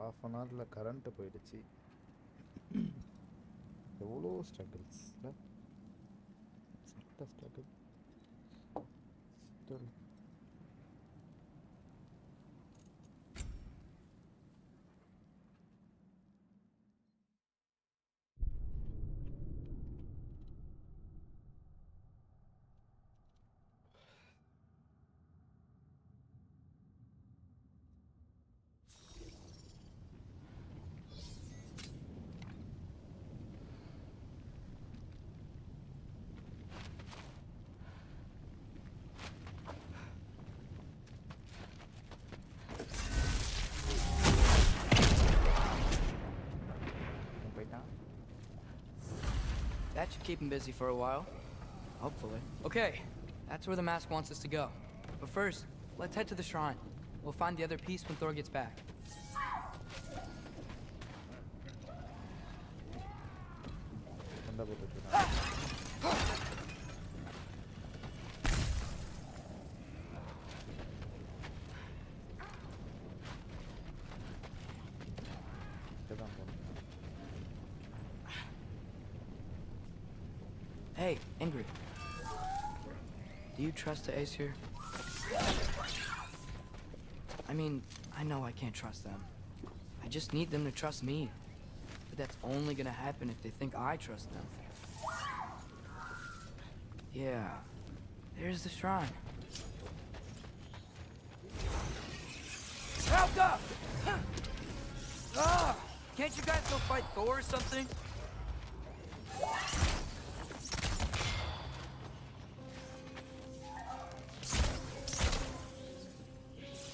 half an hourல current போயிடுச்சு. எவ்வளோ struggles இல்லை, struggle still. That should keep him busy for a while. Hopefully. Okay, that's where the mask wants us to go. But first, let's head to the shrine. We'll find the other piece when Thor gets back. Hey, Ingrid. Do you trust the Aesir? I mean, I know I can't trust them. I just need them to trust me. But that's only gonna happen if they think I trust them. Yeah, there's the shrine. Help up! Ah! Can't you guys go fight Thor or something?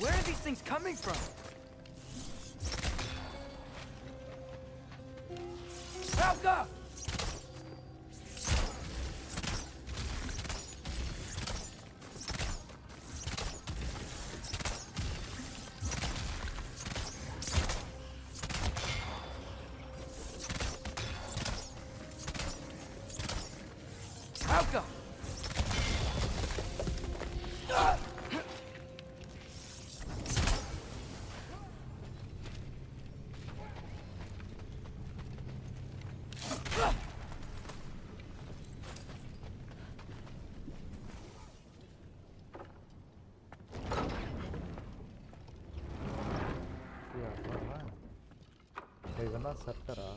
Where are these things coming from? Helga! Helga! இதெல்லாம் சக்கரா?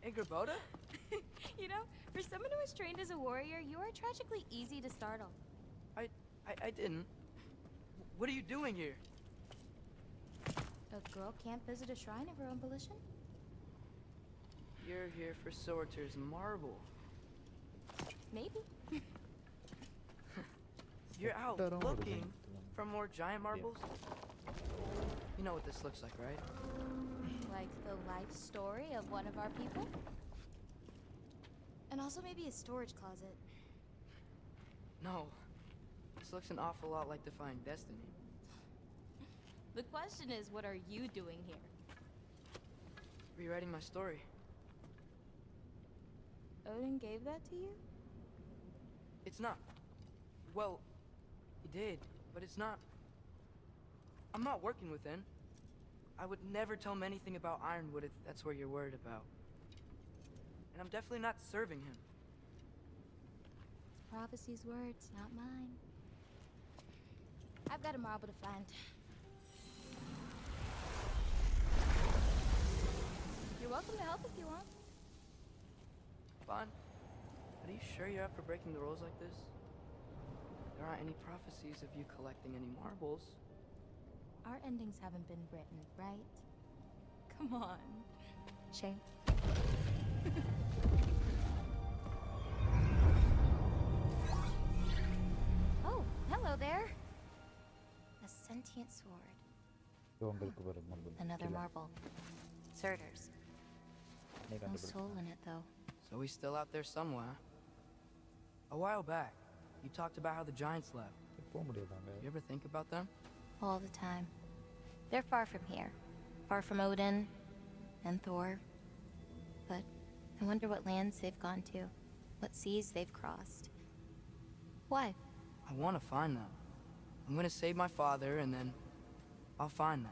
Ingrid? You know, for someone who was trained as a warrior, you are tragically easy to startle. I didn't. What are you doing here? A girl can't visit a shrine of her own volition? You're here for Sorter's marble. Maybe. You're out looking for more giant marbles? You know what this looks like, right? Like the life story of one of our people? And also maybe a storage closet. No. This looks an awful lot like Defying Destiny. The question is, what are you doing here? Rewriting my story. Odin gave that to you? It's not. Well, he did, but it's not. I'm not working with him. I would never tell him anything about Ironwood if that's what you're worried about. And I'm definitely not serving him. It's prophecy's words, not mine. I've got a marble to find. You're welcome to help if you want. Fine. But are you sure you're up for breaking the rules like this? There aren't any prophecies of you collecting any marbles. Our endings haven't been written, right? Come on. Shane. Oh, hello there. A sentient sword. Another marble. Surtur's. No soul in it, though. So he's still out there somewhere. A while back, you talked about how the giants left. You ever think about them? All the time. They're far from here. Far from Odin and Thor. But I wonder what lands they've gone to. What seas they've crossed. Why? I want to find them. I'm gonna save my father and then I'll find them.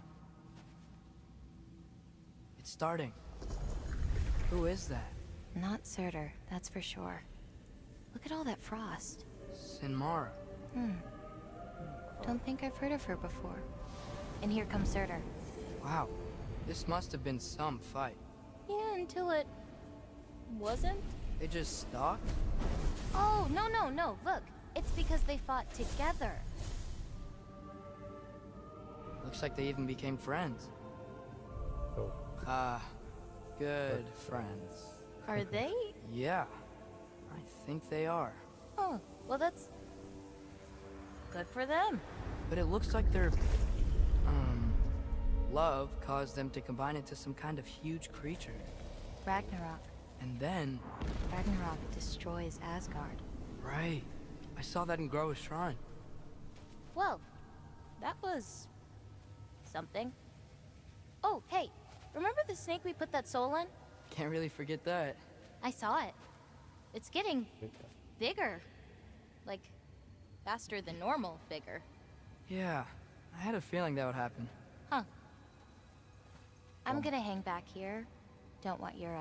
It's starting. Who is that? Not Surtur, that's for sure. Look at all that frost. Sinmara. Don't think I've heard of her before. And here comes Surtur. Wow. This must have been some fight. Yeah, until it... wasn't? They just stalked? Oh, no. Look, it's because they fought together. Looks like they even became friends. Oh, Good friends. Are they? Yeah. I think they are. Oh, well that's... good for them. But it looks like their... love caused them to combine into some kind of huge creature. Ragnarok. And then... Ragnarok destroys Asgard. Right. I saw that in Groa's shrine. Well, that was... something. Oh, hey, remember the snake we put that soul in? Can't really forget that. I saw it. It's getting big. bigger. Like, faster than normal bigger. Yeah. I had a feeling that would happen. Huh. I'm gonna hang back here. Don't want your,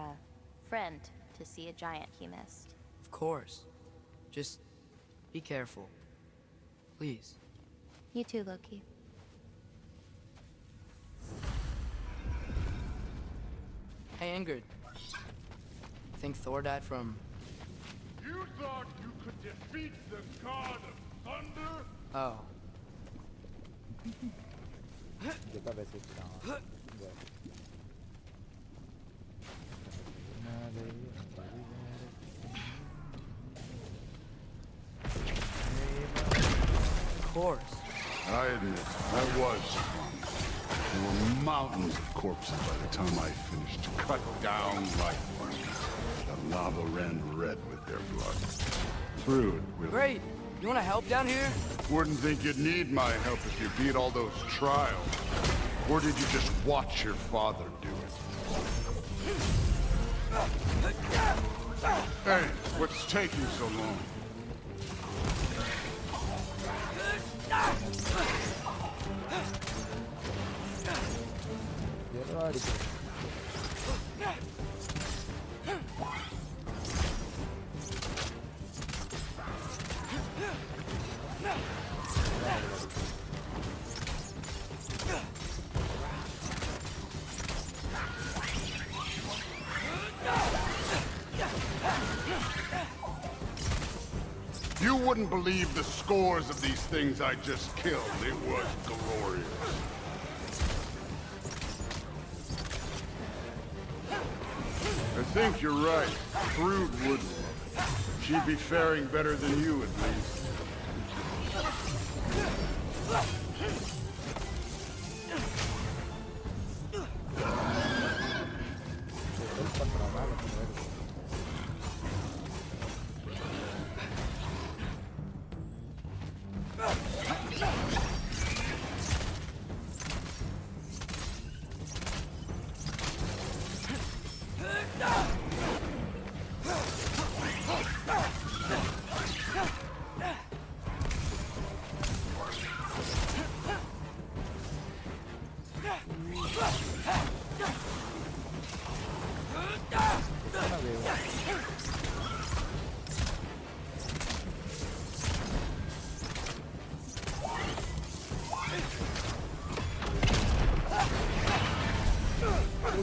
friend to see a giant he missed. Of course. Just... be careful. Please. You too, Loki. Hey, Ingrid. Think Thor died from... You thought you could defeat the god of thunder? Oh. देखा वैसे कि हाँ, Of course. I admit, I was drunk. There were mountains of corpses by the time I finished. Cut down like one. The lava ran red with their blood. Through it, really. Great. You want to help down here? Wouldn't think you'd need my help if you beat all those trials. Or did you just watch your father do it? Hey, what's taking so long? You wouldn't believe the scores of these things I just killed. It was glorious. I think you're right. Thrud would. She'd be faring better than you, at least. You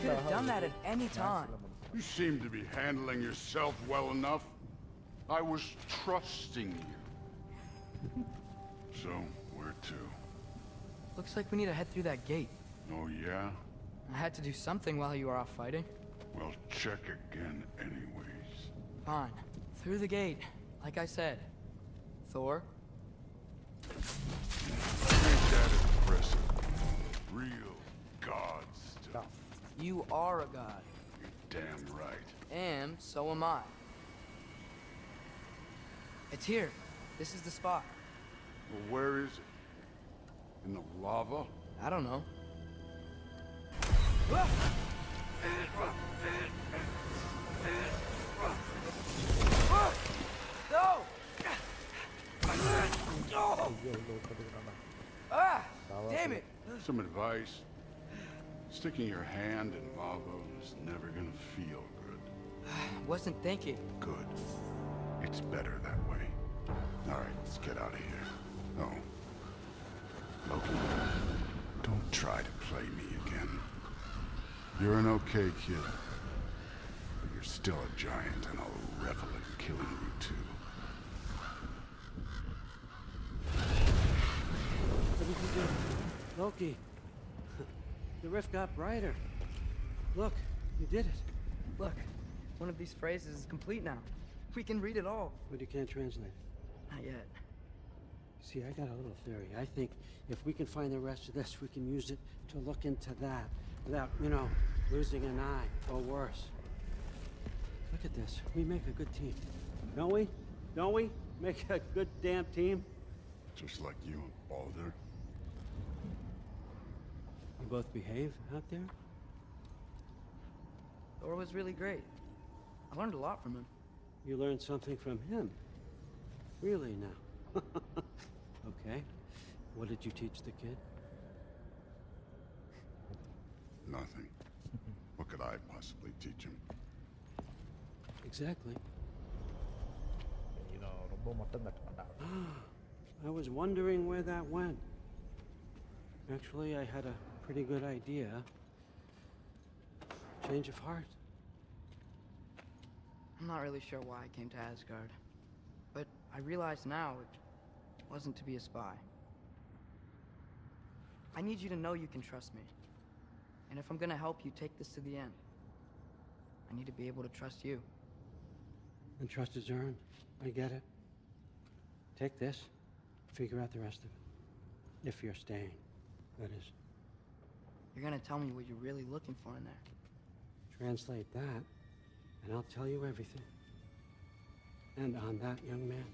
could have done that at any time. You seem to be handling yourself well enough. I was trusting you. So, where to? Looks like we need to head through that gate. Oh, yeah? I had to do something while you were off fighting. Well, check again anyways. Fine. Through the gate, like I said. Thor? Ain't that impressive? Real god stuff. You are a god. You're damn right. And so am I. It's here. This is the spot. Well, where is it? In the lava? I don't know. No! Ah! Power Damn up. it! Some advice. Sticking your hand in lava is never gonna feel good. Wasn't thinking. Good. It's better that way. All right, let's get out of here. Oh. Loki, don't try to play me again. You're an okay kid. But you're still a giant, and I'll revel in killing you too. What did you do? Loki. The rift got brighter. Look, you did it. Look, one of these phrases is complete now. We can read it all. But you can't translate it. Not yet. See, I got a little theory. I think if we can find the rest of this, we can use it to look into that without, losing an eye or worse. Look at this. We make a good team. Don't we? Don't we? Make a good damn team? Just like you and Baldur. You both behave out there? Thor was really great. I learned a lot from him. You learned something from him. Really now. Okay. What did you teach the kid? Nothing. What could I possibly teach him? Exactly. ரொம்ப மொத்தம் கட்டுமாண்டா. I was wondering where that went. Actually, I had a pretty good idea. Change of heart. I'm not really sure why I came to Asgard. But I realize now it wasn't to be a spy. I need you to know you can trust me. And if I'm gonna help you take this to the end, I need to be able to trust you. And trust is earned. I get it. Take this, figure out the rest of it. If you're staying, that is. You're gonna tell me what you're really looking for in there. Translate that, and I'll tell you everything. And on that, young man,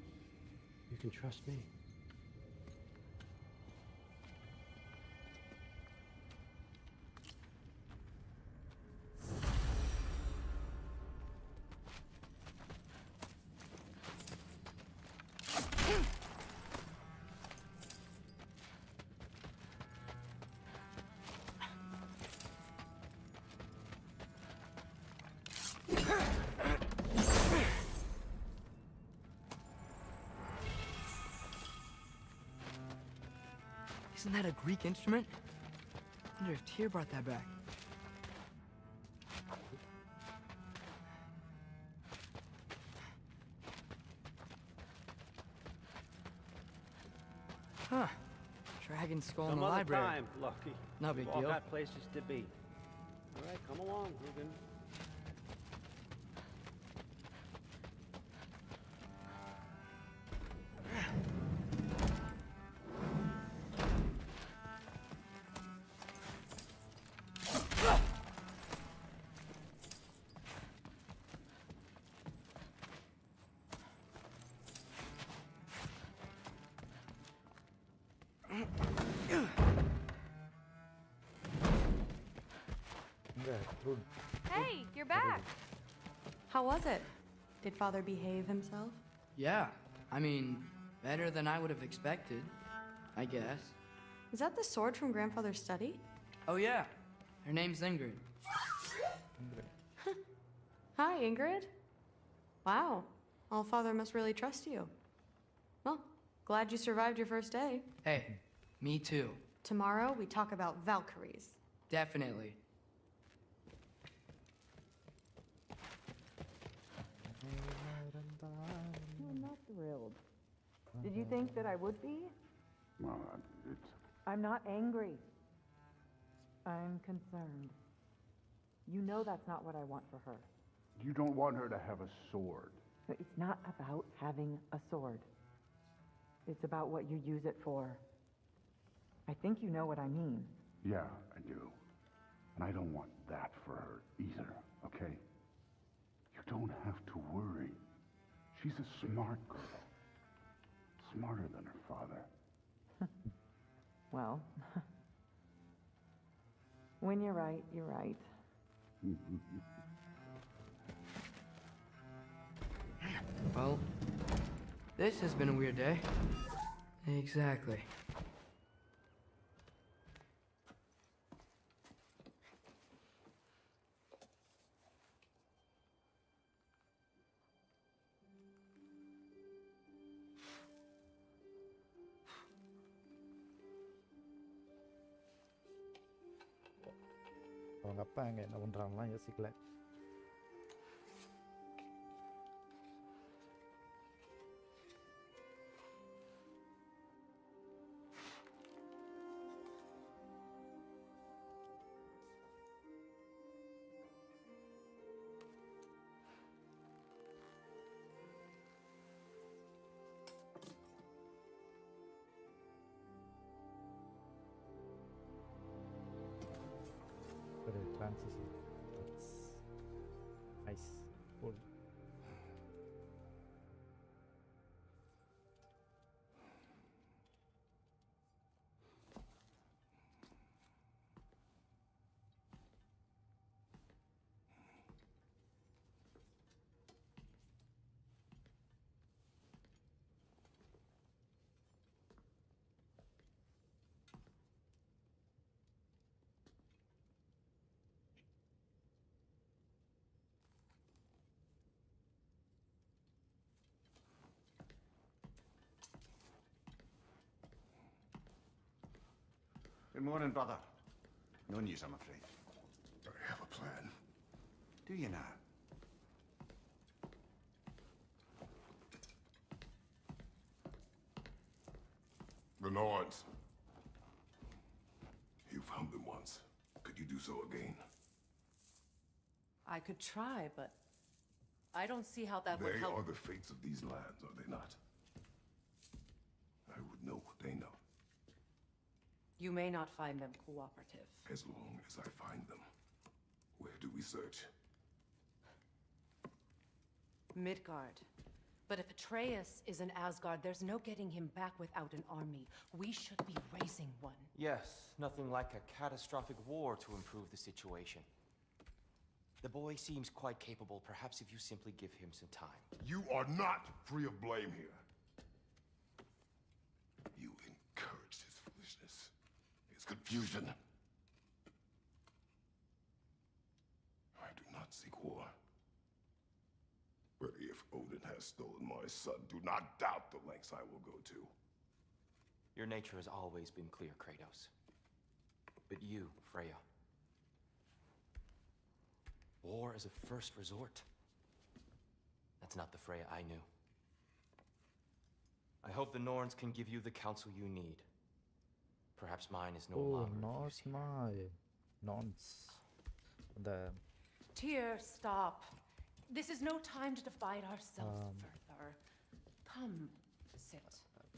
you can trust me. Isn't that a Greek instrument? I wonder if Tyr brought that back. Huh. Dragon skull in Some the other library. time, Lucky. No big We've all deal. got places to be. All right, come along, Ruben. இங்க root Hey, you're back. How was it? Did Father behave himself? Yeah. I mean, better than I would have expected, I guess. Is that the sword from Grandfather's study? Oh yeah. Her name's Ingrid. Hi, Ingrid. Wow. All Father must really trust you. Well, glad you survived your first day. Hey, me too. Tomorrow we talk about Valkyries. Definitely. I'm not thrilled. Did you think that I would be? Well, it's... I'm not angry. I'm concerned. You know that's not what I want for her. You don't want her to have a sword. But it's not about having a sword. It's about what you use it for. I think you know what I mean. Yeah, I do. And I don't want that for her either, okay? You don't have to worry. She's a smart girl. Smarter than her father. Well, when you're right, you're right. Well, this has been a weird day. Exactly. அவங்க அப்பா அங்கே என்ன பண்ணுறாங்கலாம் யோசிக்கல. ஒரு transition. That's nice. Cool. Good morning, brother. No news, I'm afraid. I have a plan. Do you now? The Nords. You found them once. Could you do so again? I could try, but I don't see how that would They help. are the fates of these lands, are they not? I would know what they know, You may not find them cooperative. as long as I find them. Where do we search? Midgard. But if Atreus is in Asgard, there's no getting him back without an army. We should be raising one. Yes, nothing like a catastrophic war to improve the situation. The boy seems quite capable. Perhaps if you simply give him some time. You are not free of blame here. You encouraged his foolishness, his confusion. I do not seek war. But if Odin has stolen my son, do not doubt the lengths I will go to. Your nature has always been clear, Kratos. But you, Freya. War is a first resort. That's not the Freya I knew. I hope the Norns can give you the counsel you need. Perhaps mine is no Oh, longer. no of use here. smile. Nonce. The Tyr, stop. This is no time to divide ourselves further. Come, sit.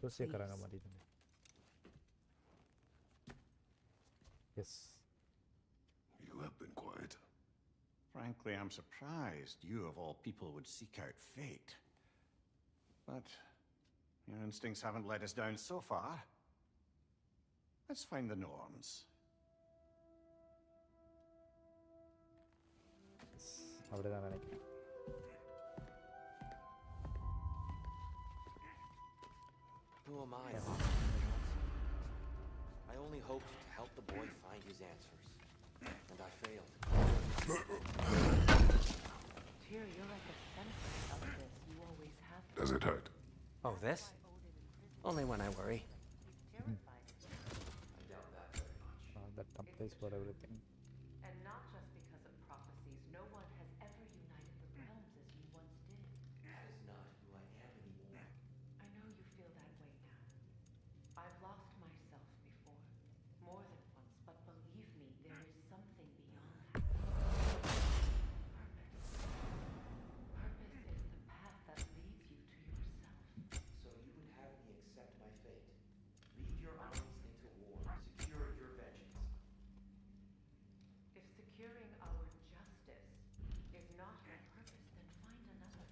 யோசிக்கிறாங்க please. மாதிரி தானே. Yes. You have been quiet. Frankly, I'm surprised you, of all people, would seek out fate. But your instincts haven't let us down so far. Let's find the Norns. அப்படிதான் நினைக்கிறேன். Who am I? I only hoped to help the boy find his answers. And I failed. Tyr, you're at the center of this. You always have been. Does it hurt? Oh, this? Only when I worry. That templates for everything. And not just because of prophecies. No one has ever united the realms as you once did. That is not who I am anymore. I know you feel that way now. I've lost myself before. More than once, but believe me, there is something beyond that. Purpose. Purpose is the path that leads you to yourself. So you would have me accept my fate. Lead your armies into war. Secure your vengeance. If securing our justice is not your purpose, then find another.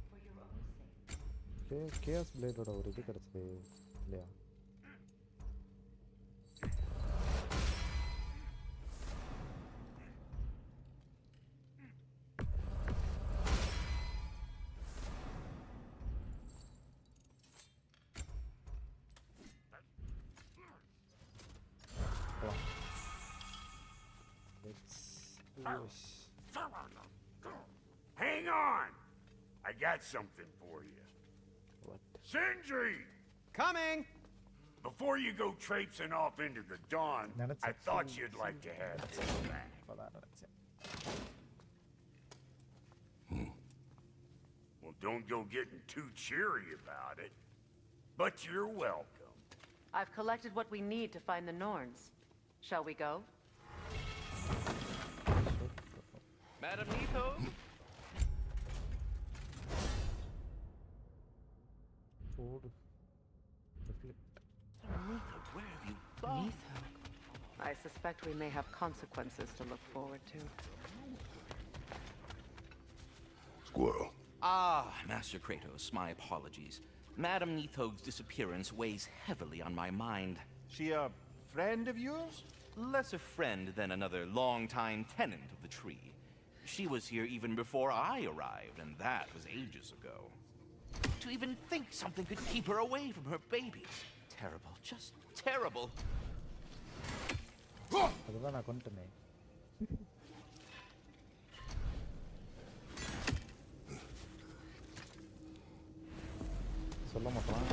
For your own sake. KS பிளேடோட ஒரு இது கிடச்சிது இல்லையா? Hang on! I got something for you. What? Sindri! Coming! Before you go traipsing off into the dawn, I thought you'd like to have this back. இப்போதான் நினைச்சேன். Well, don't go getting too cheery about it. But you're welcome. I've collected what we need to find the Norns. Shall we go? Madam Nito? Food. Reflect. Where have you gone? I suspect we may have consequences to look forward to. Squirrel. Ah, Master Kratos, my apologies. Madam Nithog's disappearance weighs heavily on my mind. She a friend of yours? Less a friend than another long-time tenant of the tree. She was here even before I arrived, and that was ages ago. To even think something could keep her away from her babies. Terrible, just terrible. அதுதான் நான் கொண்டுட்டேனே. சொல்ல மாட்டான்.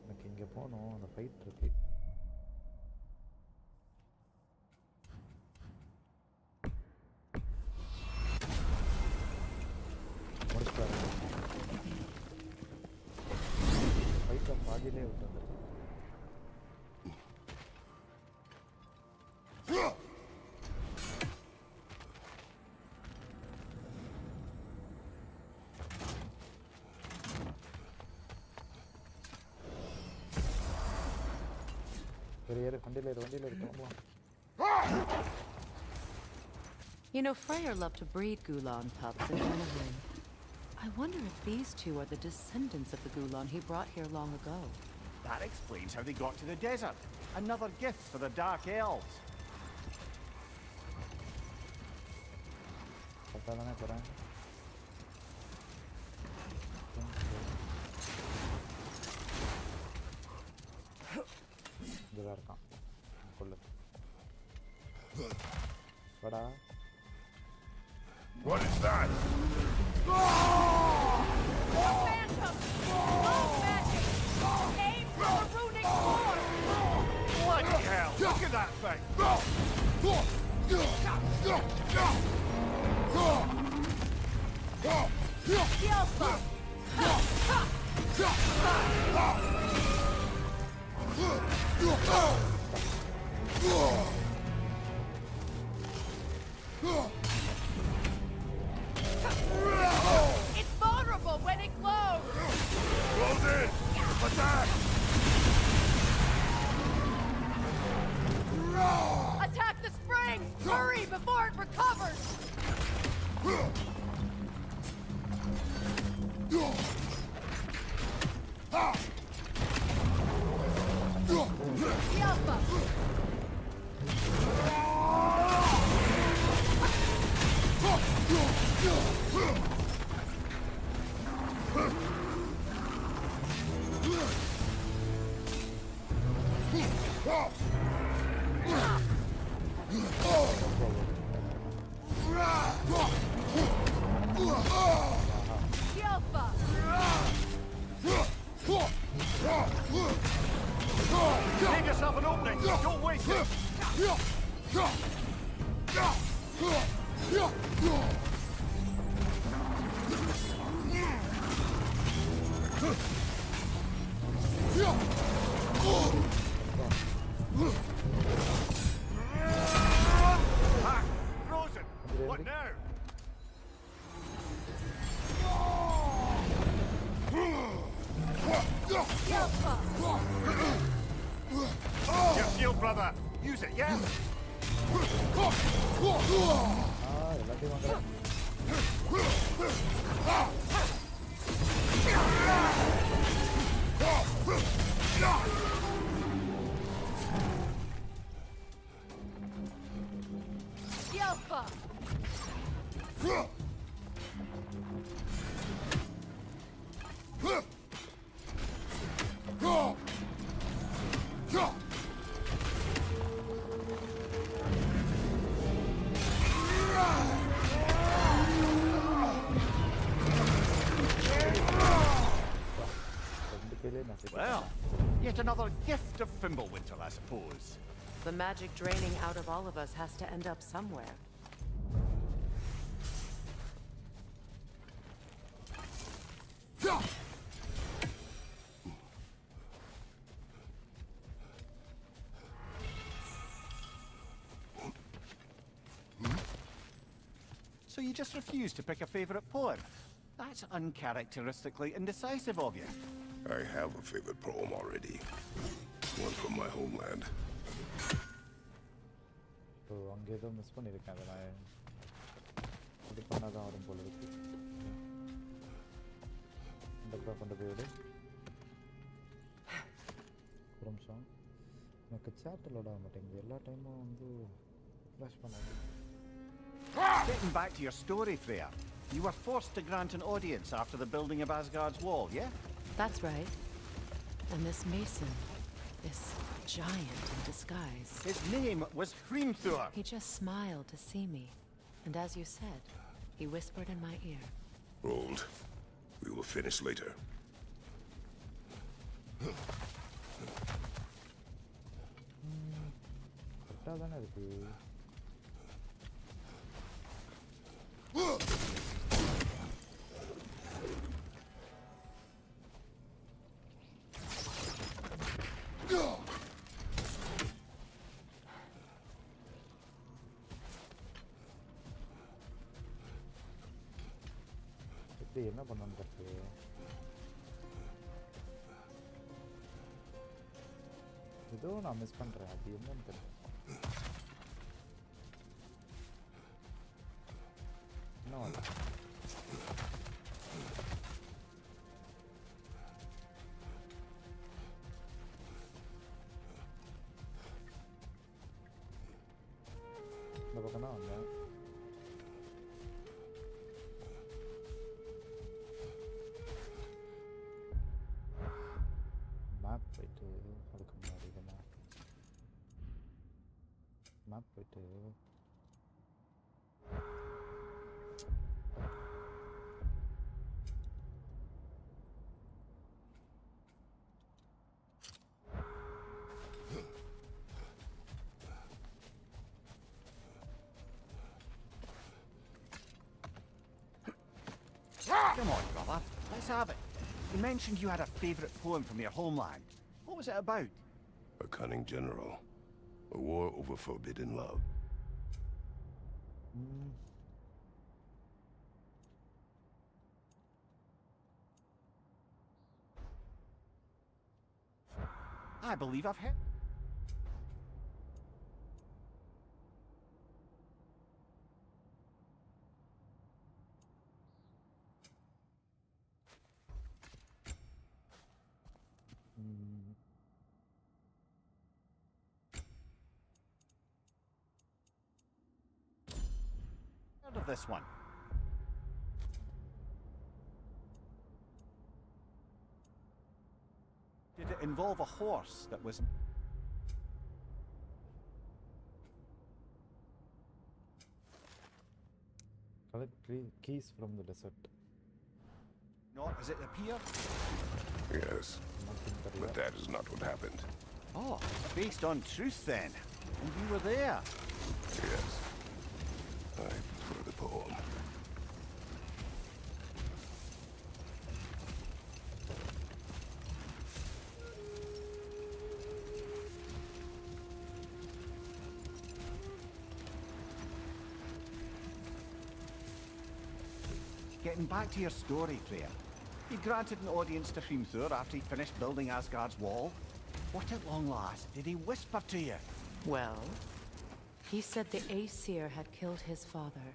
எனக்கு இங்கே போகணும், அந்த fight இருக்கு. முடிச்சுட்டாரு. ஃபைட்டை பாதியிலே விட்டு வந்துருக்கு. You know, Freyr loved to breed Gulan pups in Vanaheim. I wonder if these two are the descendants of the Gulan he brought here long ago. That explains how they got to the desert. Another gift for the Dark Elves. இங்கதான் இருக்கான். கொள்ளு. வாடா. What is that? Phantom! Blood magic! Aim for the runic sword! Bloody hell! Look at that thing! It's vulnerable when it glows! Close in! Attack! Attack the spring! Hurry before it recovers! Yalpa! Yalpa! Leave yourself an opening! Don't waste it! Ha! Frozen! What now? Your shield, brother! Use it, yeah? எல்லாத்தையும் வாங்குறேன். Yalpa! Well, yet another gift of Fimbulwinter, I suppose. The magic draining out of all of us has to end up somewhere. So you just refuse to pick a favorite poem? That's uncharacteristically indecisive of you. I have a favorite poem already. One from my homeland. So அங்கே ஏதோ miss பண்ணியிருக்கேன் அதை நான் இது பண்ணாதான் வரும் போல இருக்கு. இந்த பக்கம் கொண்டு போய் விடு. ஒரு நிமிஷம் எனக்கு சேட்டில் விட மாட்டேங்குது எல்லா டைமும் வந்து ஃப்ளாஷ் பண்ணாது. Getting back to your story, Freya. You were forced to grant an audience after the building of Asgard's wall, yeah? That's right. And this mason, this giant in disguise. His name was Hrimthur. He just smiled to see me. And as you said, he whispered in my ear. Rold. We will finish later. கரெக்டாக தானே இருக்கு. இப்படி என்ன பண்ணணும் correct? ஏதோ நான் miss பண்ணுறேன், அது என்னன்னு தெரியல. இன்னும் அது இந்த பக்கம் தான் வந்தேன். மேப் போயிட்டு அதுக்கு முன்னாடி இதெல்லாம் மேப் போயிட்டு Come on, brother. Let's have it. You mentioned you had a favorite poem from your homeland. What was it about? A cunning general. A war over forbidden love. I believe I've heard. Heard of this one? Did it involve a horse that was... collect keys from the desert. Not as it appeared? Yes. But that is not what happened. Oh, based on truth then. And you were there. Yes. I prefer the poem. Getting back to your story, Freya. He granted an audience to Hrimthur after he finished building Asgard's wall. What at long last did he whisper to you? Well, he said the Aesir had killed his father,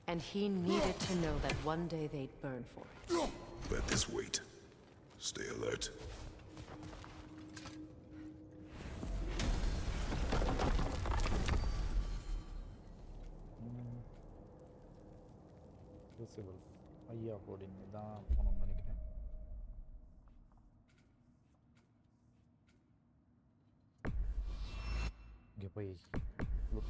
and he needed to know that one day they'd burn for it. Let this wait. Stay alert. Crucible. ஐயா boarding தான் போகணும்னு நினைக்கிறேன். இங்கே போய் look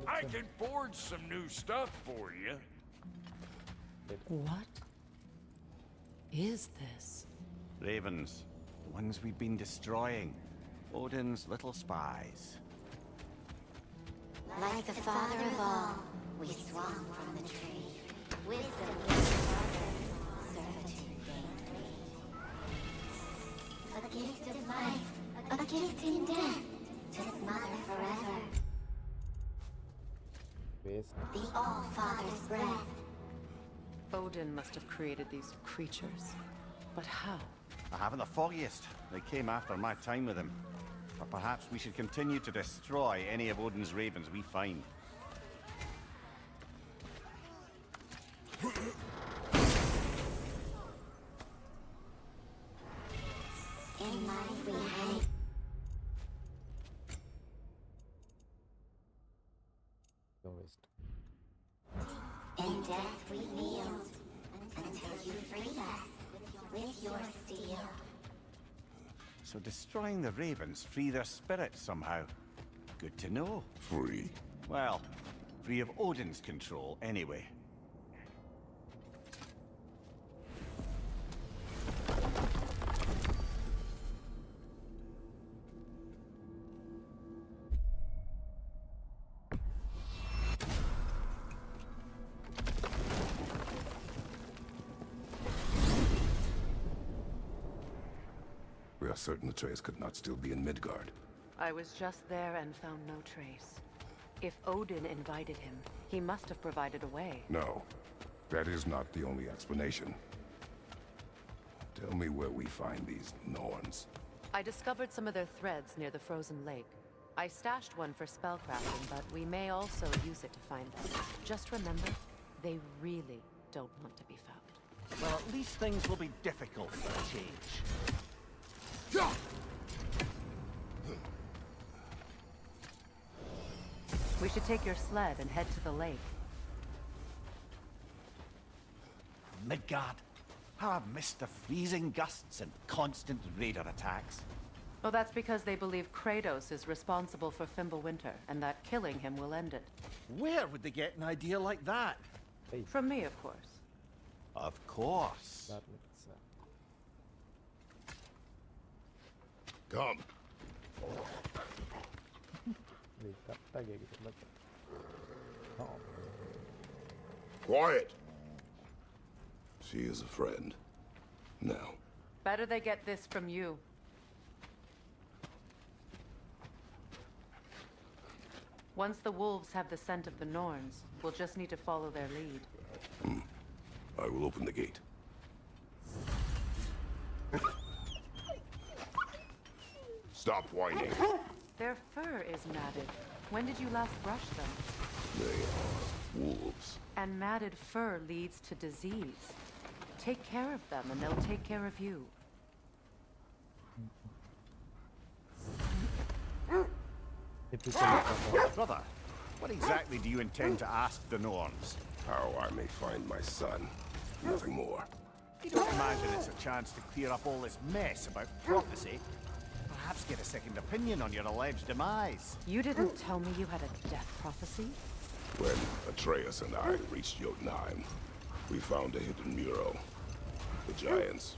I can forge some new stuff for you. What is this? Ravens. The ones we've been destroying. Odin's little spies. Like the father of all, we swung from the tree. Wisdom gave the father, servitude gained free. A gift of life, a gift in death, to smother forever. The All-Father's breath. Odin must have created these creatures. But how? I haven't the foggiest. They came after my time with him. But perhaps we should continue to destroy any of Odin's ravens we find. In life we hate. In death we yield, until you free us with your steel. So destroying the ravens free their spirits somehow. Good to know. Free? Well, free of Odin's control anyway. We are certain Atreus could not still be in Midgard. I was just there and found no trace. If Odin invited him, he must have provided a way. No, that is not the only explanation. Tell me where we find these Norns. I discovered some of their threads near the frozen lake. I stashed one for spellcrafting, but we may also use it to find them. Just remember, they really don't want to be found. Well, at least things will be difficult for a change. We should take your sled and head to the lake. Midgard. How I've missed the freezing gusts and constant raider attacks. Oh, that's because they believe Kratos is responsible for Fimbulwinter, and that killing him will end it. Where would they get an idea like that? From me, of course. Of course. That makes sense. Come. Quiet. She is a friend. Now. Better they get this from you. Once the wolves have the scent of the Norns, we'll just need to follow their lead. I will open the gate. Stop whining. Their fur is matted. When did you last brush them? They are wolves. And matted fur leads to disease. Take care of them, and they'll take care of you. Brother, what exactly do you intend to ask the Norns? How I may find my son. Nothing more. You don't imagine it's a chance to clear up all this mess about prophecy? Perhaps get a second opinion on your alleged demise. You didn't tell me you had a death prophecy? When Atreus and I reached Jotunheim, we found a hidden mural. The giants,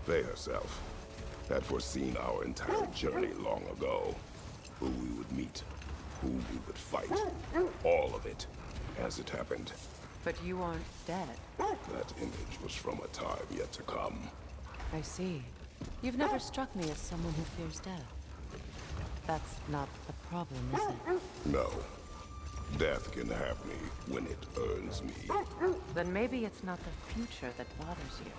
Faye herself, had foreseen our entire journey long ago. Who we would meet, who we would fight, all of it, as it happened. But you aren't dead. That image was from a time yet to come. I see. You've never struck me as someone who fears death. That's not the problem, is it? No. Death can have me when it earns me. Then maybe it's not the future that bothers you.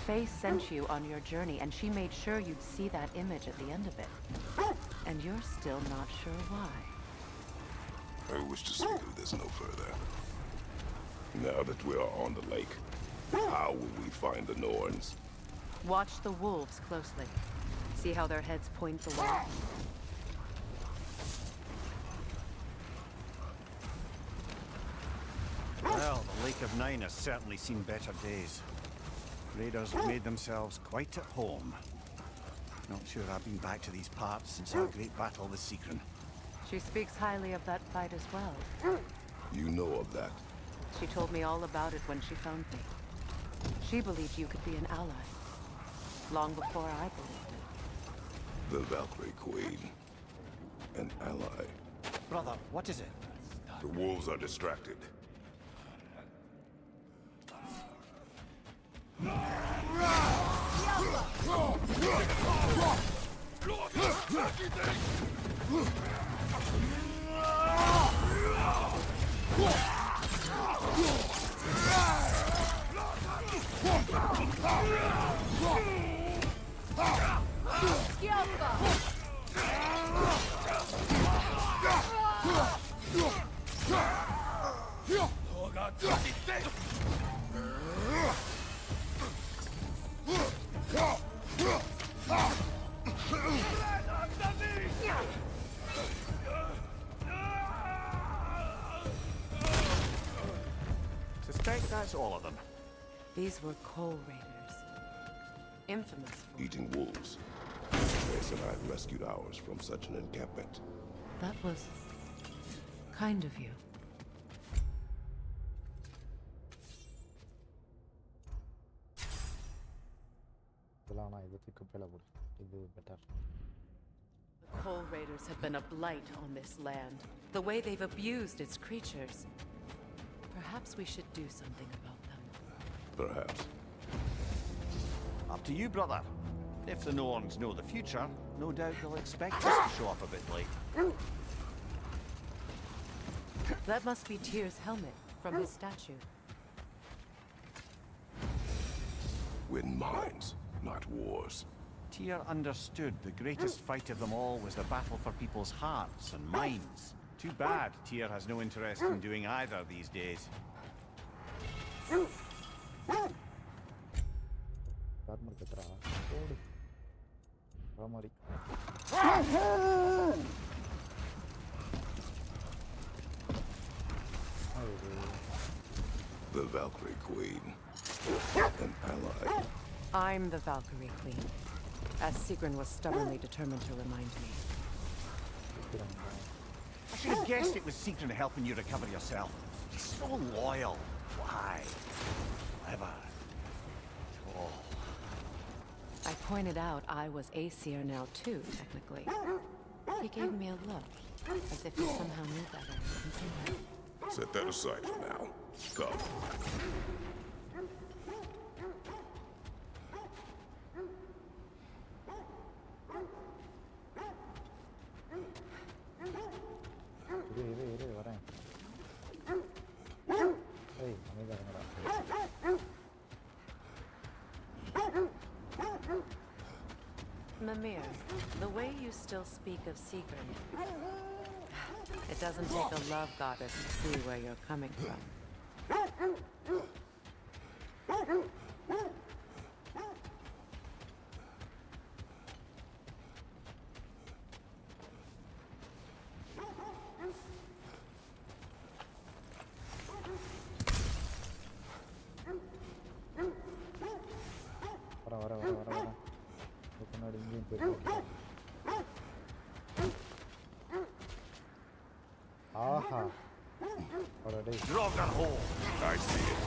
Faye sent you on your journey, and she made sure you'd see that image at the end of it. And you're still not sure why. I wish to see through this no further. Now that we are on the lake, how will we find the Norns? Watch the wolves closely. See how their heads point the way. Well, the Lake of Nine has certainly seen better days. Raiders have made themselves quite at home. Not sure I've been back to these parts since our great battle with Seekron. She speaks highly of that fight as well. You know of that. She told me all about it when she found me. She believed you could be an ally. Long before I believed it. The Valkyrie Queen. An ally. Brother, what is it? The wolves are distracted. Suspect that's all of them. These were coal raiders. Infamous for... Eating wolves. Grace and I rescued ours from such an encampment. That was... kind of you. இதெல்லாம் நான் இதுக்கு குப்பையில போடு. இது better. The coal raiders have been a blight on this land. The way they've abused its creatures. Perhaps we should do something about them. Perhaps. Up to you, brother. If the Norns know the future, no doubt they'll expect us to show up a bit late. That must be Tyr's helmet from his statue. Win minds, not wars. Tyr understood the greatest fight of them all was the battle for people's hearts and minds. Too bad Tyr has no interest in doing either these days. Armor ketra. Odu. Ramari. The Valkyrie Queen. An ally. I'm the Valkyrie Queen, as Sigrun was stubbornly determined to remind me. I should have guessed it was Sigrun helping you recover yourself. She's so loyal. Why? Clever. Tall. I pointed out I was Aesir now too, technically. He gave me a look, as if he somehow knew better. Set that aside for now. Come. இரு வரேன். ஏய் அமைதியா இருங்கடா. Mimir, the way you still speak of Sigrun, it doesn't take a love goddess to see where you're coming from. வர முன்னாடி இங்கேயும் போயிட்டு ஆஹா அடடே Ragnarok. I see it.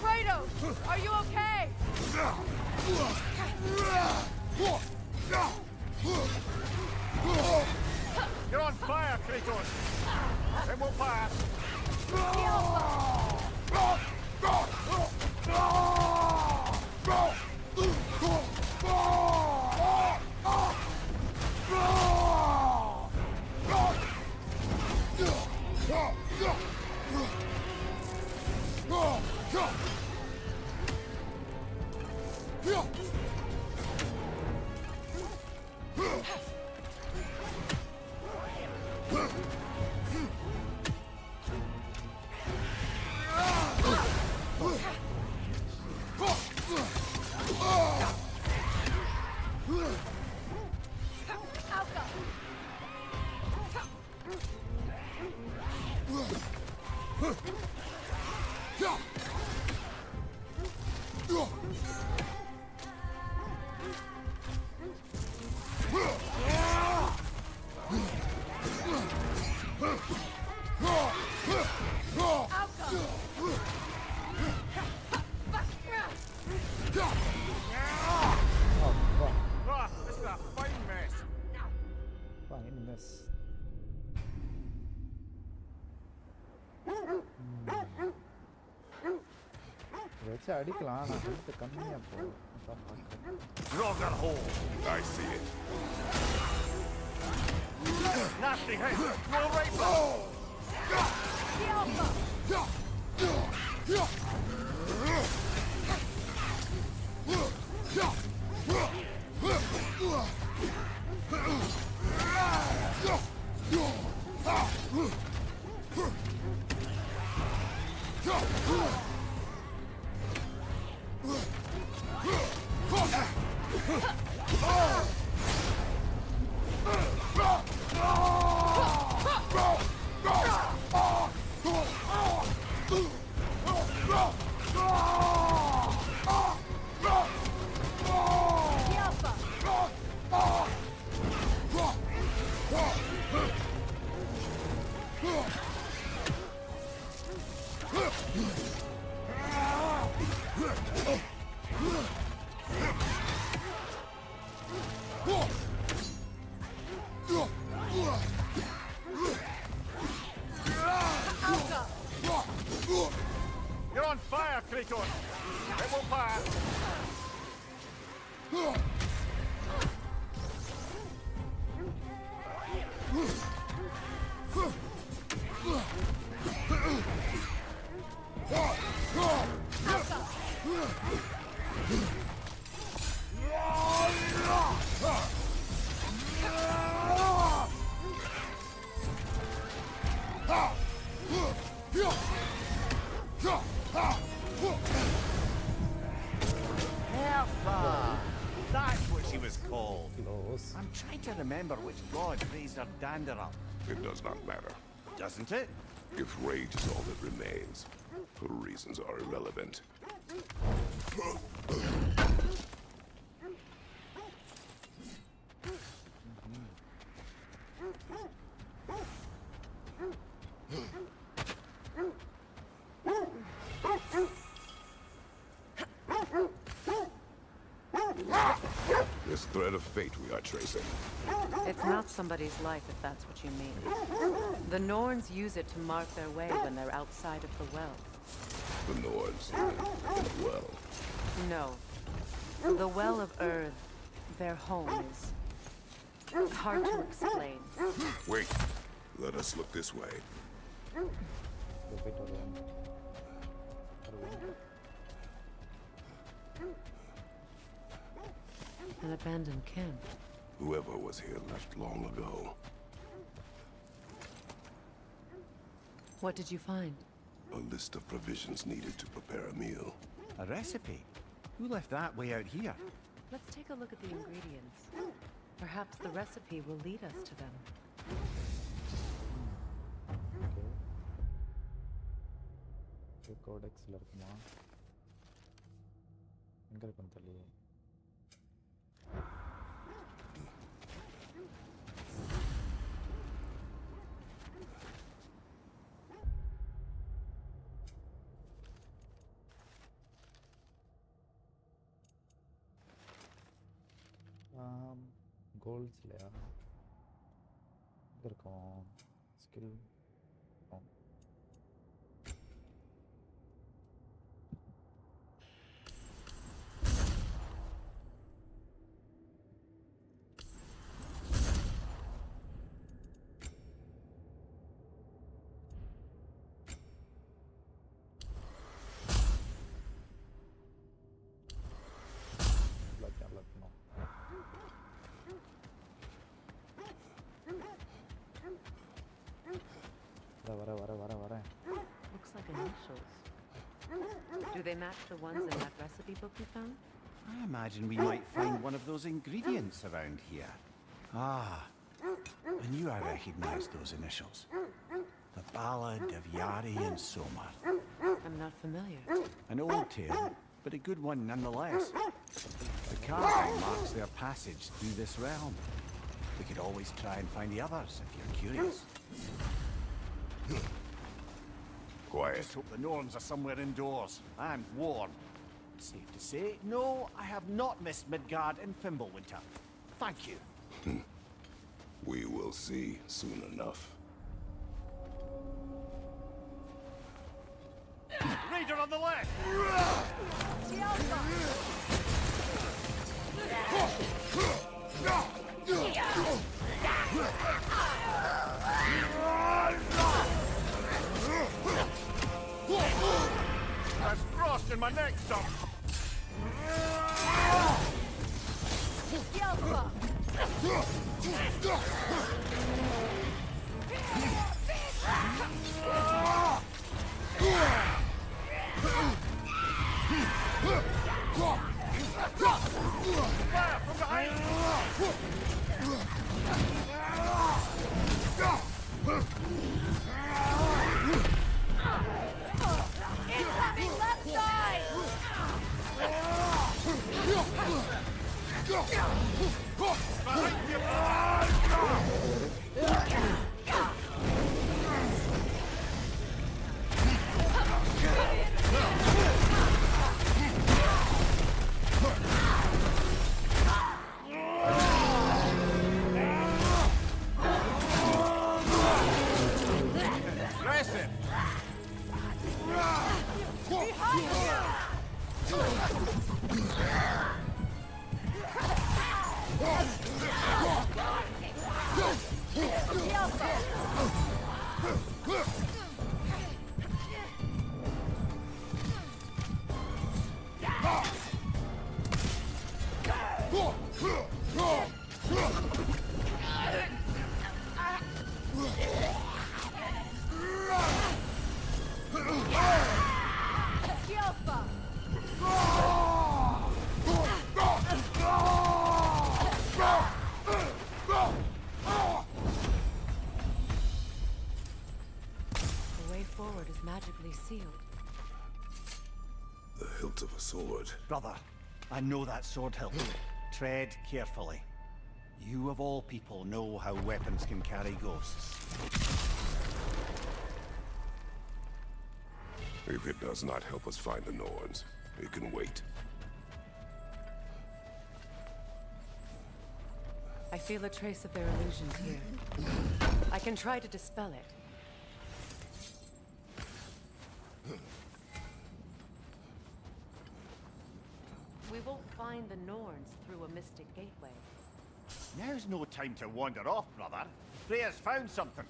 Kratos, are you okay? You're on fire, Kratos. It won't pass. Oh, fuck. Ah, this is a fine mess. Fine mess. இதை வச்சு அடிக்கலாம் நான் health கம்மியாக போகும் அதான் பார்க்குறேன். Ragnarok. I see it. Nasty head. Go right back. You're on fire, Kratos. It will pass. Alpha! That's what she was called. Close. I'm trying to remember which god raised her dander up. It does not matter. Doesn't it? If rage is all that remains, her reasons are irrelevant. This thread of fate we are tracing. It's not somebody's life, if that's what you mean. The Norns use it to mark their way when they're outside of the well. The Nords in a well. No. The Well of Earth, their home, is hard to explain. Wait. Let us look this way. An abandoned camp. Whoever was here left long ago. What did you find? A list of provisions needed to prepare a meal. A recipe? Who left that way out here? Let's take a look at the ingredients. Perhaps the recipe will lead us to them. கோடெக்ஸில் இருக்குமா எங்கே இருக்குன்னு தெரியல. Goals இல்லையா எங்கே இருக்கும் skill வரேன். Looks like initials. Do they match the ones in that recipe book you found? I imagine we might find one of those ingredients around here. Ah, I knew I recognized those initials. The Ballad of Yari and Somar. I'm not familiar. An old tale, but a good one nonetheless. The carving marks their passage through this realm. We could always try and find the others if you're curious. Quiet. Just hope the Norns are somewhere indoors. I'm warm. Safe to say, no, I have not missed Midgard and Fimbulwinter. Thank you. We will see soon enough. Raider on the left! There's frost in my neck, Doc. Fire from behind! Incoming left side! Impressive! The way forward is magically sealed. The hilt of a sword. Brother, I know that sword hilt. Tread carefully. You of all people know how weapons can carry ghosts. If it does not help us find the Norns, it can wait. I feel a trace of their illusions here. I can try to dispel it. We won't find the Norns through a mystic gateway. Now's no time to wander off, brother. Freya's found something.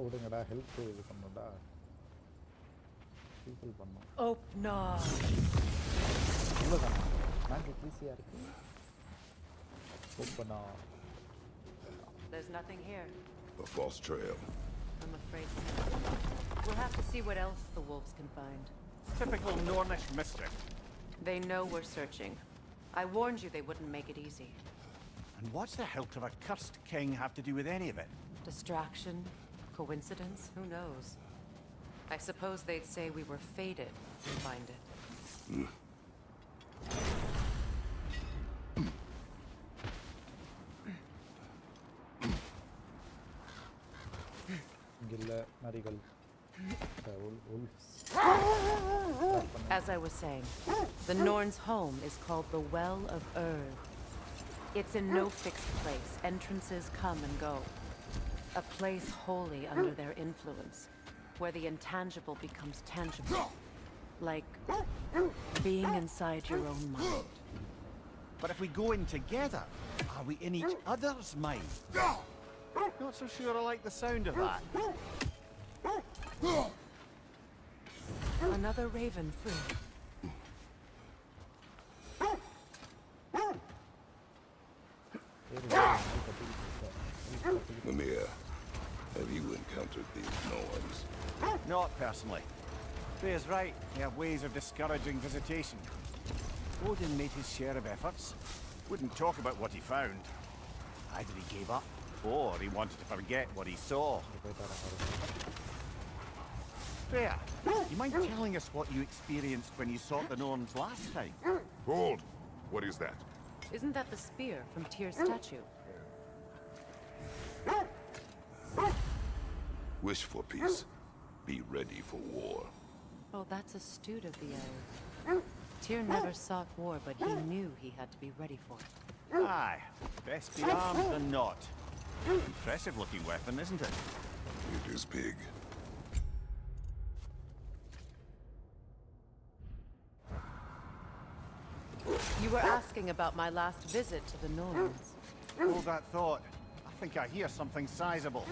விடுங்கடா help இது பண்ணுடா help பண்ணோம் Open up. இவ்வளோதானா magic ஈஸியாக இருக்கு ஓப்பனா There's nothing here. A false trail. I'm afraid so. We'll have to see what else the wolves can find. Typical Nornish mischief. They know we're searching. I warned you they wouldn't make it easy. And what's the hilt of a cursed king have to do with any of it? Distraction? Coincidence? Who knows? I suppose they'd say we were fated to find it. இங்கில்ல நரிகள் As I was saying, the Norns' home is called the Well of Earth. It's in no fixed place. Entrances come and go. A place wholly under their influence, where the intangible becomes tangible. Like being inside your own mind. But if we go in together, are we in each other's mind? Not so sure I like the sound of that. Another raven free. Mimir, have you encountered these Norns? Not personally. Freya's right. We have ways of discouraging visitation. Odin made his share of efforts. Wouldn't talk about what he found. Either he gave up, or he wanted to forget what he saw. Freya, you mind telling us what you experienced when you sought the Norns last time? Hold! What is that? Isn't that the spear from Tyr's statue? Wish for peace. Be ready for war. Oh, that's astute of the elf. Tyr never sought war, but he knew he had to be ready for it. Aye, best be armed than not. Impressive looking weapon, isn't it? It is big. You were asking about my last visit to the Norns. Hold that thought. I think I hear something sizable.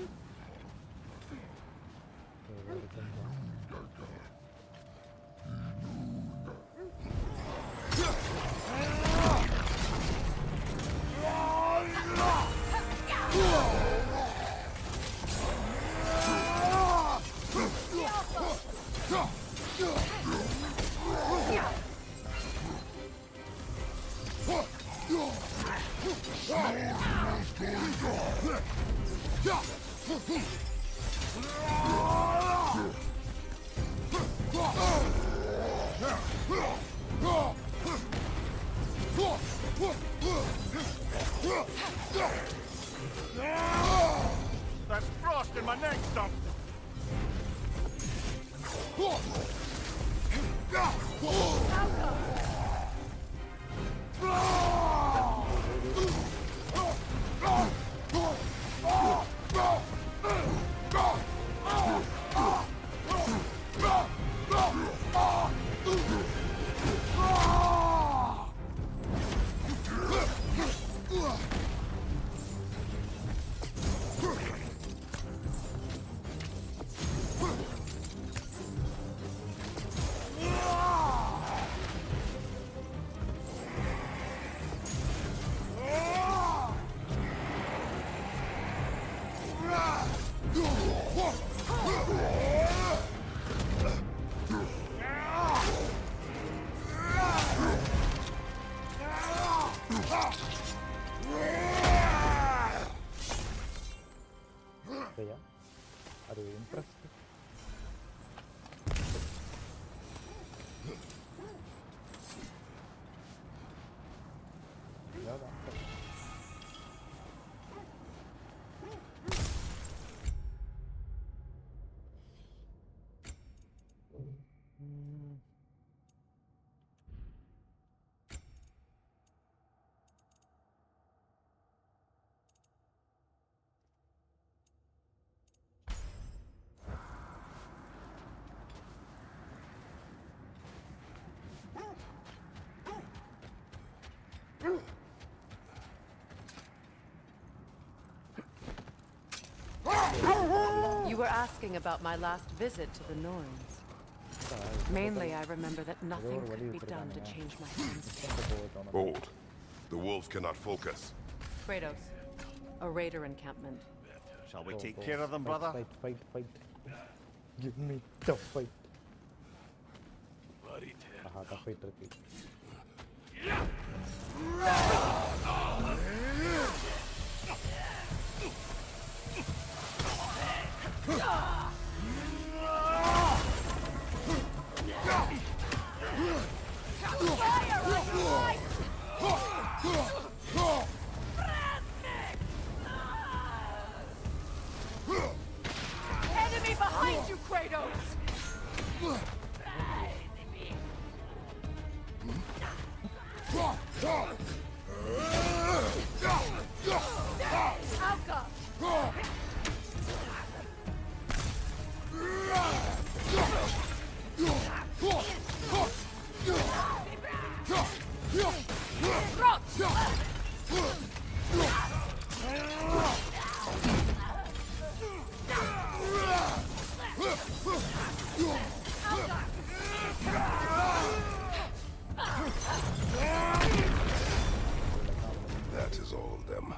That's frost in my neck stump. Yeah. Are you impressed? Yeah, that's it. You were asking about my last visit to the Norns. Mainly, I remember that nothing could be done to change my son's fate. Hold. The wolves cannot focus. Kratos, a raider encampment. Shall we take care of them, brother? Fight. Give me the fight. Bloody The fight repeat. Enemy behind you, Kratos! That is all of them.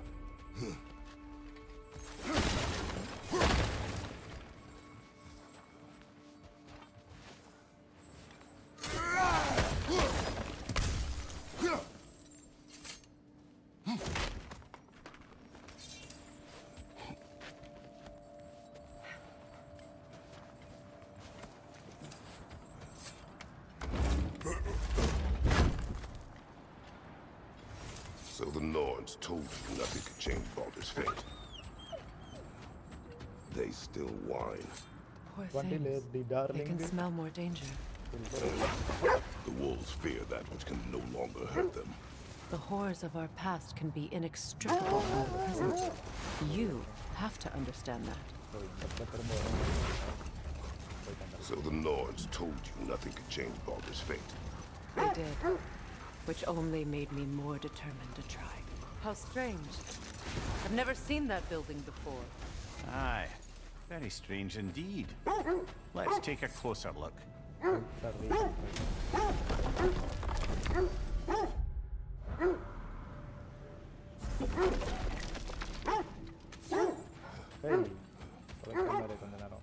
So the Norns told you nothing could change Baldur's fate. they still whine. Poor One things. delay, the They darling. can smell more danger. The wolves fear that which can no longer hurt them. The horrors of our past can be inextricable from the present. You have to understand that. So the Norns told you nothing could change Baldur's fate. They did. Which only made me more determined to try. How strange. I've never seen that building before. Aye. Very strange indeed. Let's take a closer look. Hey, colleccionaré condenado.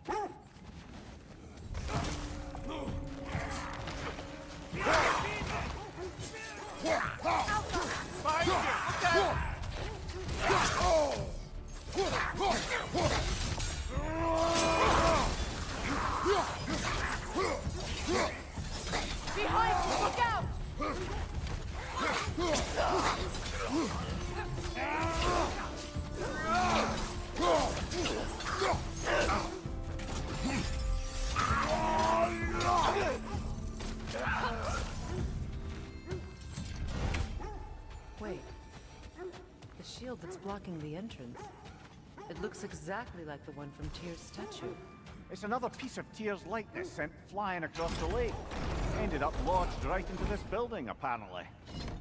Behind you! Look out! Wait. The shield that's blocking the entrance. It looks exactly like the one from Tyr's statue. It's another piece of Tyr's likeness sent flying across the lake. Ended up lodged right into this building, apparently.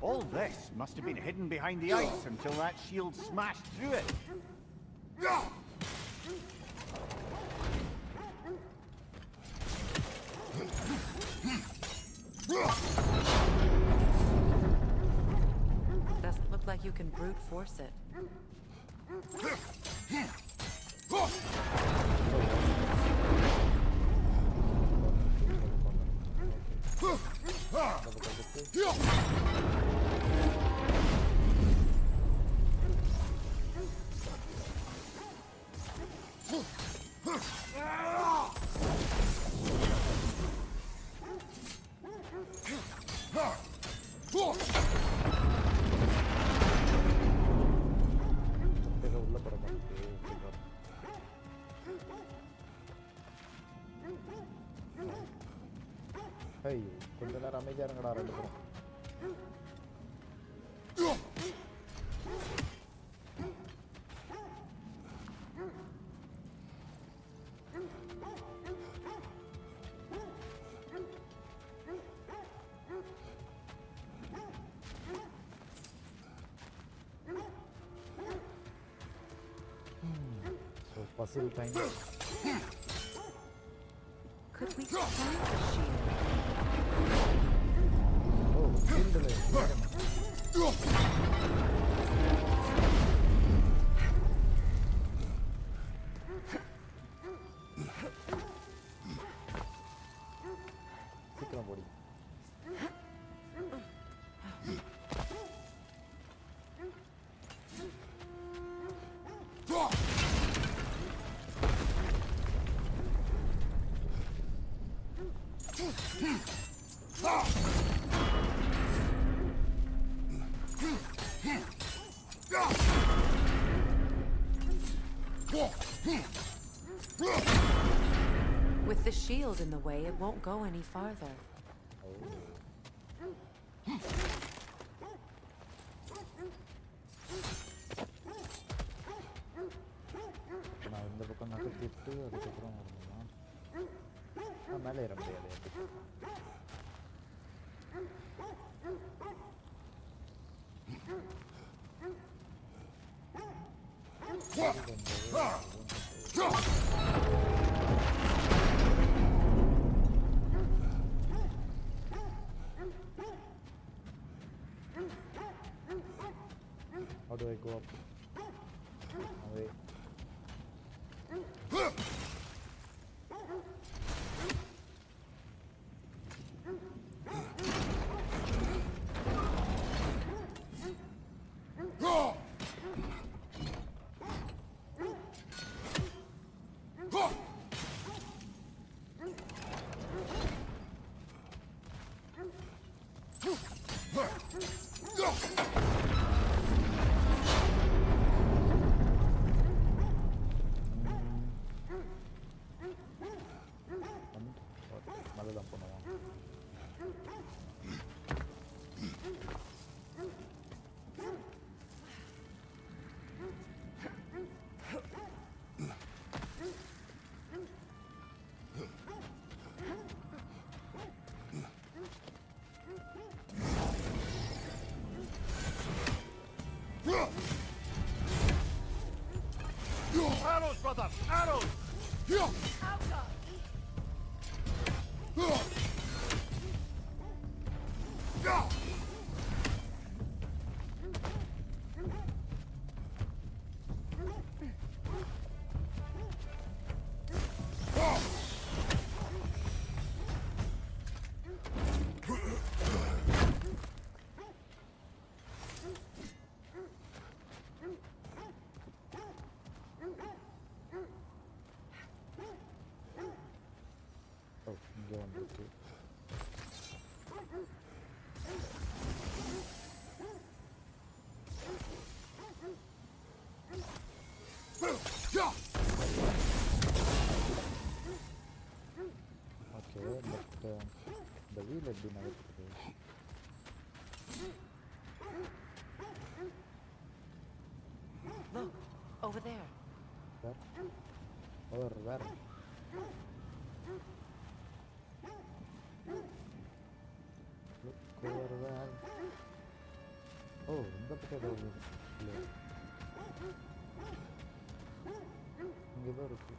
All this must have been hidden behind the ice until that shield smashed through it. Doesn't look like you can brute force it. Hey, கொஞ்ச நேரம் அமைதியா இருங்கடா ரெண்டு பேரும். So puzzle time. Could we find the shield? Oh, shield le. சீக்கிரம் போடி. With the shield in the way, it won't go any farther. நான் இந்த பக்கம் நகர்த்திட்டு அதுக்கப்புறம் வரணுமா? மேலே ஏற முடியாது. How do I go up? Away. ஓ இங்கே வந்துருக்கு. ஓகே பட் இந்த வீல் எப்படி நகர்த்துது? Look, over there. Where? Look over there. ஓ இந்த பக்கம் ஏதோ இல்லை இங்கே ஏதோ இருக்கு.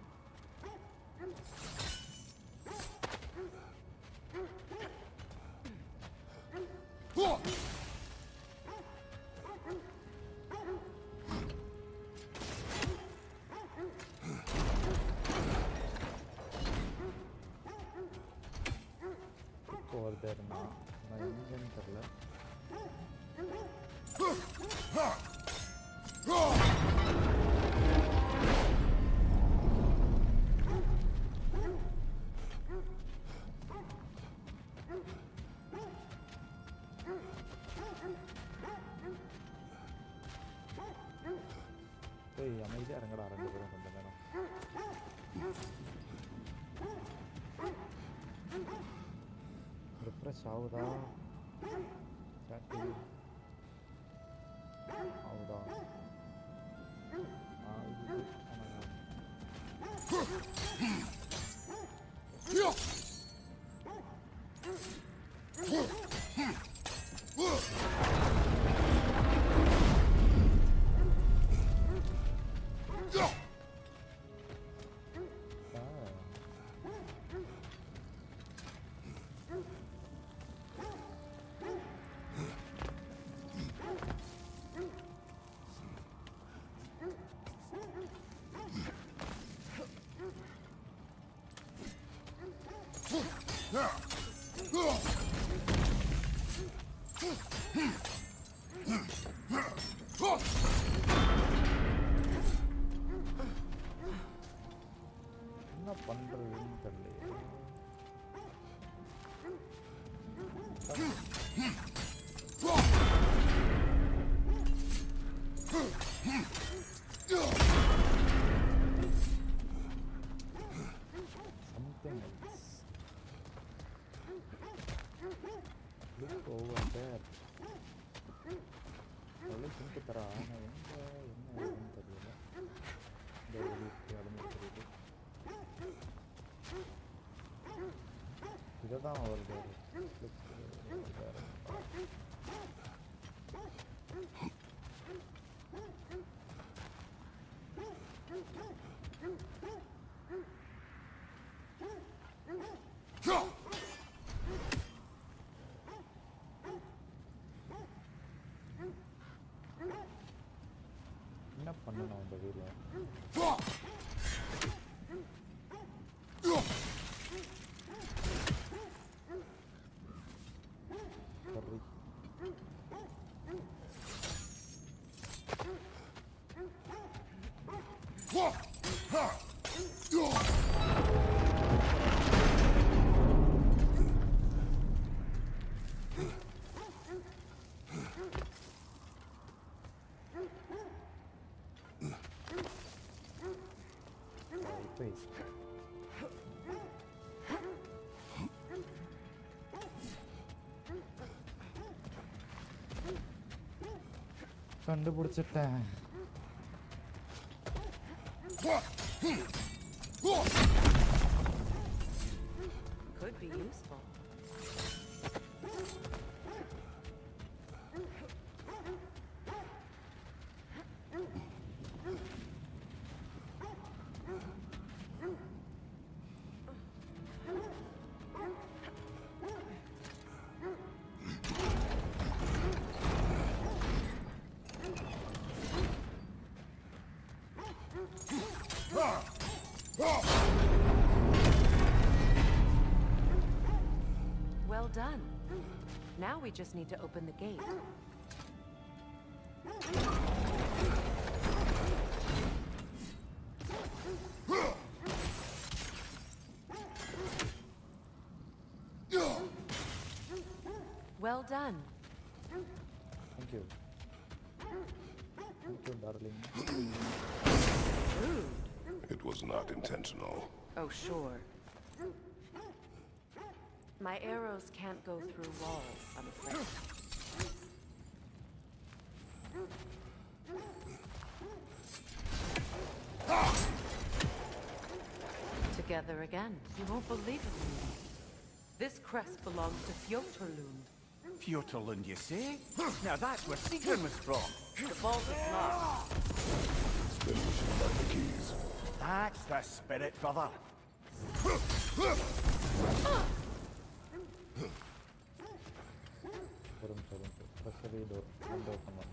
over there நான் எங்கன்னு தெரியல. ஏய் அமைதியாக இறங்கடா ரெண்டு பேரும் கொஞ்சம் நேரம். ரிஃப்ரெஷ் ஆகுதா சாட்டிங் ஆகுதா ஆகுது. என்ன பண்றதுன்னு தெரியல. Something else. Look over there. அவளே சிங்கு தரா. ஆனால் எங்கே என்ன இருக்குன்னு தெரியல. இந்த வெளியே அடம்பு தெரியுது. இதை தான் வருது. என்ன பண்ணணும் அந்த வீடியோ? கண்டுபிடிச்சிட்டேன். Could be useful. done. Now we just need to open the gate. Well done. Thank you. Thank you, darling. Rude. It was not intentional. Oh, sure. My arrows can't go through walls, I'm afraid. Together again. You won't believe it, Lady. This crest belongs to Fjotorlund. Fjotorlund, you say? Now that's where Sigrun was from. The vault is locked. Then we should find the keys. That's the spirit, brother. Especially the window command.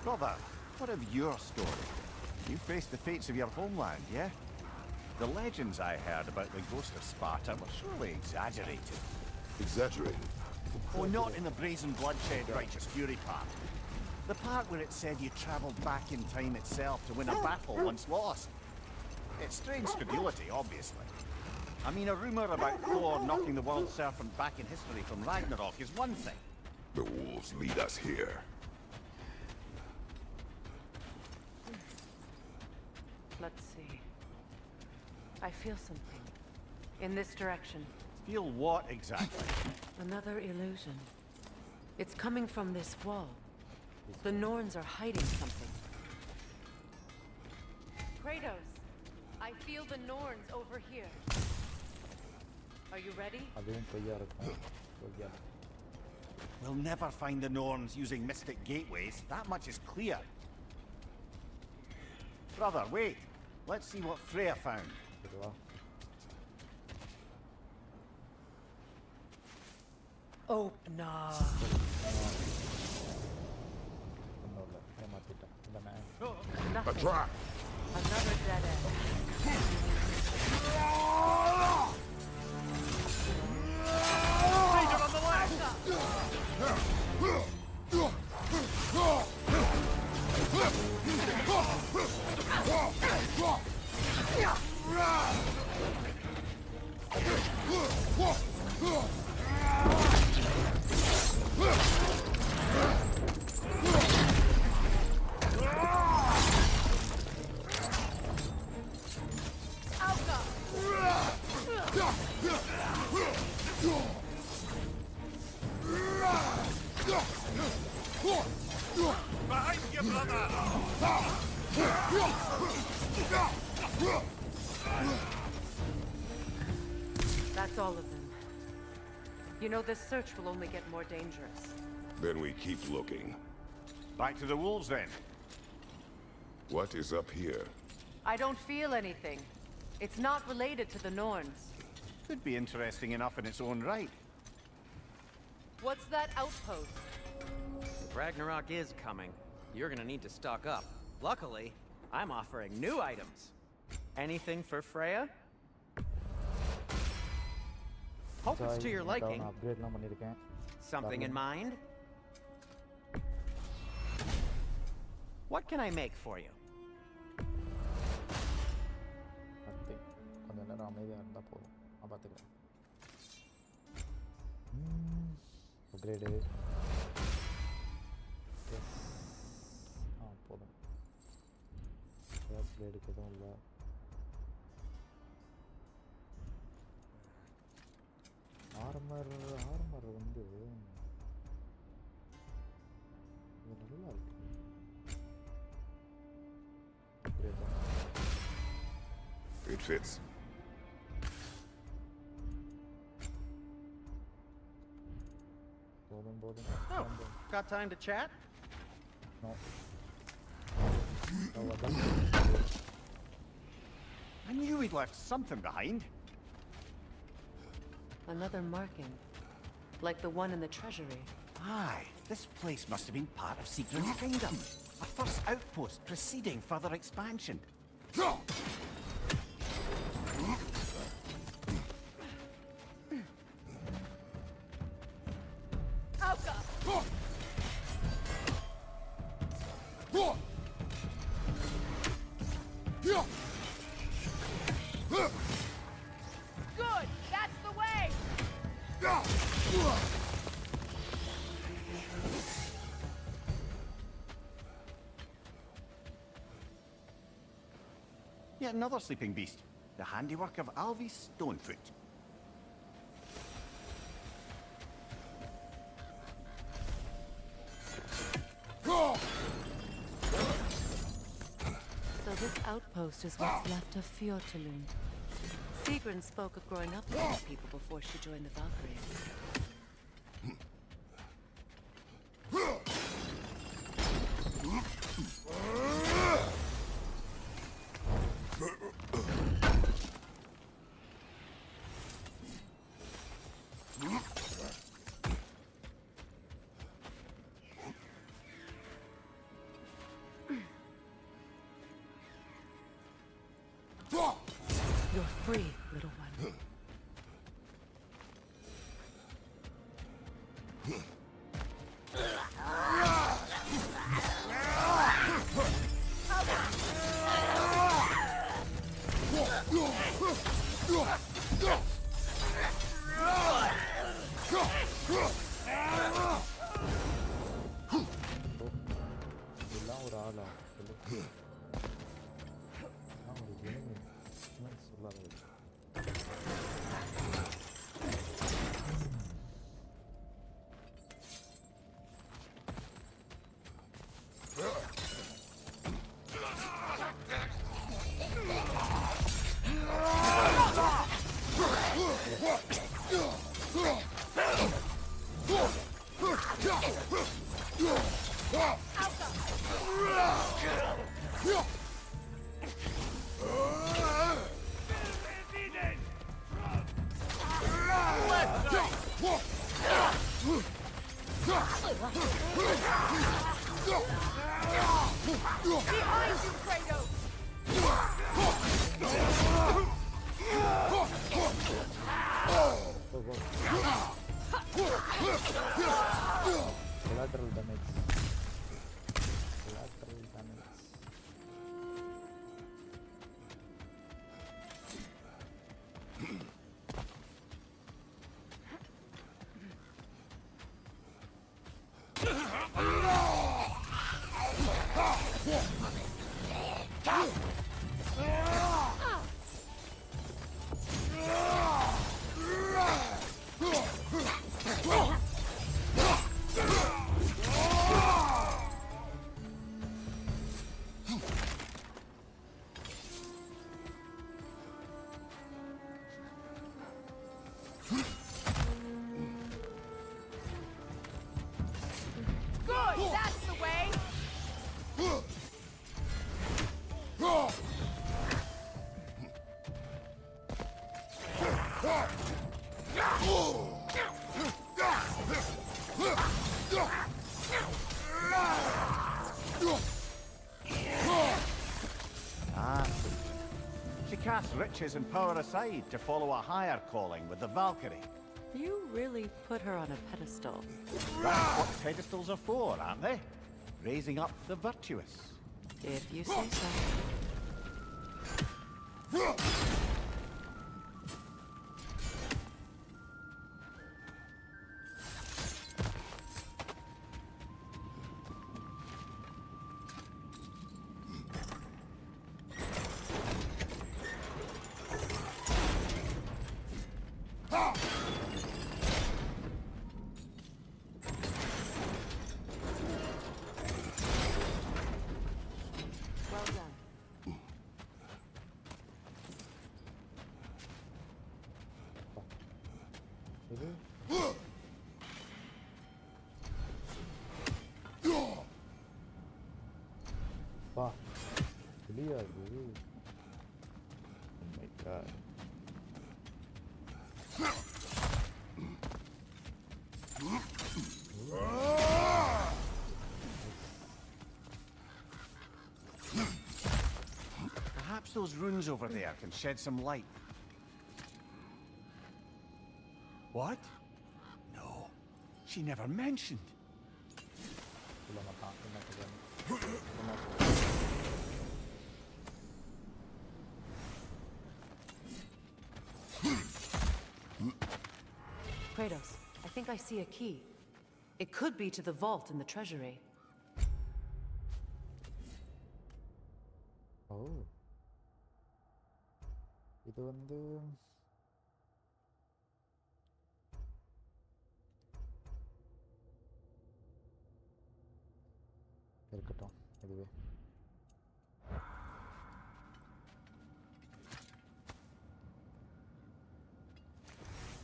Brother, what of your story? You faced the fates of your homeland, yeah? The legends I heard about the ghost of Sparta were surely exaggerated. Exaggerated? Oh, not in the brazen bloodshed righteous fury part. The part where it said you travelled back in time itself to win a battle once lost. It's strange credulity, obviously. I mean, a rumour about Thor knocking the world serpent back in history from Ragnarok is one thing. The wolves lead us here. Let's see. I feel something. In this direction. Feel what exactly? Another illusion. It's coming from this wall. The Norns are hiding something. Kratos, I feel the Norns over here. Are you ready? We'll never find the Norns using mystic gateways. That much is clear. Brother, wait. Let's see what Freya found. Open up. A trap! Another dead end. Leader on the left! Behind you, brother! That's all of them. You know, this search will only get more dangerous. Then we keep looking. Back to the wolves, then. What is up here? I don't feel anything. It's not related to the Norns. Could be interesting enough in its own right. What's that outpost? Ragnarok is coming. You're gonna need to stock up. Luckily, I'm offering new items. Anything for Freya? Hope it's to your liking. Something in mind? What can I make for you? Upgrade. பண்ணுறதுக்கு எதுவும் இல்லை. Armour வந்து இது நல்லா இருக்கு. It fits. Oh, got time to chat? No. I knew he'd left something behind. Another marking. Like the one in the treasury. Aye, this place must have been part of Secret's kingdom. A first outpost preceding further expansion. Good! That's the way! Yet another sleeping beast. The handiwork of Alvis Stonefoot. So this outpost is what's left of Fjortulund. Sigrun spoke of growing up with these people before she joined the Valkyries. You're free, little one. இதெல்லாம் ஒரு ஆளா சொல்லு. ஒரு enemy. சொல்லாத. Behind you, Kratos! Collateral damage. Collateral damage. Good! That's the way! Ah. She cast riches and power aside to follow a higher calling with the Valkyrie. You really put her on a pedestal. That's what pedestals are for, aren't they? Raising up the virtuous. If you say so. இது பா புலியா இது? Oh my god. Perhaps those runes over there can shed some light. What? No, she never mentioned. Kratos, I think I see a key. It could be to the vault in the treasury. Oh. இது வந்து இருக்கட்டும் இதுவே.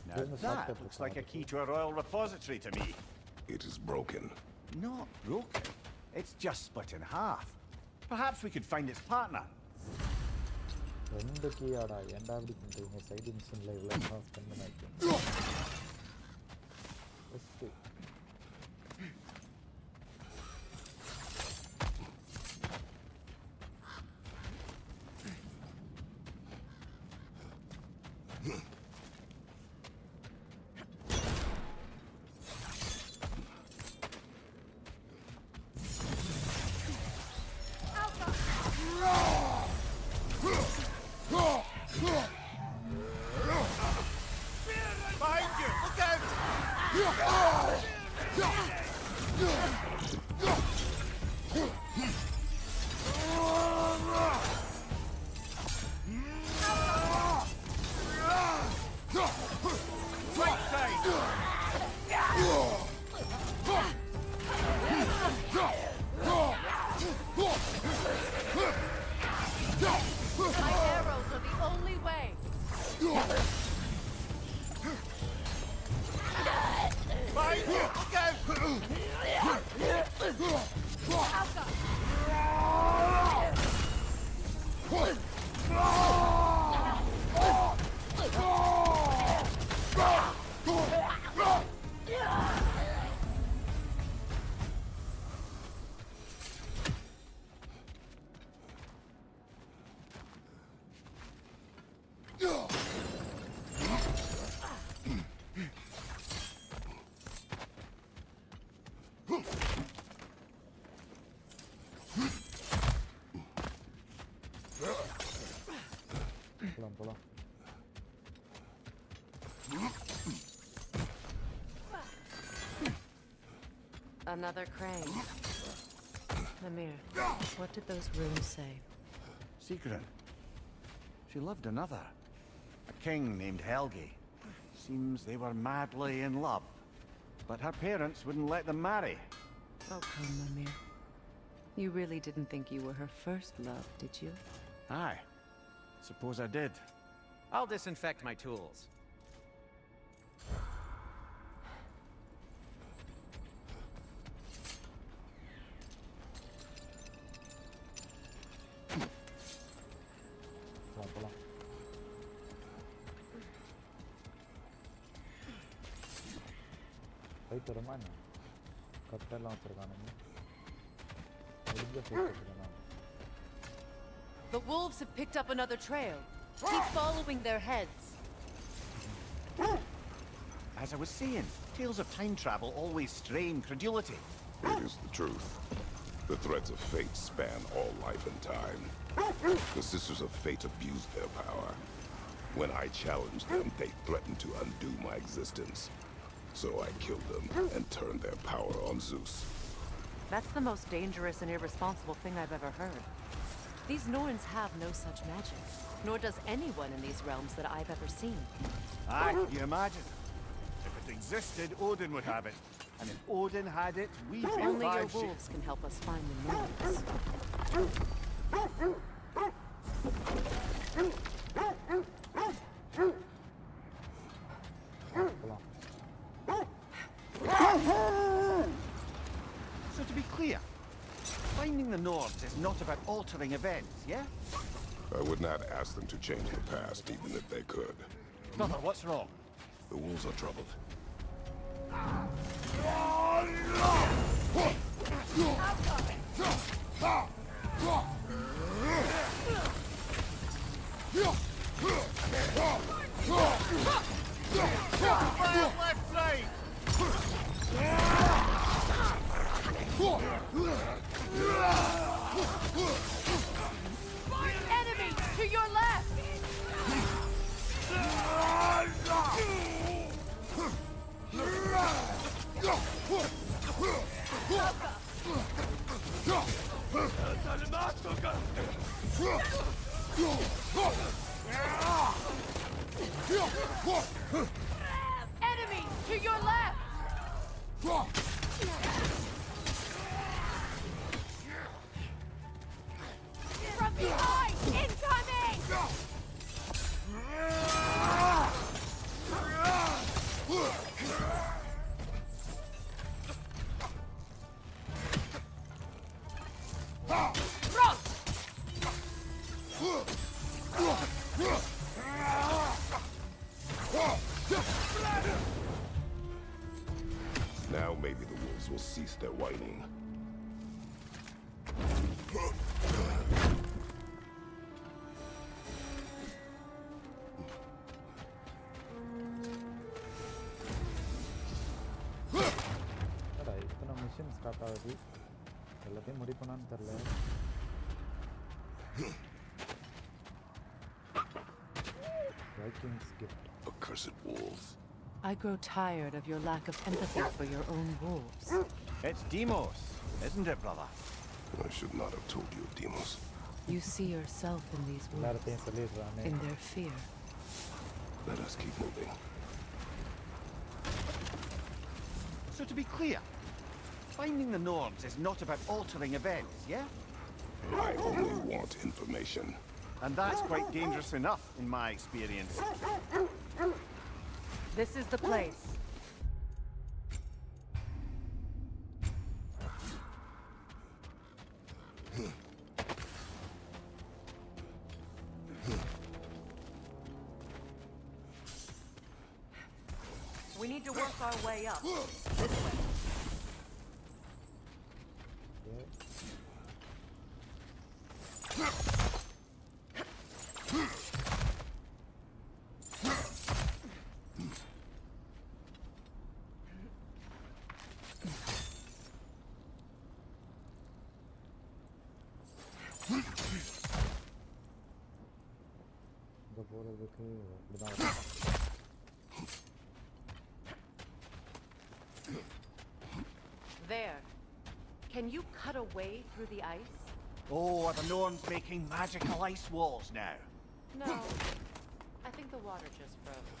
Now that looks like a key to a royal repository to me. It is broken. Not broken. It's just split in half. Perhaps we could find its partner. ரெண்டு கீயாடா ஏன்டா அப்படி பண்றீங்க? Side மிஷன்ல இவ்வளவு spend பண்ணிருக்கீங்க. First My arrows are the only way. போலாம். Another crane. Mimir, what did those runes say? Secret. She loved another. A king named Helgi. Seems they were madly in love. But her parents wouldn't let them marry. Oh, come, Mimir. You really didn't think you were her first love, did you? Aye. Suppose I did. I'll disinfect my tools. போலாம். போயிட்டு வருமா என்ன? கட்டெல்லாம் வச்சிருக்கானுங்க. முடிஞ்ச போயிட்டு வச்சிருக்காங்க. The wolves have picked up another trail. Keep following their heads. As I was saying, tales of time travel always strain credulity. It is the truth. The threads of fate span all life and time. The Sisters of Fate abused their power. When I challenged them, they threatened to undo my existence. So I killed them and turned their power on Zeus. That's the most dangerous and irresponsible thing I've ever heard. These Norns have no such magic, nor does anyone in these realms that I've ever seen. Aye, you imagine. If it existed, Odin would have it. And if Odin had it, we'd be Only your five wolves can help us find the Norns. போலாம். So to be clear, finding the Nords is not about altering events, yeah? I would not ask them to change the past, even if they could. Brother, what's wrong? The wolves are troubled. Left side! Enemy to your left! Enemy to your left! From behind! Incoming! Now maybe the wolves will cease their whining. அடா இத்தனை mission start ஆகுது எல்லாத்தையும் முடிப்பனான்னு தெரில Vikings gift. Accursed wolves. I grow tired of your lack of empathy for your own wolves. It's Demos, isn't it, brother? I should not have told you of Demos. You see yourself in these wolves, எல்லாத்தையும் சொல்லிடுறானே in their fear. Let us keep moving. So to be clear, finding the Nords is not about altering events, yeah? I only want information. And that's quite dangerous enough, in my experience. This is the place. We need to work our way up. This way. இங்கே போகிறதுக்கு இப்படிதான் இருக்கும். There. Can you cut a way through the ice? Oh, are the Norns making magical ice walls now? No. I think the water just froze.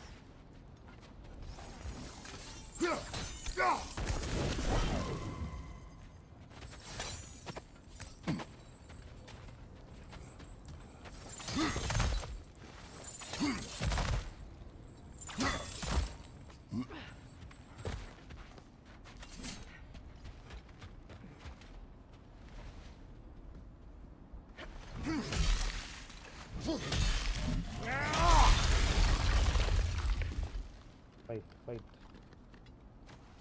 Fight.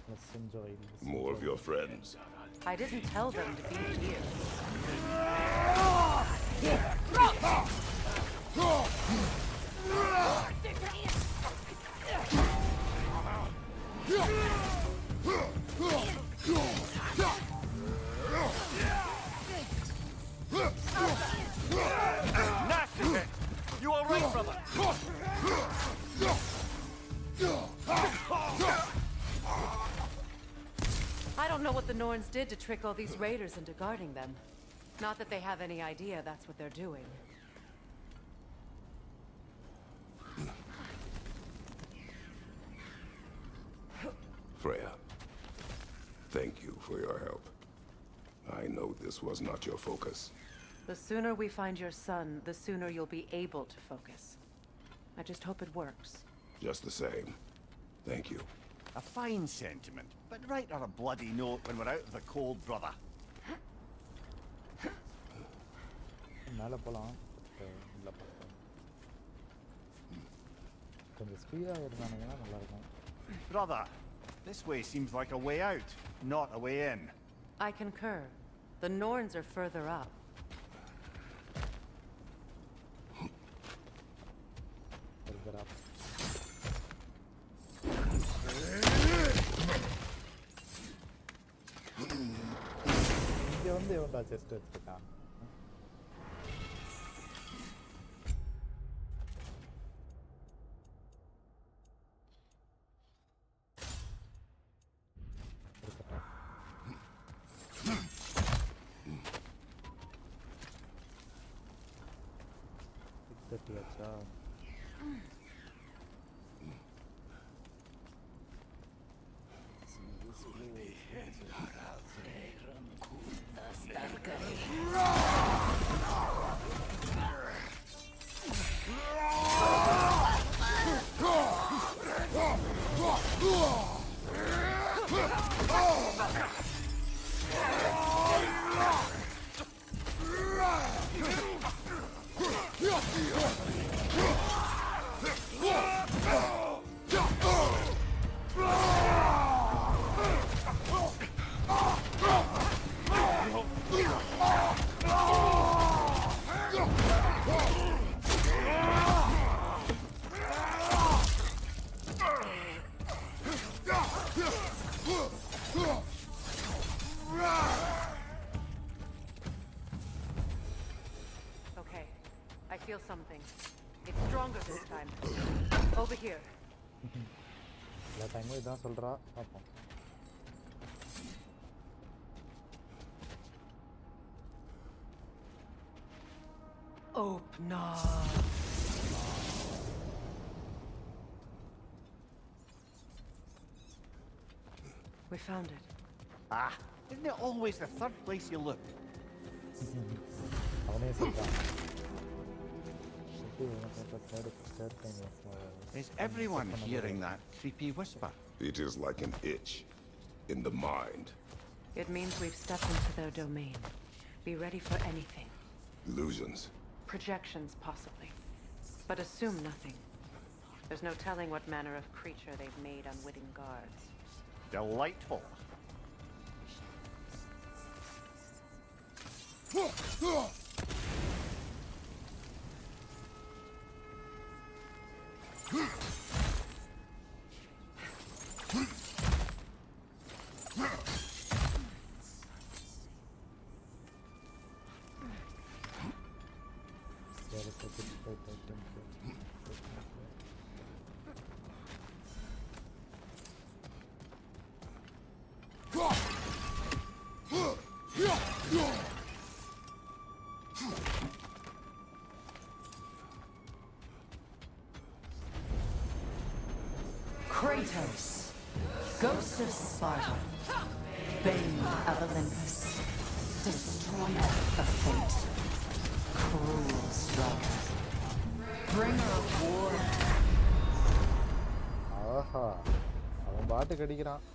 Let's enjoy this. More of your friends. I didn't tell them to be here. Nasty hit! You all right, brother? I don't know what the Norns did to trick all these raiders into guarding them. Not that they have any idea that's what they're doing. Freya, thank you for your help. I know this was not your focus. The sooner we find your son, the sooner you'll be able to focus. I just hope it works. Just the same, thank you. A fine sentiment, but write her a bloody note when we're out of the cold, brother. மேலே போகலாம் இல்லை பார்த்தேன் கொஞ்சம் ஸ்பீடாக இருந்தானுங்கன்னா நல்லாயிருக்கும். Brother, this way seems like a way out, not a way in. I concur. The Norns are further up. Further up. இங்கே வந்து எவன்டா செஸ்ட் வச்சுருக்கான்? தட்டியாச்சா? Okay, I feel something. It's stronger this time. Over here. எல்லா டைமும் இதான் சொல்கிறா, பார்ப்போம். Open up. We found it. Ah, isn't it always the third place you look? அவனே சொல்கிறான். Is everyone hearing that creepy whisper? It is like an itch in the mind. It means we've stepped into their domain. Be ready for anything. Illusions. Projections, possibly. But assume nothing. There's no telling what manner of creature they've made unwitting guards. Delightful. Kratos, Ghost of Sparta, Bane of Olympus, Destroyer of Fate, Cruel Striker, Bringer of War. ஆஹா, அவன் பாட்டுக்கு அடிக்கிறான்.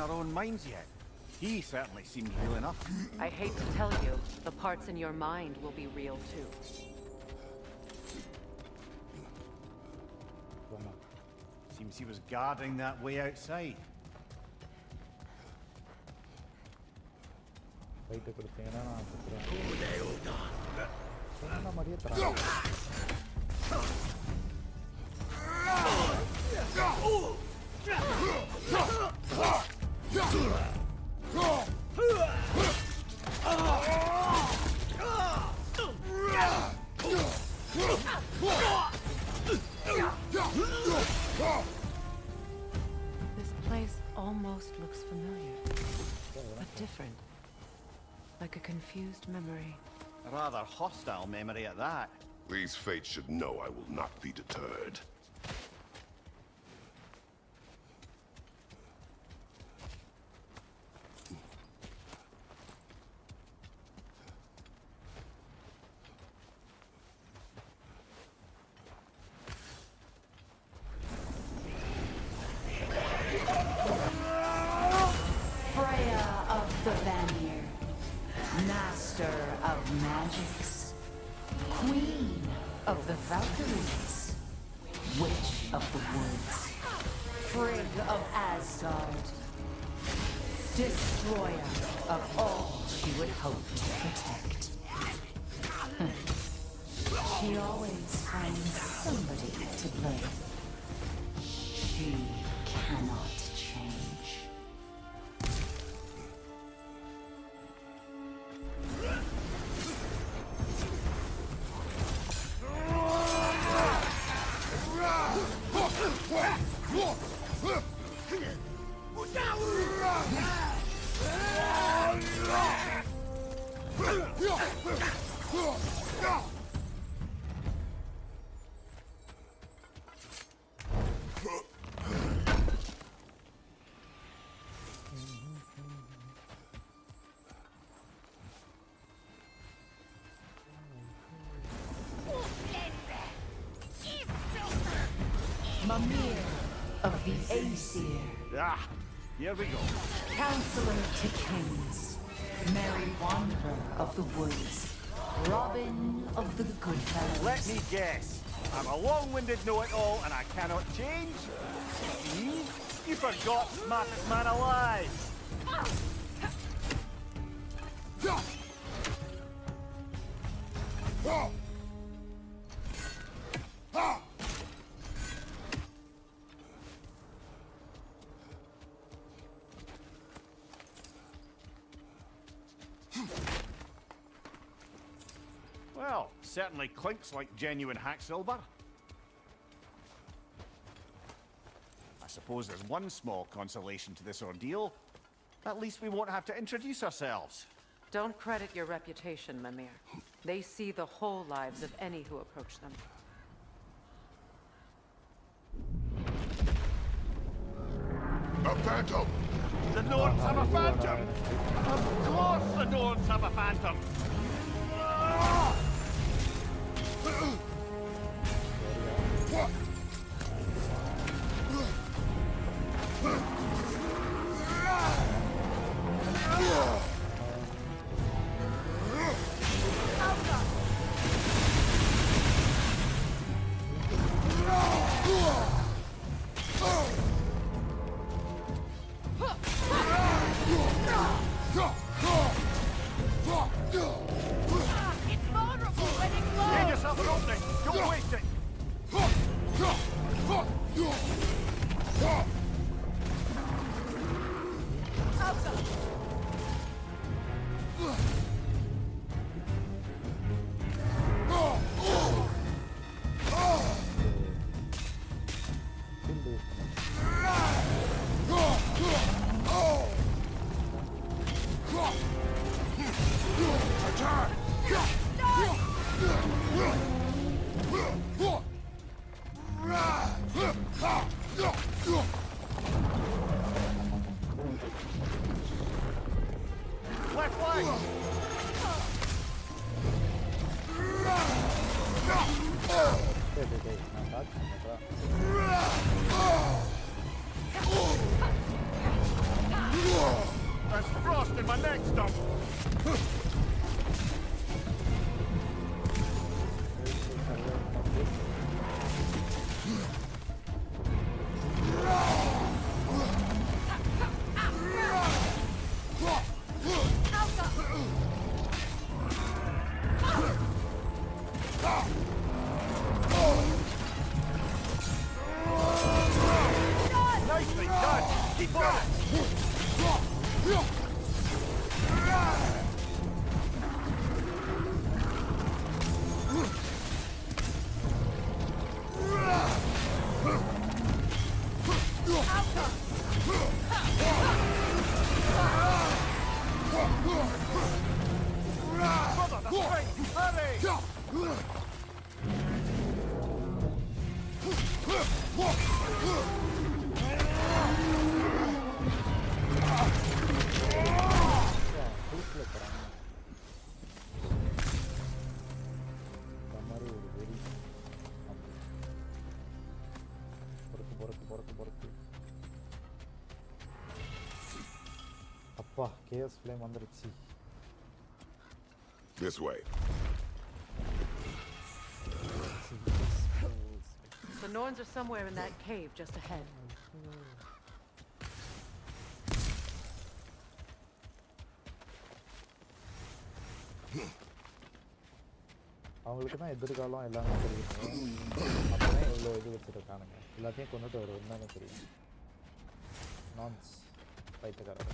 Our own minds yet. He certainly seemed real enough. I hate to tell you, the parts in your mind will be real too. Seems he was guarding that way outside. Fight கொடுத்தீங்கன்னா நான் சுற்றுறேன். சொன்ன மாதிரியே தரேன். This place almost looks familiar, but different. Like a confused memory. A rather hostile memory at that. These fates should know I will not be deterred. Freya of the Vanir, master of magics, queen of the Valkyries, witch of the woods, Frigg of Asgard, destroyer of all she would hope to protect. She always finds somebody to blame. She cannot change. Mimir of the Aesir. Ah, here we go. Counselor to kings, merry wanderer of the woods, Robin of the Goodfellows. Let me guess. I'm a long-winded know-it-all and I cannot change? See? You forgot smartest man alive. Well, certainly clinks like genuine hack silver. I suppose there's one small consolation to this ordeal. At least we won't have to introduce ourselves. Don't credit your reputation, Mimir. They see the whole lives of any who approach them. A phantom! The Norns have a phantom! Of course the Norns have a phantom! It's vulnerable when it glows! Get yourself an opening! Don't waste it! Left flank! There's frost in my neck stump! அப்பா KS flame வந்துருச்சு. This way. The Norns are somewhere in that cave just ahead. அவங்களுக்கு தான் எதிர்காலம் எல்லாமே தெரியும். அப்போதான் எவ்வளோ இது வச்சுருக்கானுங்க. எல்லாத்தையும் கொண்டுட்டு வரும் என்னன்னு தெரியும். நான்ஸ் பைத்தியக்காரர்.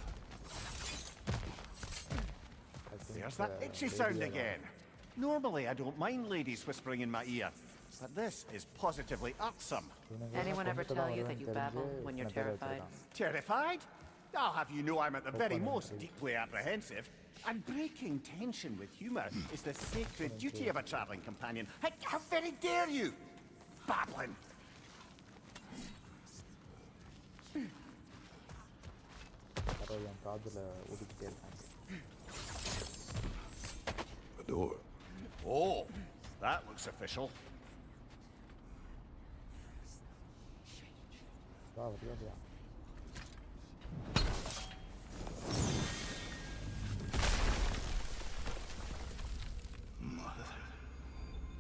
There's that itchy sound again. Normally I don't mind ladies whispering in my ear, but this is positively irksome. Anyone ever tell you that you babble when you're terrified? Terrified? I'll have you know I'm at the very most deeply apprehensive. And breaking tension with humour is the sacred duty of a travelling companion. How very dare you? Babbling! A door. Oh, that looks official.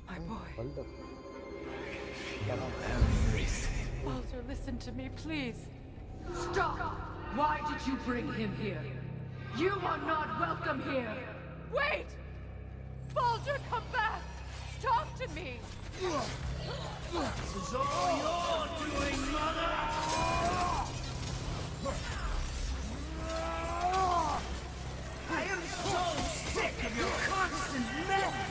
My boy. Everything. Walter, listen to me, please. Stop! Why did you bring him here? You are not welcome here! Wait! Baldur, come back! Talk to me! This is all you're doing, Mother! I am so sick of your constant meddling!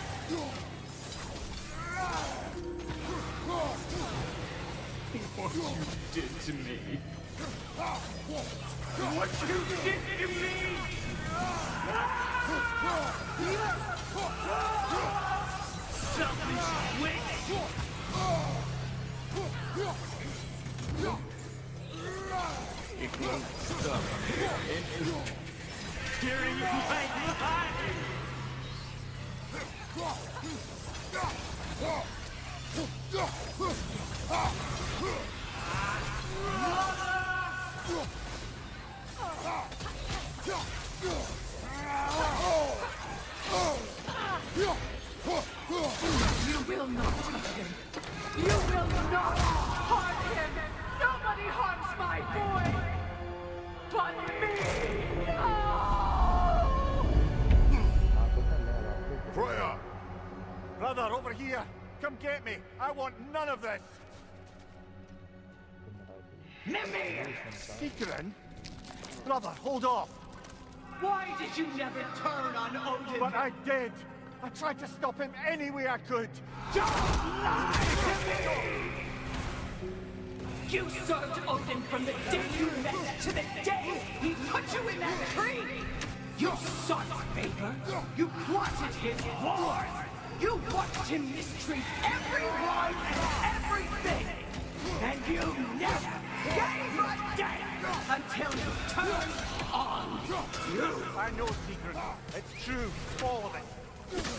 What you did to me. What you did to me! Selfish witch! It won't stop. Hearing you right behind me! You will not touch him! You will not harm him! Nobody harms my boy! But me! Freya! Brother, over here! Come get me! I want none of this! Mimir! Secret? Brother, hold off! Why did you never turn on Odin? But I did! I tried to stop him any way I could! Don't lie to me! You served Odin from the day you met to the day he put you in that tree! You sought favor! You plotted his wars! You watched him mistreat everyone and everything! And you never gave a damn until you turned on you! I know, Secret. It's true. All of it.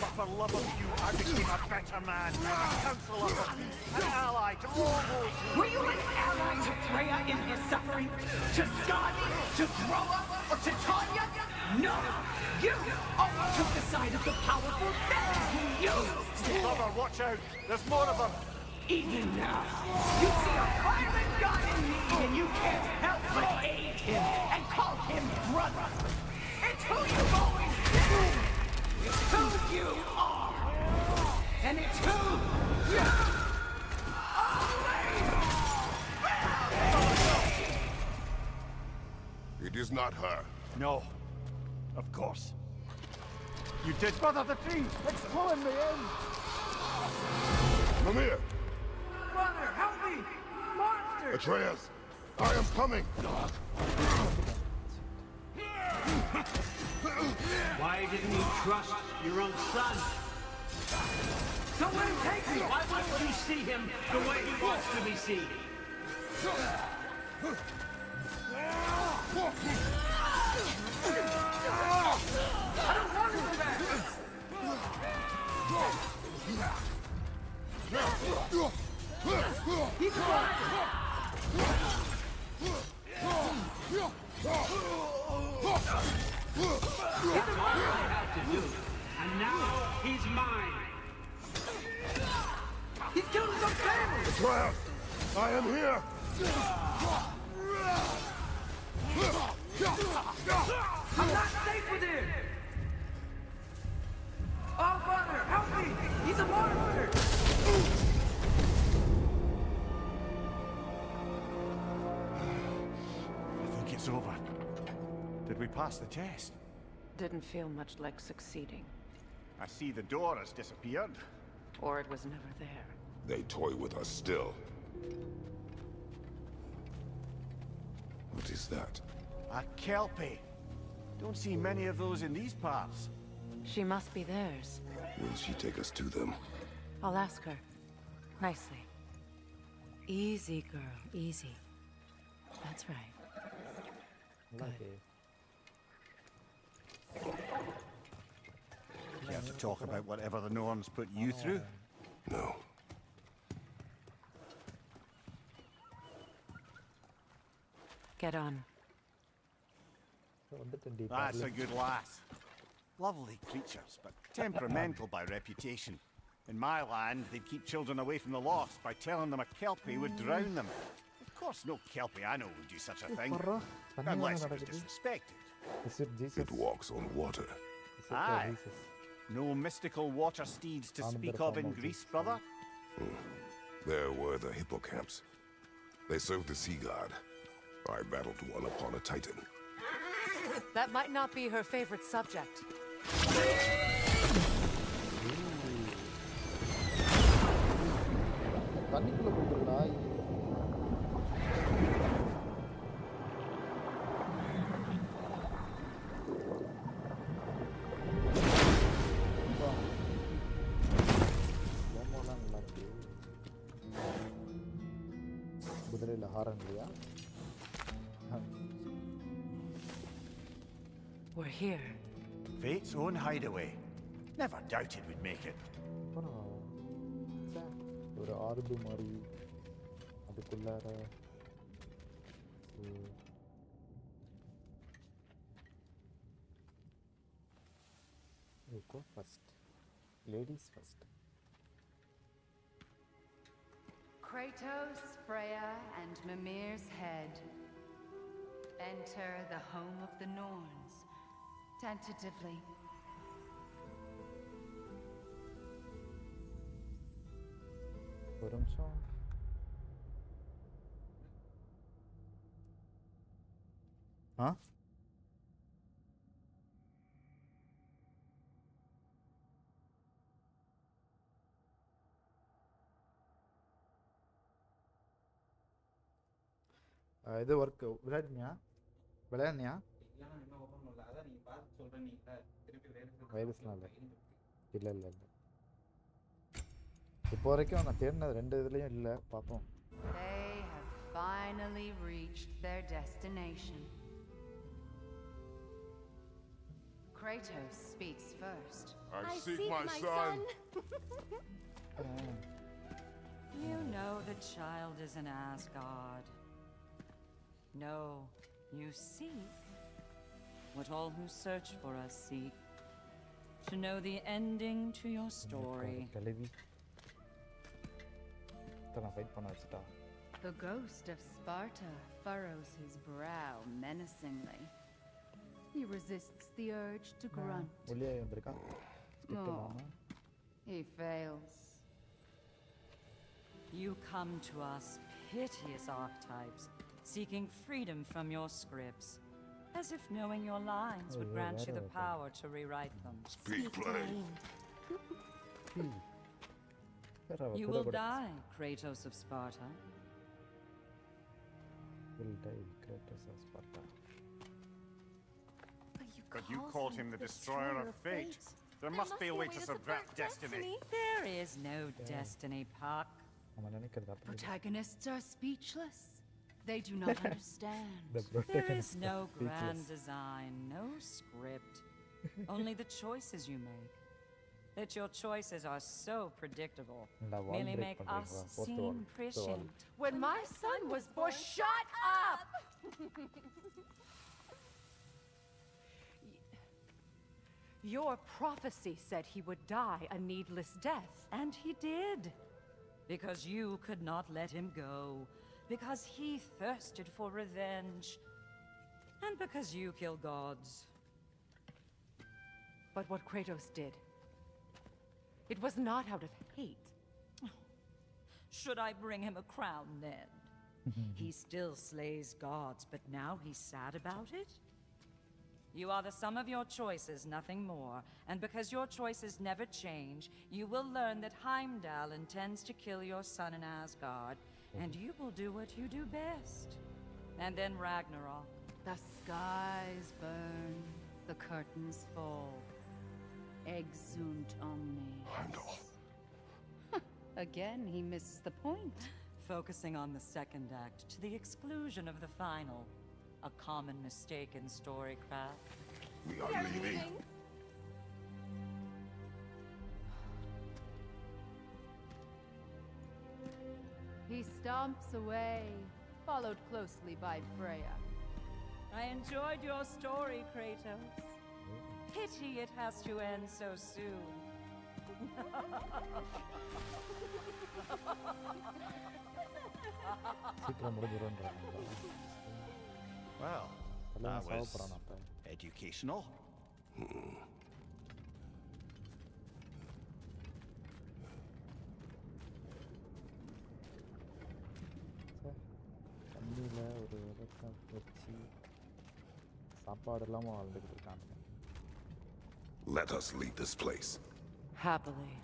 But for love of you, I became a better man, a counselor for peace, an ally to all those who... Were you an ally to Freya in her suffering? To Skadi? To Groa? Or to Tanya? No! You always took the side of the powerful men who used him! Brother, watch out! There's more of them! Even now, you see a violent god in need and you can't help but aid him and call him brother! It's who you've always been! It's who you are! And it's who you always will be! It is not her. No. Of course. You did mother the tree! It's pulling me in! Mimir! Mother, help me! Monster! Atreus! I am coming! Why didn't you trust your own son? Don't let him take me! Why wouldn't you see him the way he wants to be seen? I don't want to do that! He's alive! That's all I have to do. And now he's mine. He's killing some family! Atreus! I am here! I'm not safe with him! Oh, Father, help me! He's a monster! I think it's over. Did we pass the test? Didn't feel much like succeeding. I see the door has disappeared. Or it was never there. They toy with us still. What is that? A Kelpie. Don't see many of those in these parts. She must be theirs. Will she take us to them? I'll ask her. Nicely. Easy, girl. Easy. That's right. Okay. Care to talk about whatever the norms put you through? No. Get on. That's a good lass. Lovely creatures, but temperamental by reputation. In my land, they'd keep children away from the lost by telling them a Kelpie would drown them. Of course, no Kelpie I know would do such a thing. Unless it was disrespected. It walks on water. Aye. No mystical water steeds to speak of in Greece, brother? There were the hippocamps. They served the sea god. I battled one upon a titan. That might not be her favorite subject. தண்ணிக்குள்ள போயிட்டுருக்கா நல்லா இருக்கு குதிரையில் horn இல்லையா We're here. Fate's own hideaway. Never doubted we'd make it. ஒரு ஆர்பு மாதிரி அதுக்குள்ளார go first. Ladies first. Kratos, Freya, and Mimir's head. Enter the home of the Norns. Tentatively. ஒரு நிமிஷம் ஆ இது ஒர்க் விளையாடுனியா வைரஸ்லாம் இல்லை இல்லை இப்போ வரைக்கும் நான் தேடினது 2 இதுலயும் இல்லை பார்ப்போம் They have finally reached their destination. Kratos speaks first. I seek my son. You know the child is in Asgard. No, you seek what all who search for us seek. To know the ending to your story. The ghost of Sparta furrows his brow menacingly. He resists the urge to grunt. Oh, he fails. You come to us, piteous archetypes, seeking freedom from your scripts. As if knowing your lines would grant you the power to rewrite them. Speak plain. You will die, Kratos of Sparta. Will die, Kratos of Sparta. But you called him the destroyer of fate. There must be a way to subvert destiny. There is no destiny, Puck. Protagonists are speechless. They do not understand. There is no grand design, no script. Only the choices you make. That your choices are so predictable merely make us seem prescient. When my son was born, shut up! Your prophecy said he would die a needless death. And he did. Because you could not let him go. Because he thirsted for revenge. And because you kill gods. But what Kratos did, it was not out of hate. Should I bring him a crown then? He still slays gods, but now he's sad about it? You are the sum of your choices, nothing more. And because your choices never change, you will learn that Heimdall intends to kill your son in Asgard, and you will do what you do best. And then Ragnarok. The skies burn, the curtains fall. Exunt omnes. Heimdall. Again, he misses the point. Focusing on the second act to the exclusion of the final. A common mistake in storycraft. We are leaving. He stomps away, followed closely by Freya. I enjoyed your story, Kratos. Pity it has to end so soon. Well, that was educational. தண்ணியில் ஒரு விளக்கம் வச்சு சாப்பாடு இல்லாமல் வாழ்ந்துக்கிட்டு இருக்கானுங்க. Let us leave this place. Happily.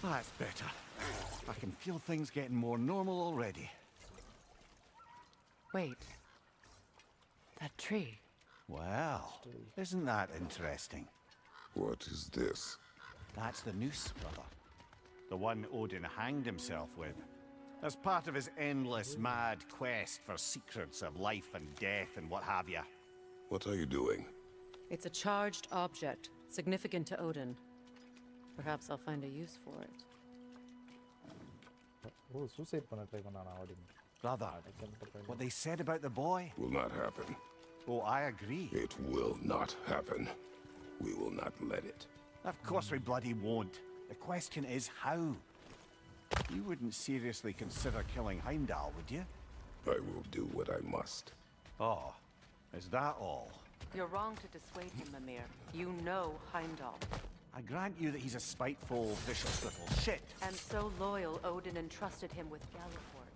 That's better. I can feel things getting more normal already. Wait. That tree. Well, isn't that interesting? What is this? That's the noose, brother. The one Odin hanged himself with. As part of his endless, mad quest for secrets of life and death and what have you. What are you doing? It's a charged object, significant to Odin. Perhaps I'll find a use for it. Oh, suicide பண்ண try பண்ணானா Odin. Brother, what they said about the boy will not happen. Oh, I agree. It will not happen. We will not let it. Of course we bloody won't. The question is how. You wouldn't seriously consider killing Heimdall, would you? I will do what I must. Oh, is that all? You're wrong to dissuade him, Mimir. You know Heimdall. I grant you that he's a spiteful, vicious little shit. And so loyal, Odin entrusted him with Galliford.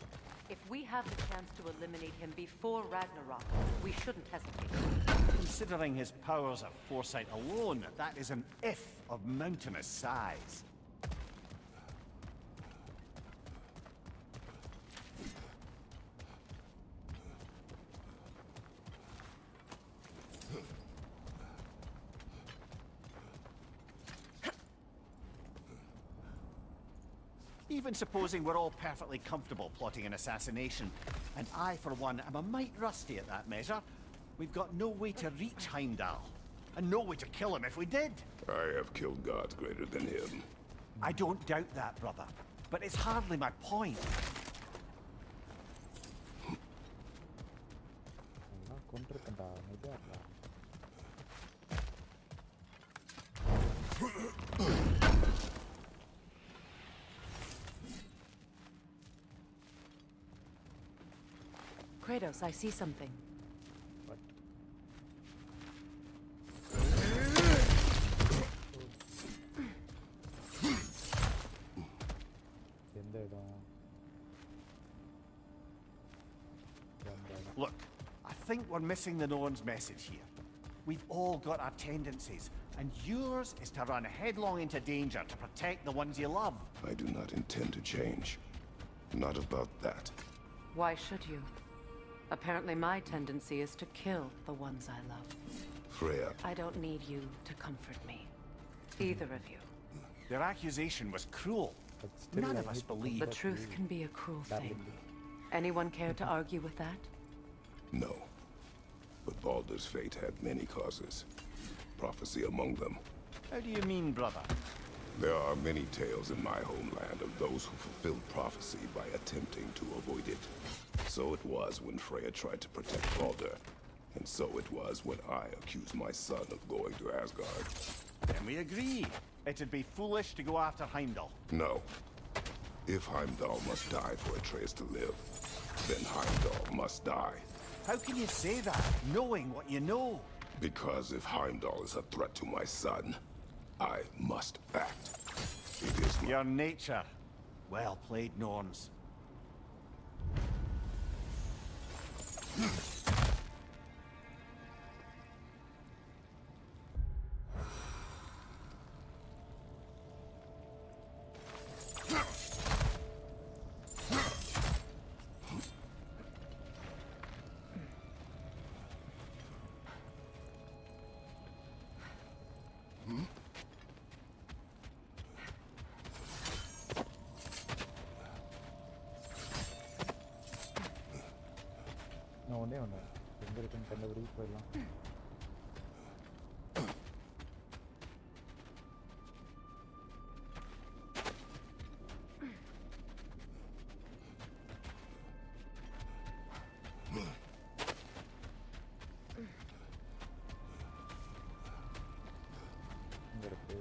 If we have the chance to eliminate him before Ragnarok, we shouldn't hesitate. Considering his powers of foresight alone, that is an if of mountainous size. Even supposing we're all perfectly comfortable plotting an assassination, and I, for one, am a mite rusty at that measure, we've got no way to reach Heimdall, and no way to kill him if we did. I have killed gods greater than him. I don't doubt that, brother, but it's hardly my point. Kratos, I see something. What? think we're missing the Norn's message here. We've all got our tendencies, and yours is to run headlong into danger to protect the ones you love. I do not intend to change. Not about that. Why should you? Apparently my tendency is to kill the ones I love. Freya. I don't need you to comfort me. Either of you. Their accusation was cruel. None of us believe. The truth can be a cruel thing. Anyone care to argue with that? No. But Baldur's fate had many causes. Prophecy among them. How do you mean, brother? There are many tales in my homeland of those who fulfilled prophecy by attempting to avoid it. So it was when Freya tried to protect Baldur. And so it was when I accused my son of going to Asgard. Then we agree. It'd be foolish to go after Heimdall. No. If Heimdall must die for Atreus to live, then Heimdall must die. How can you say that, knowing what you know? Because if Heimdall is a threat to my son, I must act. It is your nature. Well played, Norns. நான் ஒன்றே ஒன்று எங்கே இருக்குன்னு கண்டுபிடி போயிடலாம். இங்கே இருக்கு.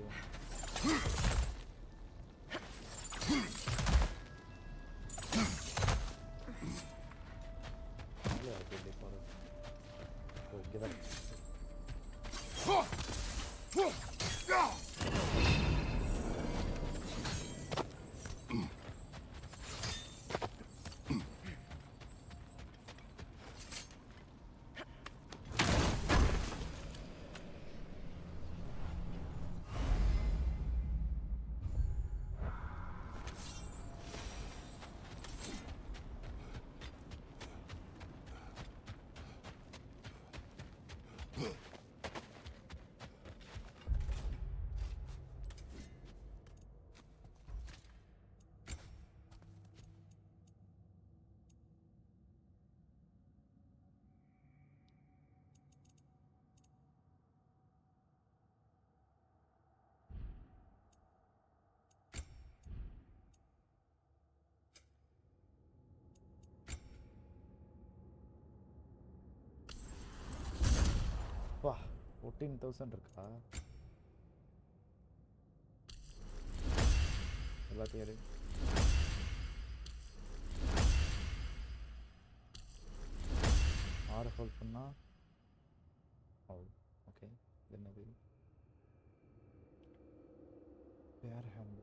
வா 14,000 இருக்கா? எல்லாத்தையும் எடு. ஆறு ஹோல்ட் பண்ணா ஓகே. என்னது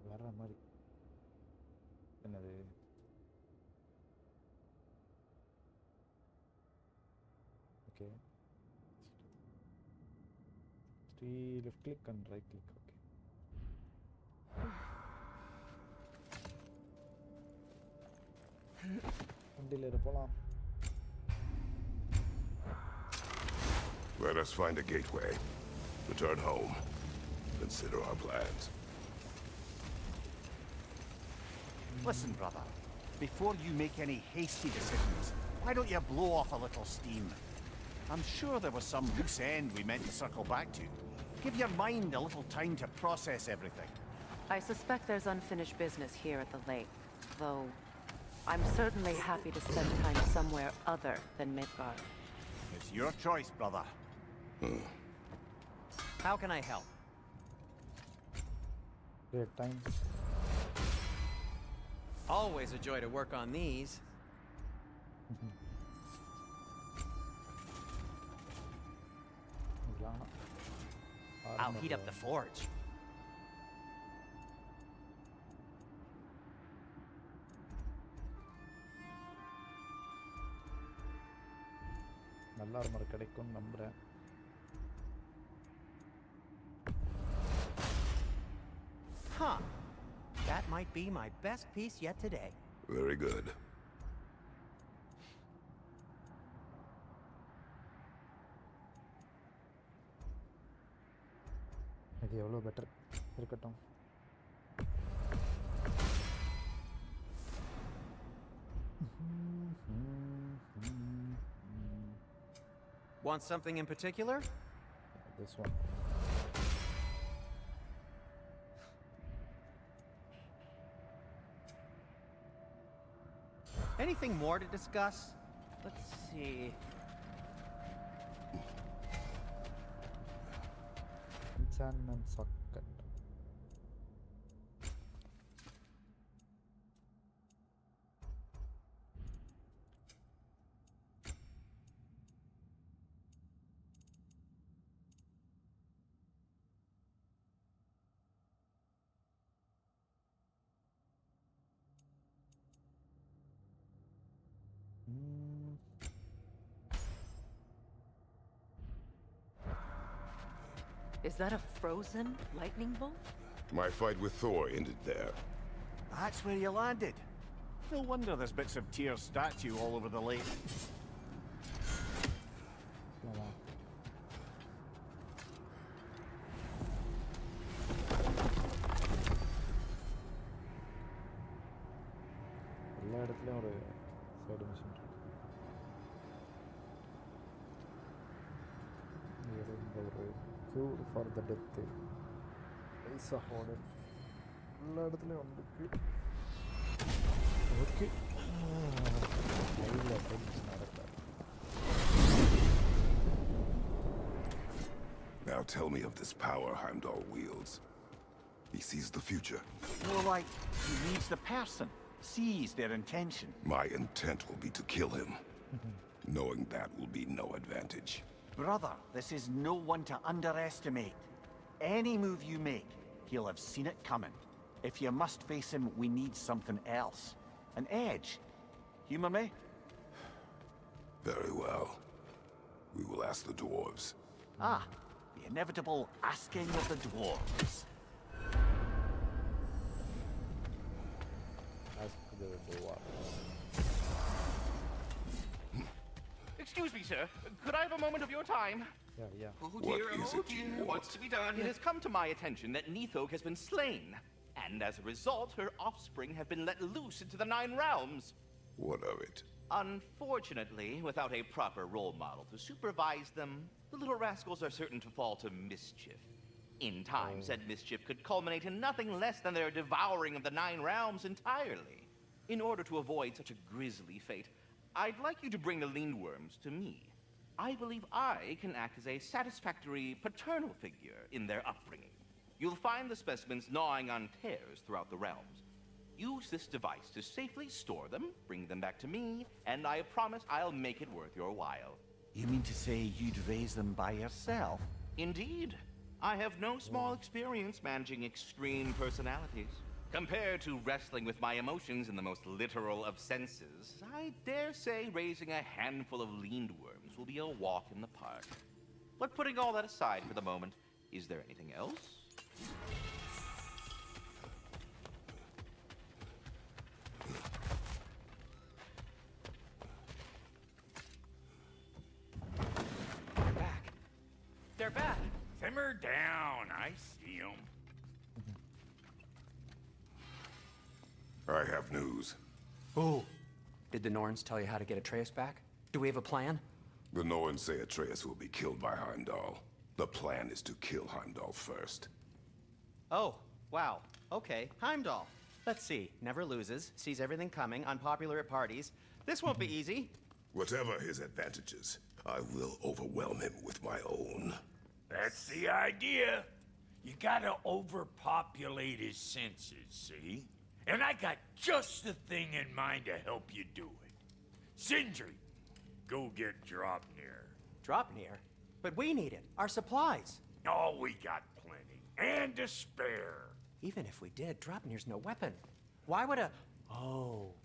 வேற மாதிரி என்னது? Okay. left click and right click. Okay. வண்டியில போலாம். Let us find a gateway. Return home. Consider our plans. Listen, brother. Before you make any hasty decisions, why don't you blow off a little steam? I'm sure there was some loose end we meant to circle back to. Give your mind a little time to process everything. I suspect there's unfinished business here at the lake, though I'm certainly happy to spend time somewhere other than Midgard. It's your choice, brother. How can I help? Great time. Always a joy to work on these. I'll heat up the forge. நல்ல நல்ல armor கிடைக்கும்னு நம்புறேன். Huh. That might be my best piece yet today. Very good. இது எவ்வளோ better இருக்கட்டும். Want something in particular? This one. Anything more to discuss? Let's see. Enchantment socket. Is that a frozen lightning bolt? My fight with Thor ended there. That's where you landed. No wonder there's bits of Tyr's statue all over the lake. எல்லா இடத்துலையும் ஒரு side machine இருக்கு. ஒரு cure for the death. Paisa horde எல்லா இடத்துலையும் வந்துருக்கு. Okay லைவ்ல side machine நடக்காது. Now tell me of this power Heimdall wields. He sees the future. More like he reads the person, sees their intention. My intent will be to kill him. Knowing that will be no advantage. Brother, this is no one to underestimate. Any move you make, he'll have seen it coming. If you must face him, we need something else. An edge. Humor me? Very well. We will ask the dwarves. Ah, the inevitable asking of the dwarves. Ask the dwarves. Excuse me, sir. Could I have a moment of your time? Yeah. Oh What dear, is oh it you dear. want? What's to be done? It has come to my attention that Nithok has been slain. And as a result, her offspring have been let loose into the 9 realms. What of it? Unfortunately, without a proper role model to supervise them, the little rascals are certain to fall to mischief. In time, said mischief could culminate in nothing less than their devouring of the 9 realms entirely. In order to avoid such a grisly fate, I'd like you to bring the Lindworms to me. I believe I can act as a satisfactory paternal figure in their upbringing. You'll find the specimens gnawing on tears throughout the realms. Use this device to safely store them, bring them back to me, and I promise I'll make it worth your while. You mean to say you'd raise them by yourself? Indeed. I have no small experience managing extreme personalities. Compared to wrestling with my emotions in the most literal of senses, I dare say raising a handful of Lindworms will be a walk in the park. But putting all that aside for the moment, is there anything else? They're back. They're back. Simmer down. I see them. I have news. Oh. Did the Norns tell you how to get Atreus back? Do we have a plan? The Norns say Atreus will be killed by Heimdall. The plan is to kill Heimdall first. Oh, wow. Okay, Heimdall. Let's see. Never loses, sees everything coming, unpopular at parties. This won't be easy. Whatever his advantages, I will overwhelm him with my own. That's the idea. You gotta overpopulate his senses, see? And I got just the thing in mind to help you do it. Sindri, go get Dropnir. Dropnir? But we need it. Our supplies. Oh, we got plenty. And to spare. Even if we did, Dropnir's no weapon. Why would a... Oh.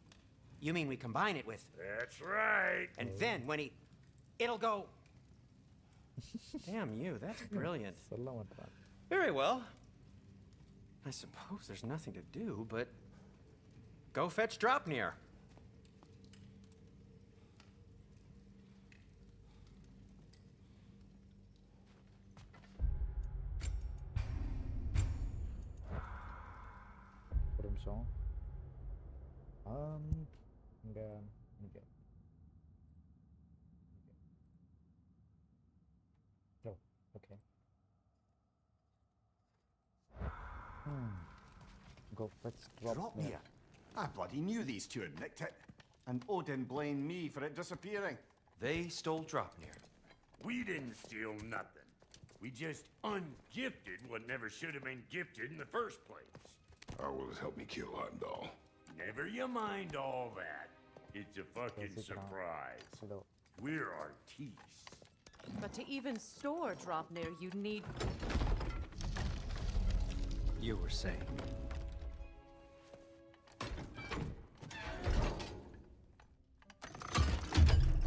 You mean we combine it with... That's right. And then when he... It'll go... Damn you, that's brilliant. சொல்ல மாட்டான். Very well. I suppose there's nothing to do, but go fetch Dropnir. ஒரு நிமிஷம். இங்க இங்க. ஓ, okay. Go fetch Dropnir. I bloody knew these two had nicked it. And Odin blamed me for it disappearing. They stole Dropnir. We didn't steal nothing. We just ungifted what never should have been gifted in the first place. How will it help me kill Heimdall? Never you mind all that. It's a fucking surprise. We're artistes. But to even store Dropnir, you'd need... You were saying.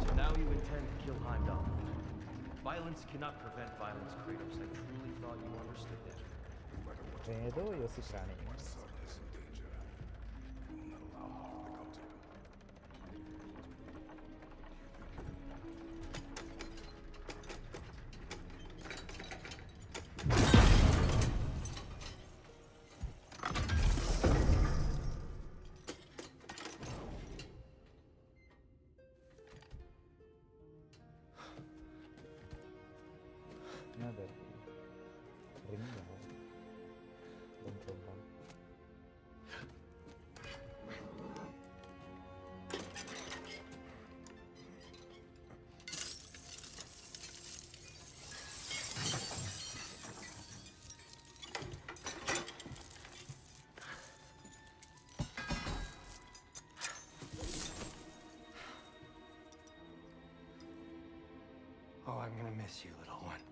So now you intend to kill Heimdall. Violence cannot prevent violence, Kratos. I truly thought you understood that. ஏதோ யோசிச்சானே. என்னது? ரிங்கா? Ring. Oh, I'm gonna miss you, little one.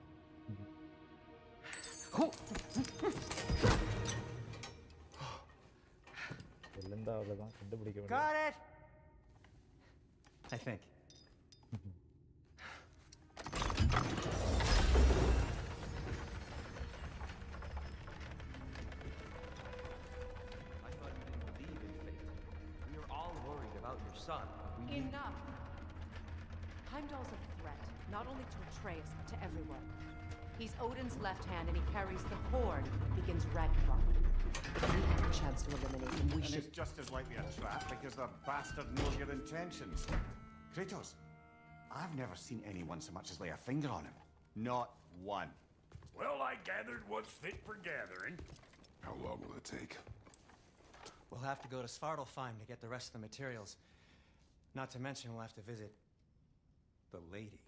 விழுந்தா அவ்வளவுதான், கண்டுபிடிக்க முடியாது. Got it! I think. I thought you didn't believe in fate. We are all worried about your son. Enough! Heimdall's a threat, not only to Atreus, but to everyone. He's Odin's left hand, and he carries the Horde that begins Ragnarok. If we had a chance to eliminate him, we And should... it's just as likely a trap because the bastard knows your intentions. Kratos, I've never seen anyone so much as lay a finger on him. Not one. Well, I gathered what's fit for gathering. How long will it take? We'll have to go to Svartalfheim to get the rest of the materials. Not to mention we'll have to visit the lady.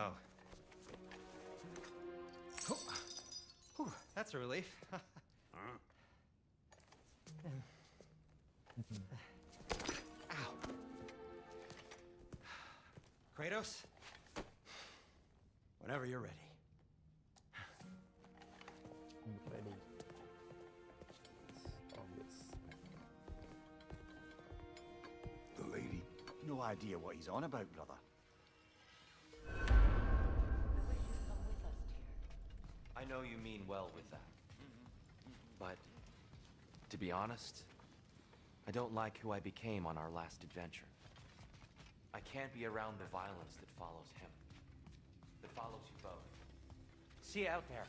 Oh. Whew, that's a relief. Ow. Kratos? Whenever you're ready. I'm ready. Stop this. The lady? No idea what he's on about, brother. I know you mean well with that. But, to be honest, I don't like who I became on our last adventure. I can't be around the violence that follows him. That follows you both. See you out there.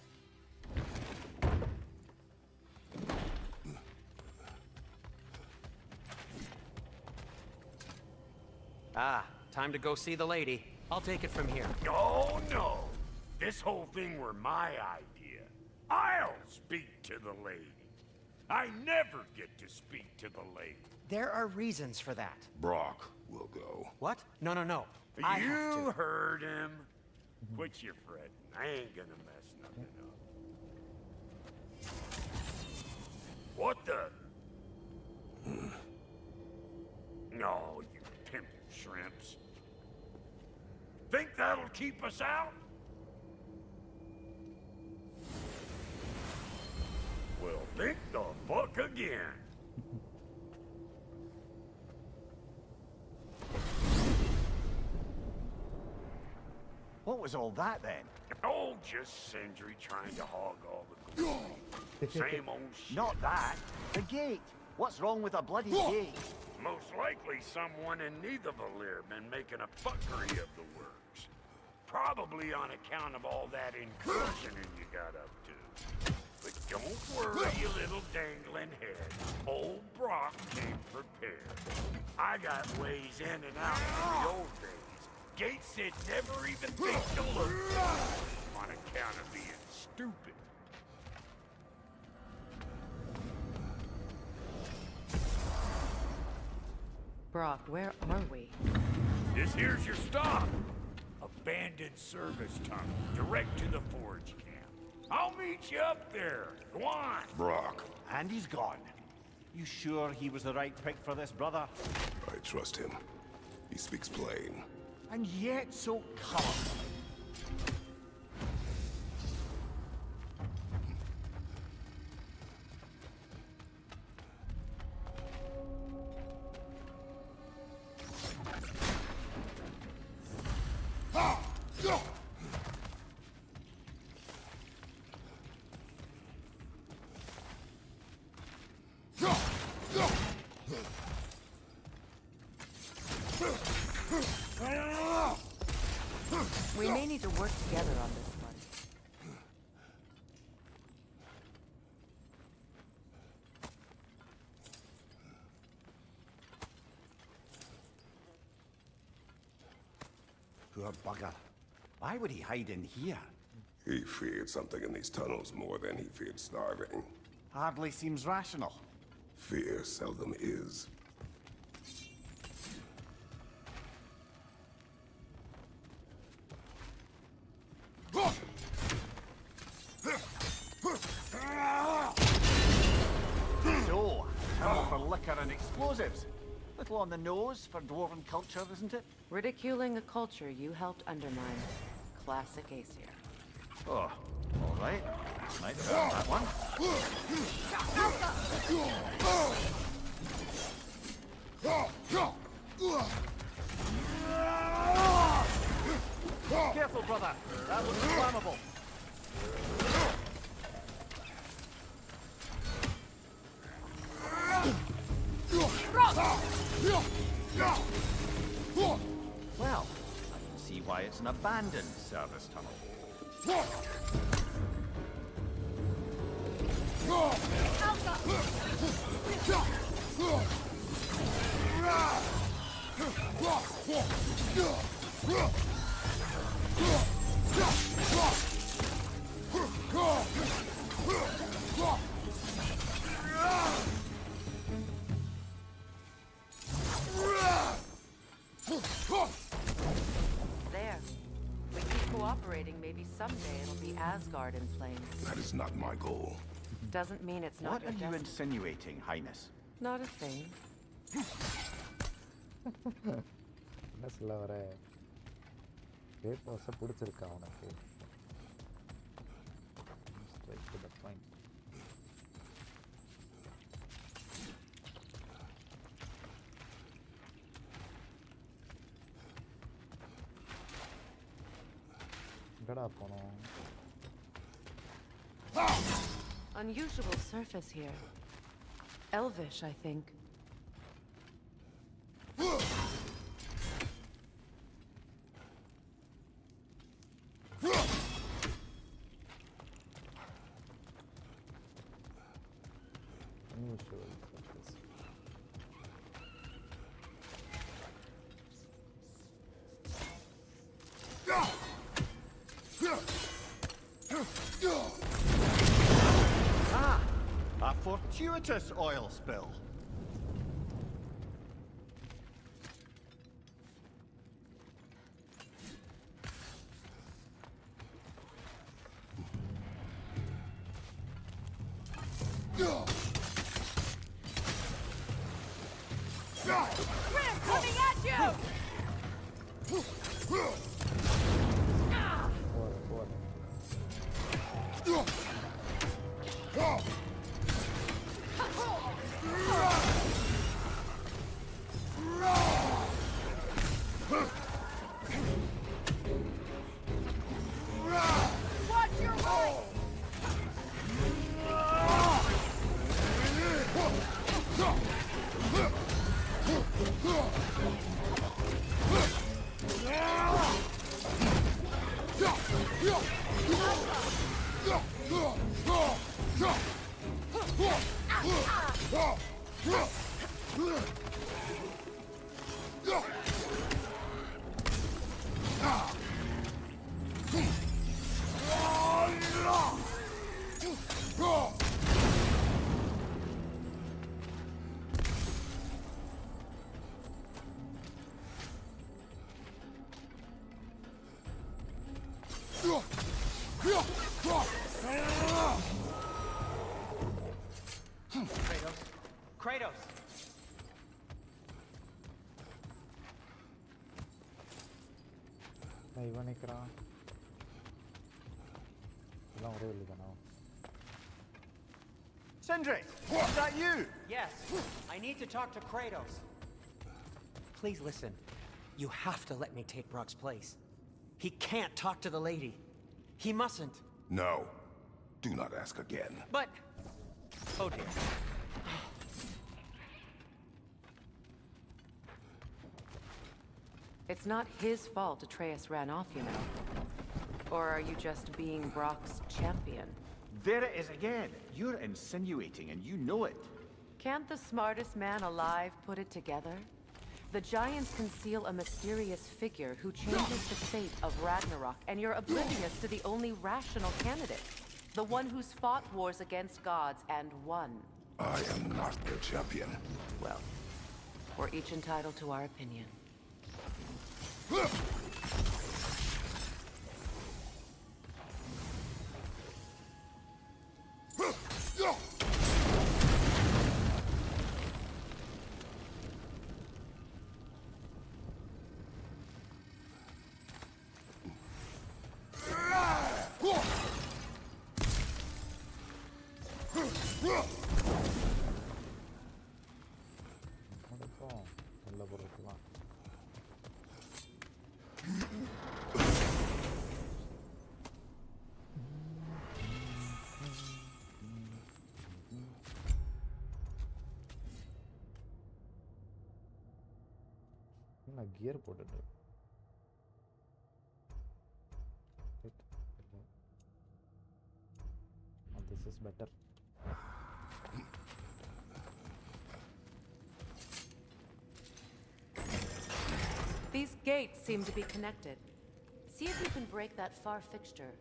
Ah, time to go see the lady. I'll take it from here. No, no. This whole thing were my idea. I'll speak to the lady. I never get to speak to the lady. There are reasons for that. Brock will go. What? No, no, no. I have You to. heard him. Quit your fretting. I ain't gonna mess nothing up. What the? No, you pimp shrimps. Think that'll keep us out? Well, think the fuck again. What was all that then? Oh, just Sindri trying to hog all the glory. Same old shit. Not that. The gate. What's wrong with a bloody gate? Most likely someone in Nidavellir been making a fuckery of the works. Probably on account of all that incursioning you got up to. But don't worry, you little dangling head. Old Brock came prepared. I got ways in and out in the old days. Gates that never even think to look on account of being stupid. Brock, where are we? This here's your stop. Abandoned service tunnel, direct to the forge camp. I'll meet you up there. Go on. Brock. And he's gone. You sure he was the right pick for this, brother? I trust him. He speaks plain. And yet so colorful. We may need to work together on this one. Poor bugger. Why would he hide in here? He feared something in these tunnels more than he feared starving. Hardly seems rational. Fear seldom is. So, trouble for liquor and explosives. Little on the nose for dwarven culture, isn't it? Ridiculing a culture you helped undermine. Classic Aesir. Oh, all right. Might have done that one. Careful, brother. That looks flammable. Well, I can see why it's an abandoned service tunnel. There. We keep cooperating, maybe someday it'll be Asgard in flames. That is not my goal. Doesn't mean it's not What your are you destiny. insinuating, Highness? Not a thing. என்ன சொல்ல வர பேப்பர்ஸை பிடிச்சிருக்கா உனக்கு Straight to the point. எங்கடா போனோம் Unusual surface here. Elvish, I think. unusual surface. Ah! A fortuitous oil spill. We're coming at you! Kratos! இவன் நிற்கிறான் எல்லாம் ஒரே வழி தானா Sindri! Is that you? Yes. I need to talk to Kratos. Please listen. You have to let me take Brock's place. He can't talk to the lady. He mustn't. No. Do not ask again. But... Oh dear. It's not his fault Atreus ran off, you know. Or are you just being Brock's champion? There it is again. You're insinuating, and you know it. Can't the smartest man alive put it together? The Giants conceal a mysterious figure who changes the fate of Ragnarok, and you're oblivious to the only rational candidate. The one who's fought wars against gods and won. I am not their champion. Well, we're each entitled to our opinion. நான் gear போட்டுட்டு this is better. These gates seem to be connected. See if you can break that far fixture.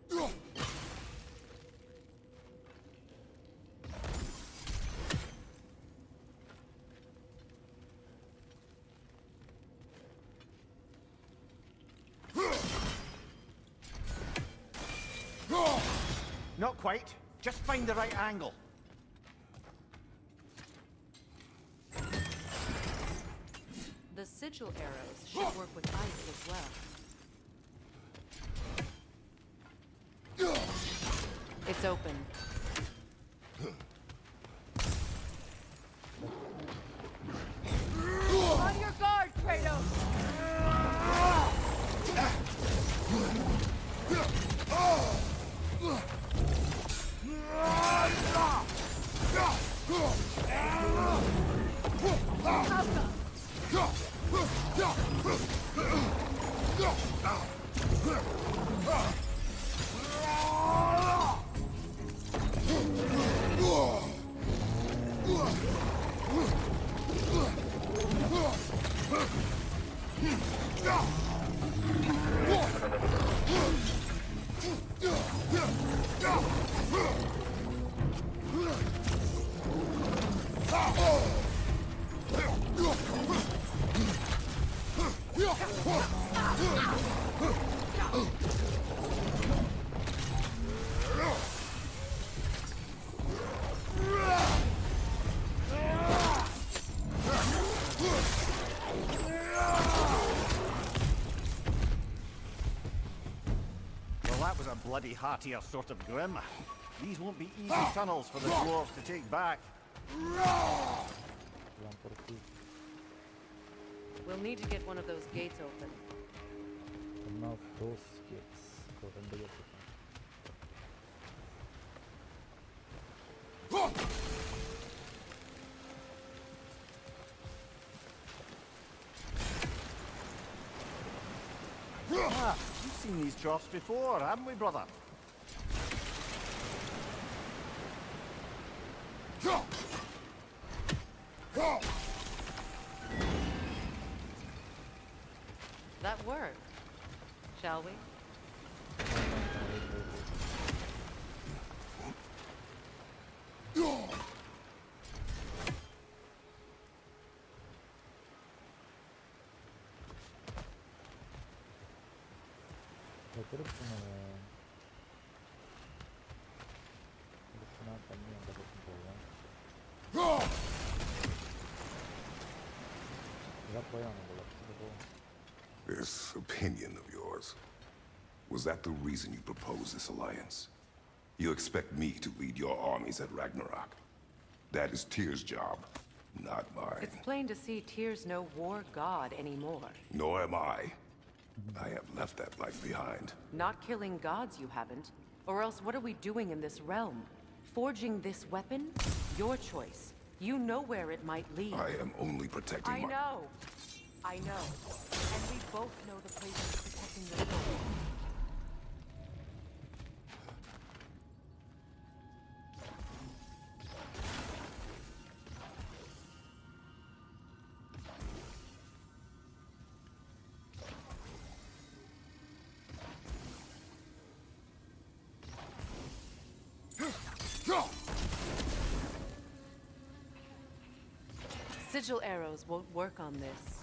Not quite. Just find the right angle. The sigil arrows should work with ice as well. It's open. On your guard, Kratos! Bloody heartier sort of grim. These won't be easy tunnels for the dwarves to take back. We'll need to get one of those gates open. One of those gates. Ah, you seen these troughs before, haven't we, brother? That worked. Shall we? This opinion of yours, was that the reason you proposed this alliance? You expect me to lead your armies at Ragnarok? That is Tyr's job, not mine. It's plain to see Tyr's no war god anymore. Nor am I. I have left that life behind. Not killing gods, you haven't. Or else what are we doing in this realm? Forging this weapon? Your choice. You know where it might lead. I am only protecting I know. I know. And we both know the place is protecting the soul. Sigil arrows won't work on this.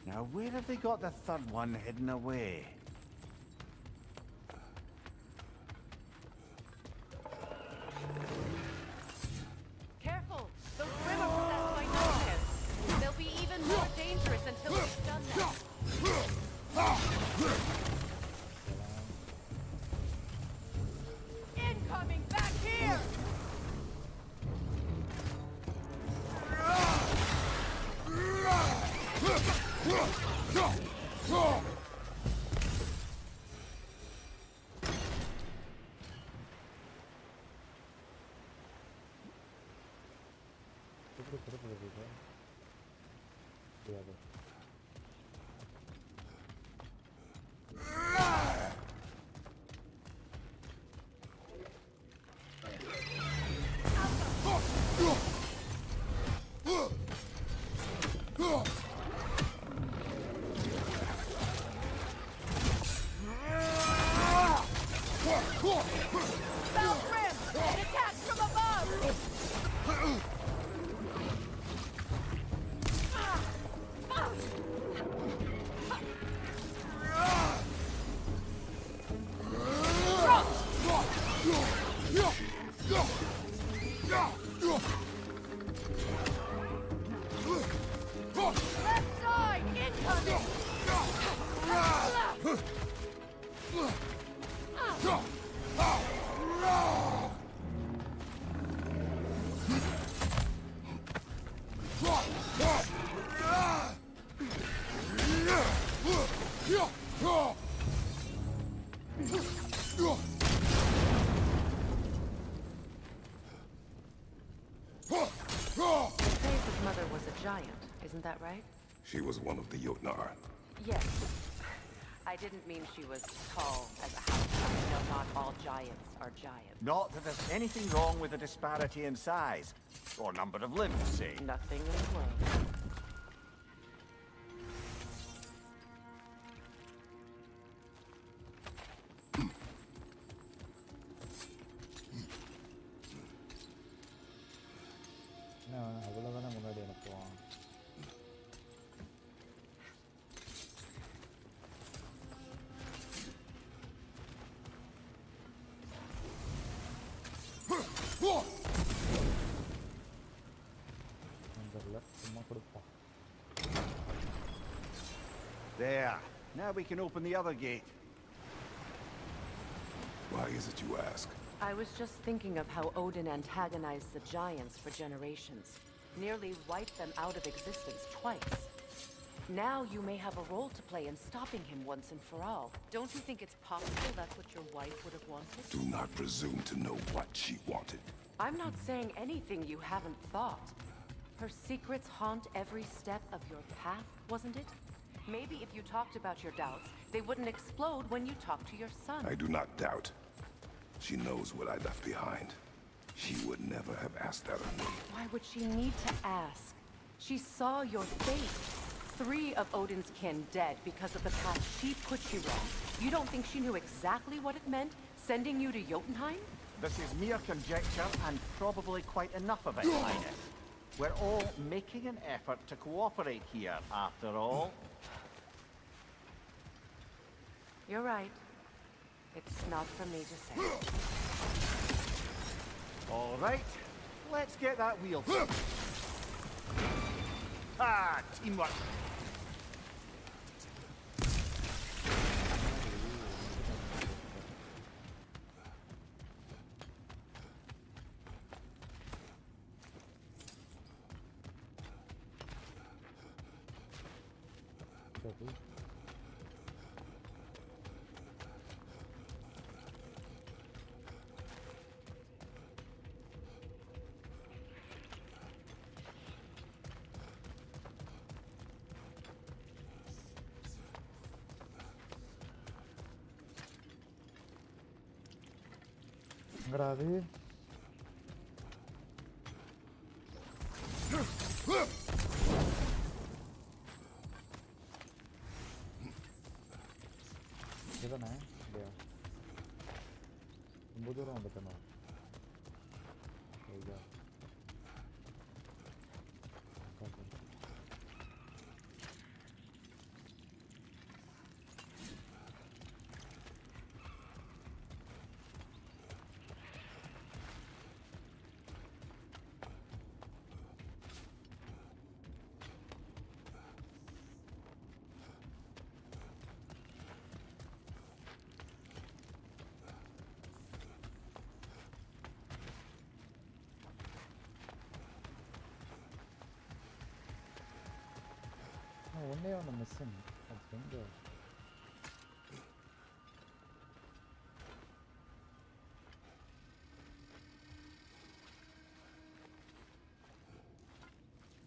Now, where have they got the third one hidden away? Careful! Those brim are possessed by nightmares. They'll be even more dangerous until we've done them. Incoming back here! Faye's mother was a giant, isn't that right? She was one of the Jotnar. Yes. I didn't mean she was tall as a house. You know, not all giants are giants. Not that there's anything wrong with the disparity in size. Or number of limbs, say. Nothing in the world. அவ்வளோதானே முன்னாடி அனுப்புவான். சும்மா கொடுப்பான். There. Now we can open the other gate. Why is it you ask? I was just thinking of how Odin antagonized the giants for generations. Nearly wiped them out of existence twice. Now you may have a role to play in stopping him once and for all. Don't you think it's possible that's what your wife would have wanted? Do not presume to know what she wanted. I'm not saying anything you haven't thought. Her secrets haunt every step of your path, wasn't it? Maybe if you talked about your doubts, they wouldn't explode when you talked to your son. I do not doubt. She knows what I left behind. She would never have asked that of me. Why would she need to ask? She saw your fate. 3 of Odin's kin dead because of the path she put you on. You don't think she knew exactly what it meant, sending you to Jotunheim? This is mere conjecture, and probably quite enough of it, Highness. We're all making an effort to cooperate here, after all. You're right. It's not for me to say. All right, let's get that wheel. Ah, teamwork. Grave. இதானே இல்லையா ரொம்ப தூரம் வந்துட்டேனா ஐயா ஒன்னே ஒன்று missing அது எங்கே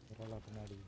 பரவாயில்ல பின்னாடி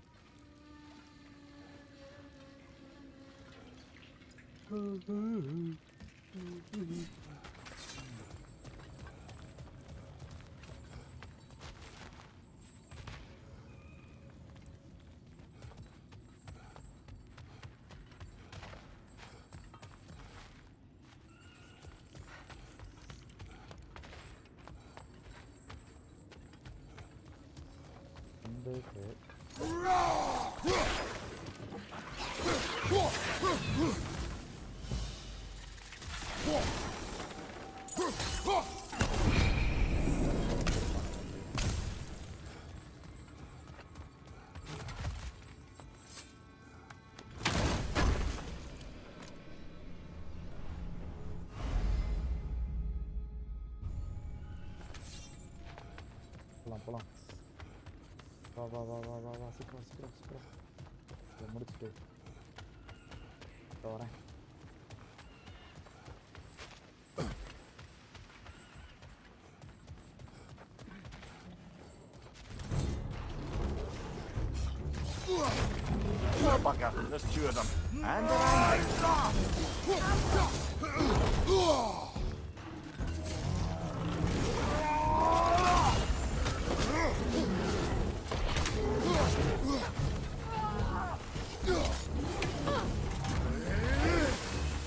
போலாம் வா வா வா வா வா வா சீக்கிரம் சீக்கிரம் சீக்கிரம் இதை முடிச்சுட்டு வரேன் Oh, bugger. There's 2 of them. And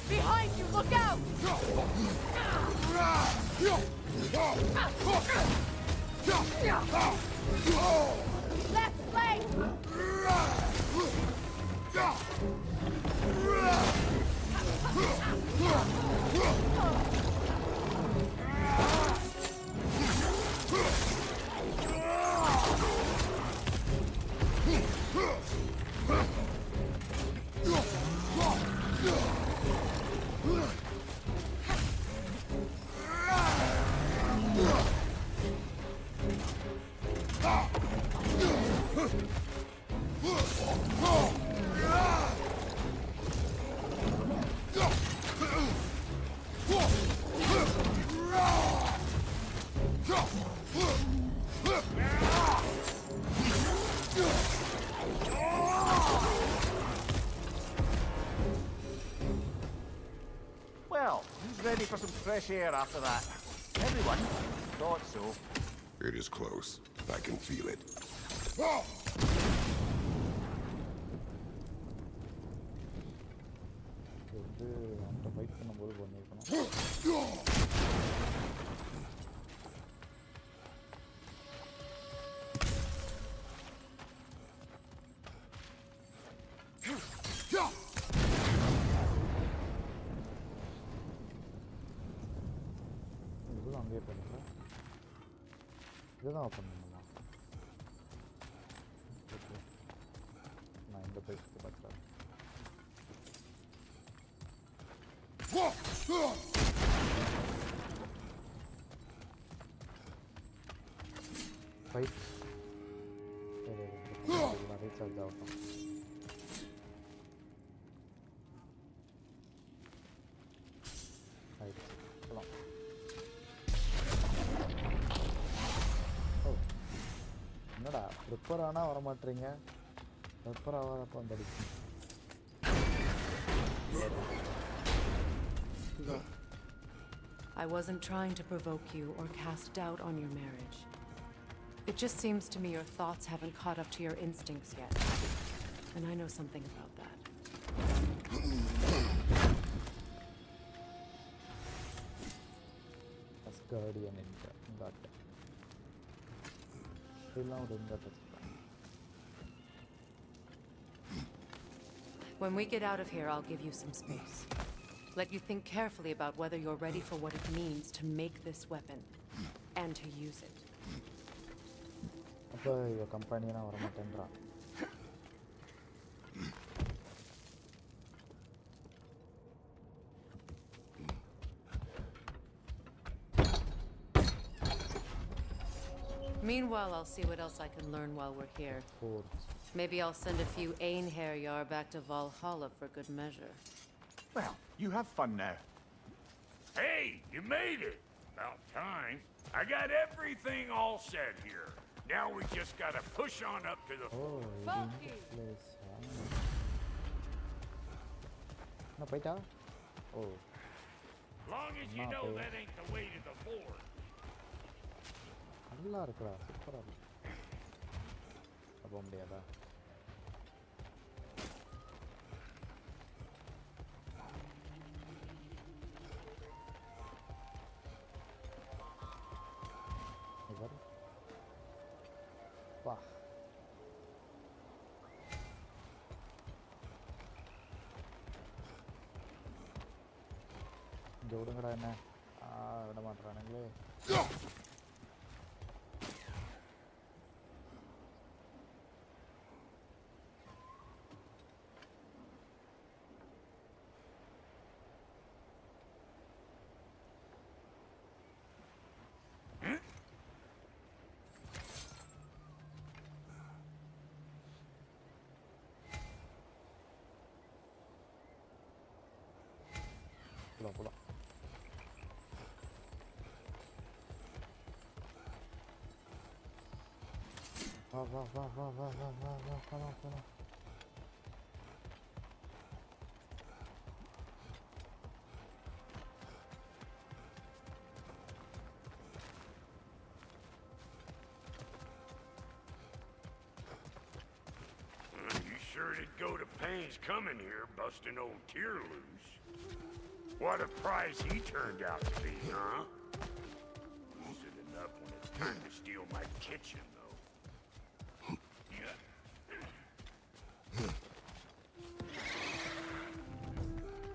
Behind you, look out! Left leg! Well, who's ready for some fresh air after that? Everyone? Thought so. It is close. I can feel it. வந்து அந்த fight பண்ணும்போது பண்ணியிருக்கணும். இதுவும் அங்கேயே பண்ணுங்க. இதுதான் open பண்ணுமா? Okay, நான் இந்த பைக்கு பார்க்குறேன். Fight. Recharge ஆகட்டும். Right. போலாம். ஓ, என்னடா ப்ரிப்பேர் ஆனால் வர மாட்டீங்க. ப்ரிப்பேர் ஆகாதப்போ வந்து அடிக்கும். I wasn't trying to provoke you or cast doubt on your marriage. It just seems to me your thoughts haven't caught up to your instincts yet. And I know something about that. As guardian in that. Still now doing that. When we get out of here, I'll give you some space. Let you think carefully about whether you're ready for what it means to make this weapon and to use it. அப்போ இவ கம்பெனினா வர மாட்டேன்றா. Meanwhile, I'll see what else I can learn while we're here. Maybe I'll send a few Einherjar back to Valhalla for good measure. Well, you have fun now. Hey, you made it! About time. I got everything all set here. Now we just gotta push on up to the floor. No, போய்ட்டா? Oh. Long as you know that ain't the way to the fort. நல்லா இருக்குடா, சூப்பரா இருக்கு. போக முடியாதா? வா. இங்கே விடுங்கடா என்ன. விட மாட்டேறானுங்களே. போலாம். வா போலாம். You sure did go to pains coming here, busting old Tyr loose. What a prize he turned out to be, huh? Decent enough when it's time to steal my kitchen, though.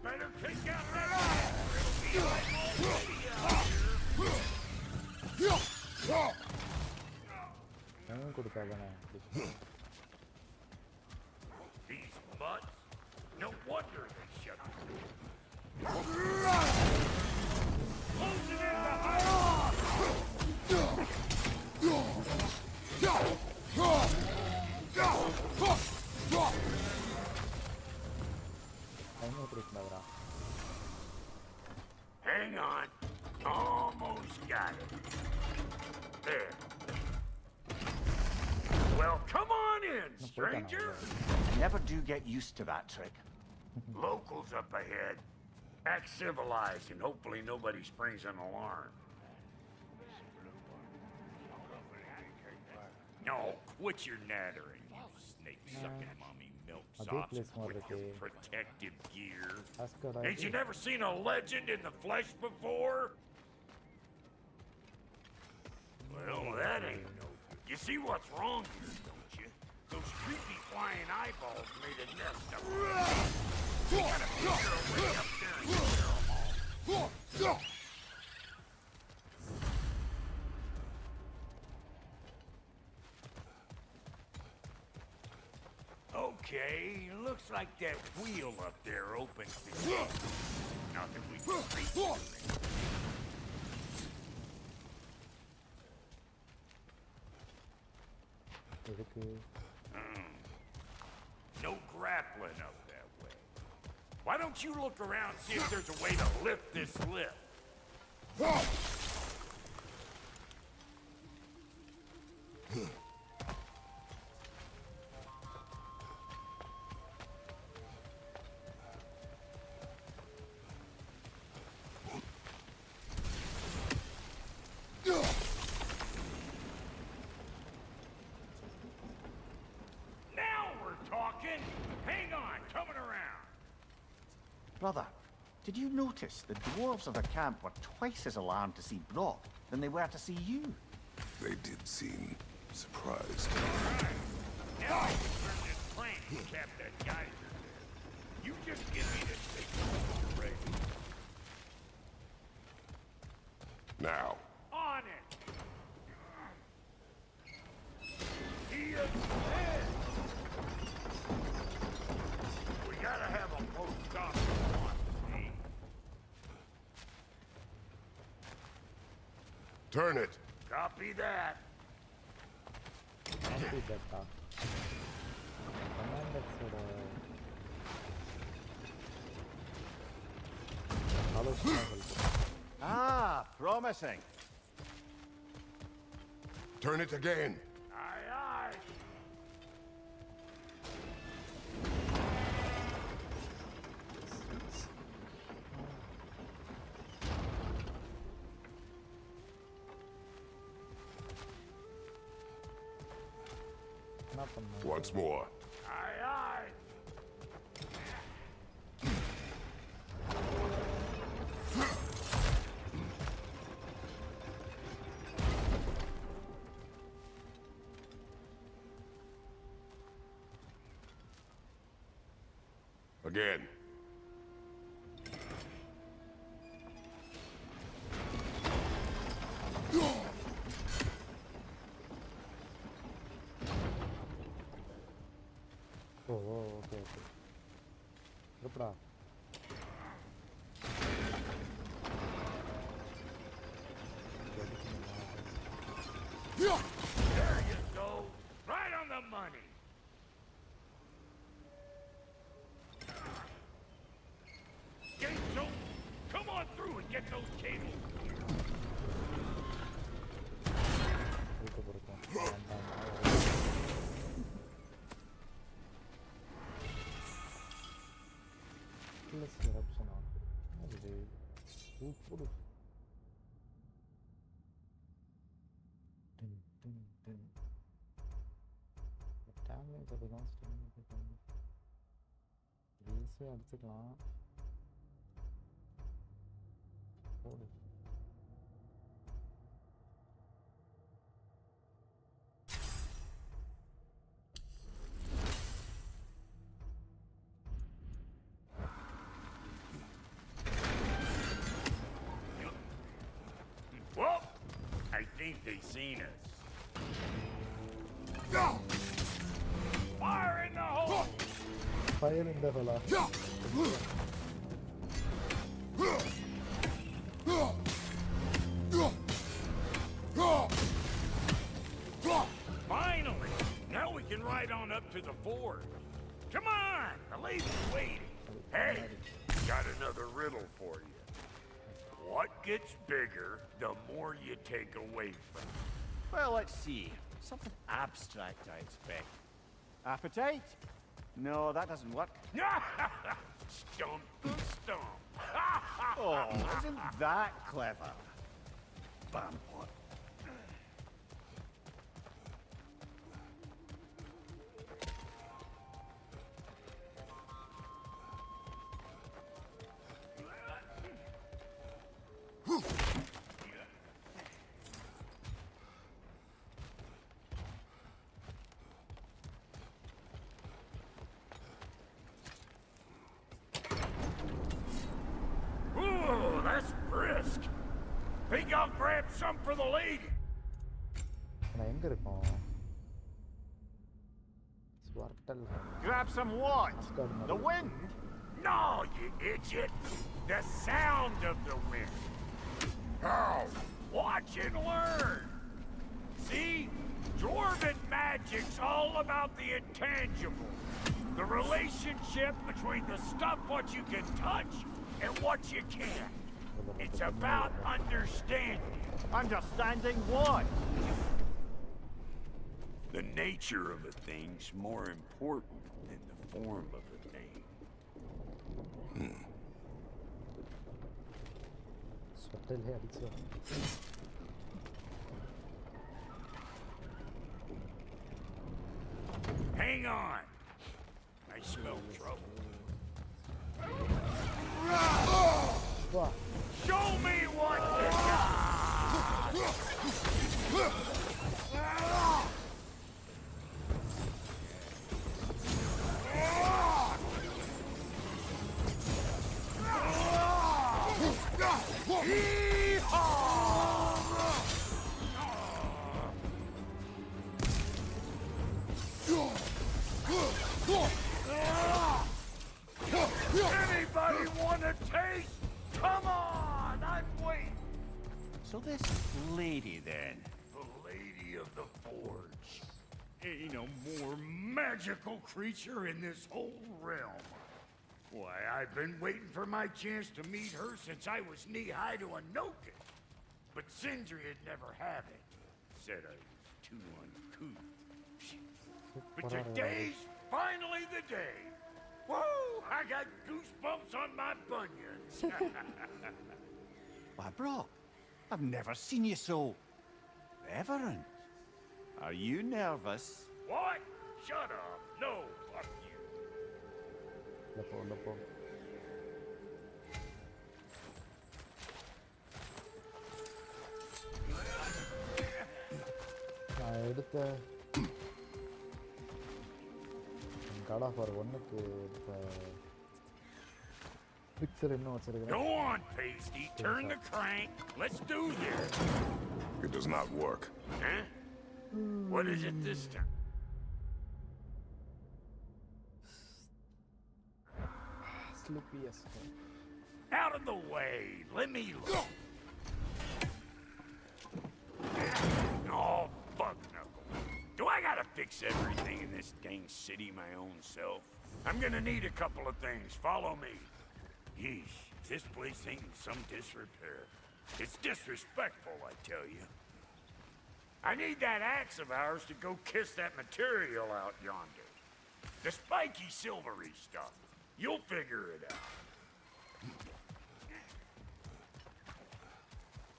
Better take out that eye, or it'll be like These mutts? No wonder they shut up. Closing in Hang on. Almost got it. There. Well, come on in, stranger. Never do get used to that trick. Locals up ahead. Act civilized and hopefully nobody springs an alarm. No, quit your nattering, you snake-sucking mommy milksops with your protective gear. Ain't you never seen a legend in the flesh before? Well, that ain't no good. You see what's wrong here, don't you? Those creepy flying eyeballs made a nest of them. We gotta figure a way up there and clear them all. Okay, looks like that wheel up there opens the gate. Nothing we can reach to it. No grappling up that way. Why don't you look around and see if there's a way to lift this lift? Brother, did you notice the dwarves of the camp were twice as alarmed to see Brock than they were to see you? They did seem surprised. Now I can turn this plant and cap that geyser there. You just give me this thing when you're ready. Now. On it! He is dead! We gotta have a post stop at once, see? Turn it! Copy that. Copy that. Command that Ah, promising. Turn it again. Aye, aye. Once more. Aye, aye. Again. Oh, okay. Rupra. There you go. Right on the money. Gates open. Come on through and get those cables clear. Let's eruption on. Super. Damage அதிகம் ஈஸியாக அடிச்சுக்கலாம் போடு Well, I think they've seen us. Fire in the hole! Fire in the hole. Finally! Now we can ride on up to the forge. Come on! The lady's waiting. Hey, got another riddle for you. What gets bigger the more you take away from it? Well, let's see. Something abstract, I expect. Appetite? No, that doesn't work. Stump the stump. Ha! Oh, isn't that clever? Bam. Ooh, that's brisk. Think I'll grab some for the lady. நான் எங்க இருக்கோம்? ஸ்வர்ட்டல். Grab some what? The wind? No, you idiot. The sound of the wind. How? Watch and learn. See? Dwarven magic's all about the intangible. The relationship between the stuff what you can touch and what you can't. It's about understanding. Understanding what? The nature of a thing's more important than the form of a thing. ஸ்வர்ட்டல் ஹே அடிச்சு. Hang on. I smell trouble. Show me what you got! Anybody want a taste? Come on, I'm waiting. So this lady then? The Lady of the Forge. Ain't no more magical creature in this whole realm. Why, I've been waiting for my chance to meet her since I was knee-high to a Noken. But Sindri would never have it. Said I was too uncouth. But today's finally the day. Whoa! I got goosebumps on my bunions. Why, Brock, I've never seen you so reverent. Are you nervous? What? Shut up. No, fuck you. Lepo. நான் எடுத்த God of War 1க்கு எடுத்த picture இன்னும் வச்சிருக்கேன். Go on, Pasty. Turn the crank. Let's do this. It does not work. Huh? What is it this time? Sloopy as Out of the way. Let me look. Oh, fuck knuckle. Do I gotta fix everything in this dang city my own self? I'm gonna need a couple of things. Follow me. Yeesh, if this place ain't in some disrepair. It's disrespectful, I tell you. I need that axe of ours to go kiss that material out yonder. The spiky silvery stuff. You'll figure it out.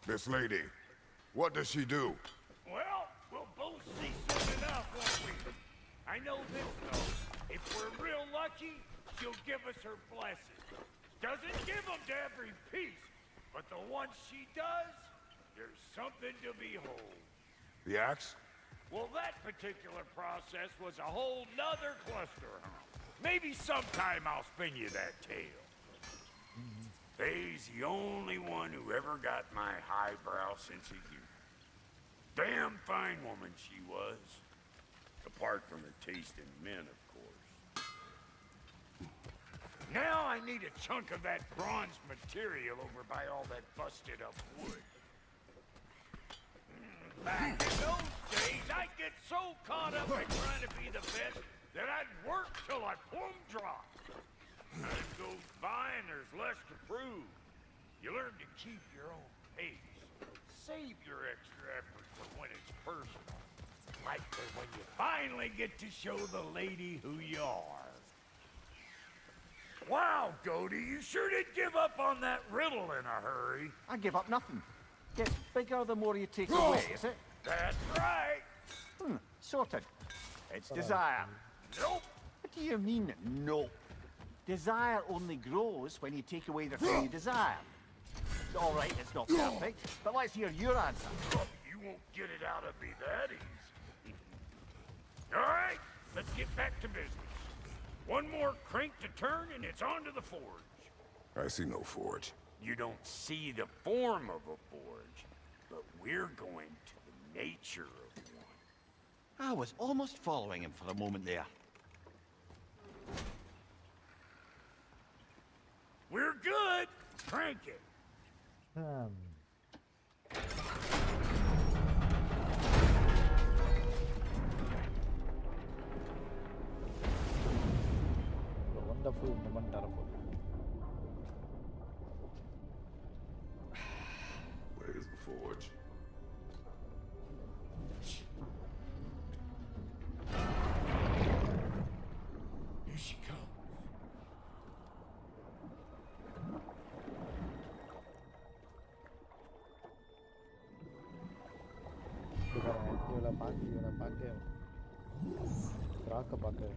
This lady, what does she do? Well, we'll both see soon enough, won't we? I know this, though. If we're real lucky, she'll give us her blessing. Doesn't give them to every piece, but the ones she does, there's something to behold. The axe? Well, that particular process was a whole nother cluster hump. Maybe sometime I'll spin you that tale. Faye's the only one who ever got my highbrow sense of humor. Damn fine woman she was. Apart from her taste in men, of course. Now I need a chunk of that bronze material over by all that busted up wood. Back in those days, I'd get so caught up in trying to be the best that I'd work till I plumb drop. Time goes by and there's less to prove. You learn to keep your own pace. Save your extra effort for when it's personal. Like for when you finally get to show the lady who you are. Wow, Cody, you sure did give up on that riddle in a hurry. I give up nothing. Gets bigger the more you take away, is it? That's right. Sorted. It's desire. Nope. What do you mean, nope? Desire only grows when you take away the thing you desire. All right, it's not perfect, but let's hear your answer. You won't get it out of me that easy. All right, let's get back to business. One more crank to turn and it's on to the forge. I see no forge. You don't see the form of a forge, but we're going to the nature of one. I was almost following him for a moment there. We're good. Crank it. A wonderful moment, terrible. Where is the forge? Here she comes. இவளை பார்க்க ராக்க பார்க்க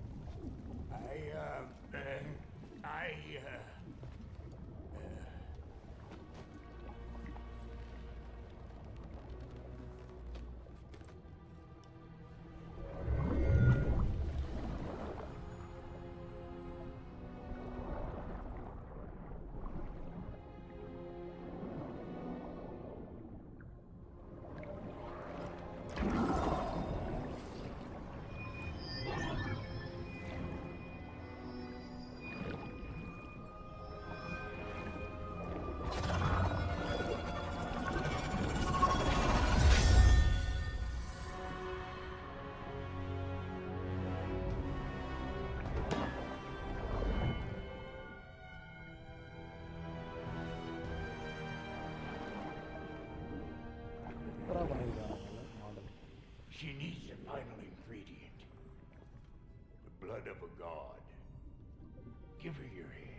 She needs the final ingredient. The blood of a god. Give her your hand.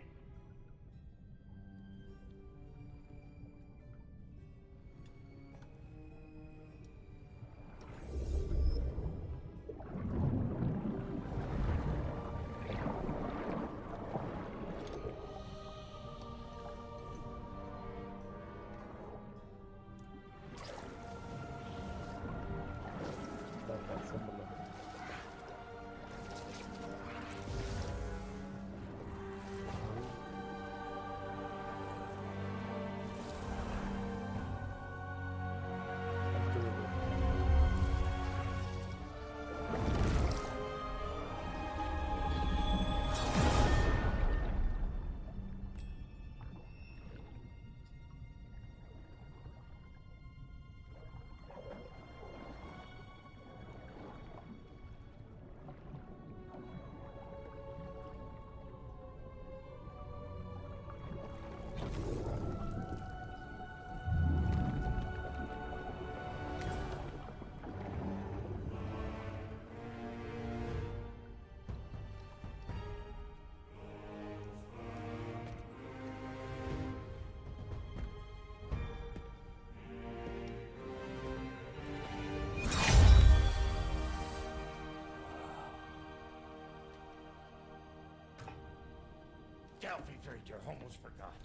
Delphi Freighter, almost forgot.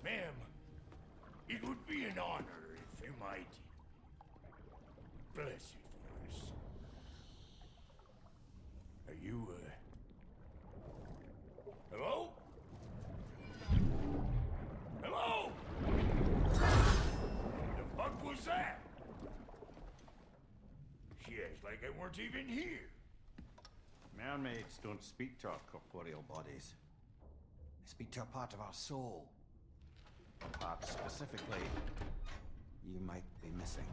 Ma'am, it would be an honor if you might bless it for us. Are you, hello? Hello? The fuck was that? She acts like I weren't even here. Mermaids don't speak to our corporeal bodies. They speak to a part of our soul. A part specifically you might be missing.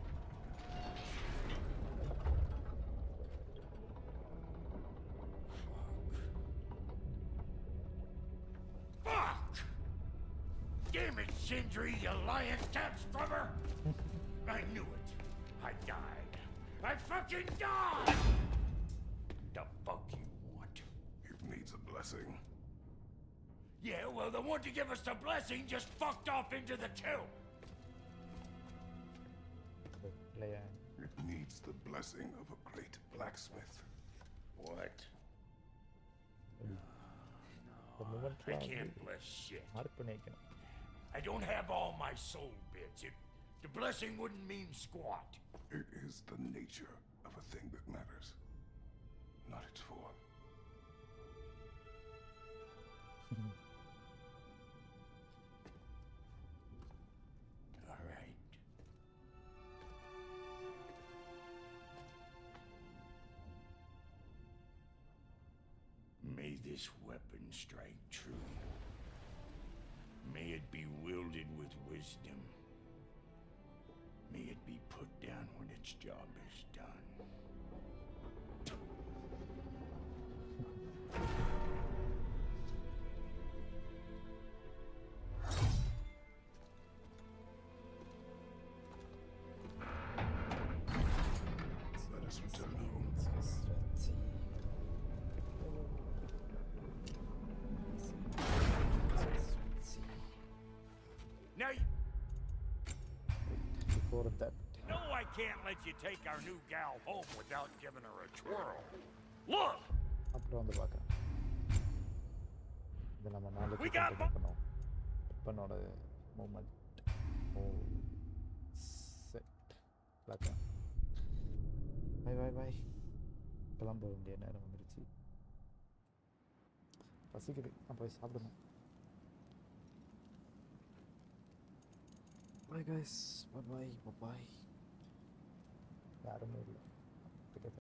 Fuck! Damn it, Sindri, you lying cat scrubber! I knew it. I died. I fucking died! The fuck you want? It needs a blessing. Yeah, well, the one to give us the blessing just fucked off into the tomb. It needs the blessing of a great blacksmith. What? I can't bless shit. I don't have all my soul bits. The blessing wouldn't mean squat. It is the nature of a thing that matters, not its form. All right. May this weapon strike true. May it be wielded with wisdom. May it be put down when its job is done. Let us return home. Now Before that, no, I can't let you take our new gal home without giving her a twirl. Look! அப்புறம் வந்து பார்க்குறேன். இது நம்ம நாளைக்கு We got continue பண்ணுவோம். இப்பனோட moment set பார்க்கலாம். Bye bye bye. கிளம்ப வேண்டிய நேரம் வந்துருச்சு. பசிக்குது. நான் போய் சாப்பிடணும். Bye guys. Bye bye. Bye bye. யாருமே இல்லை.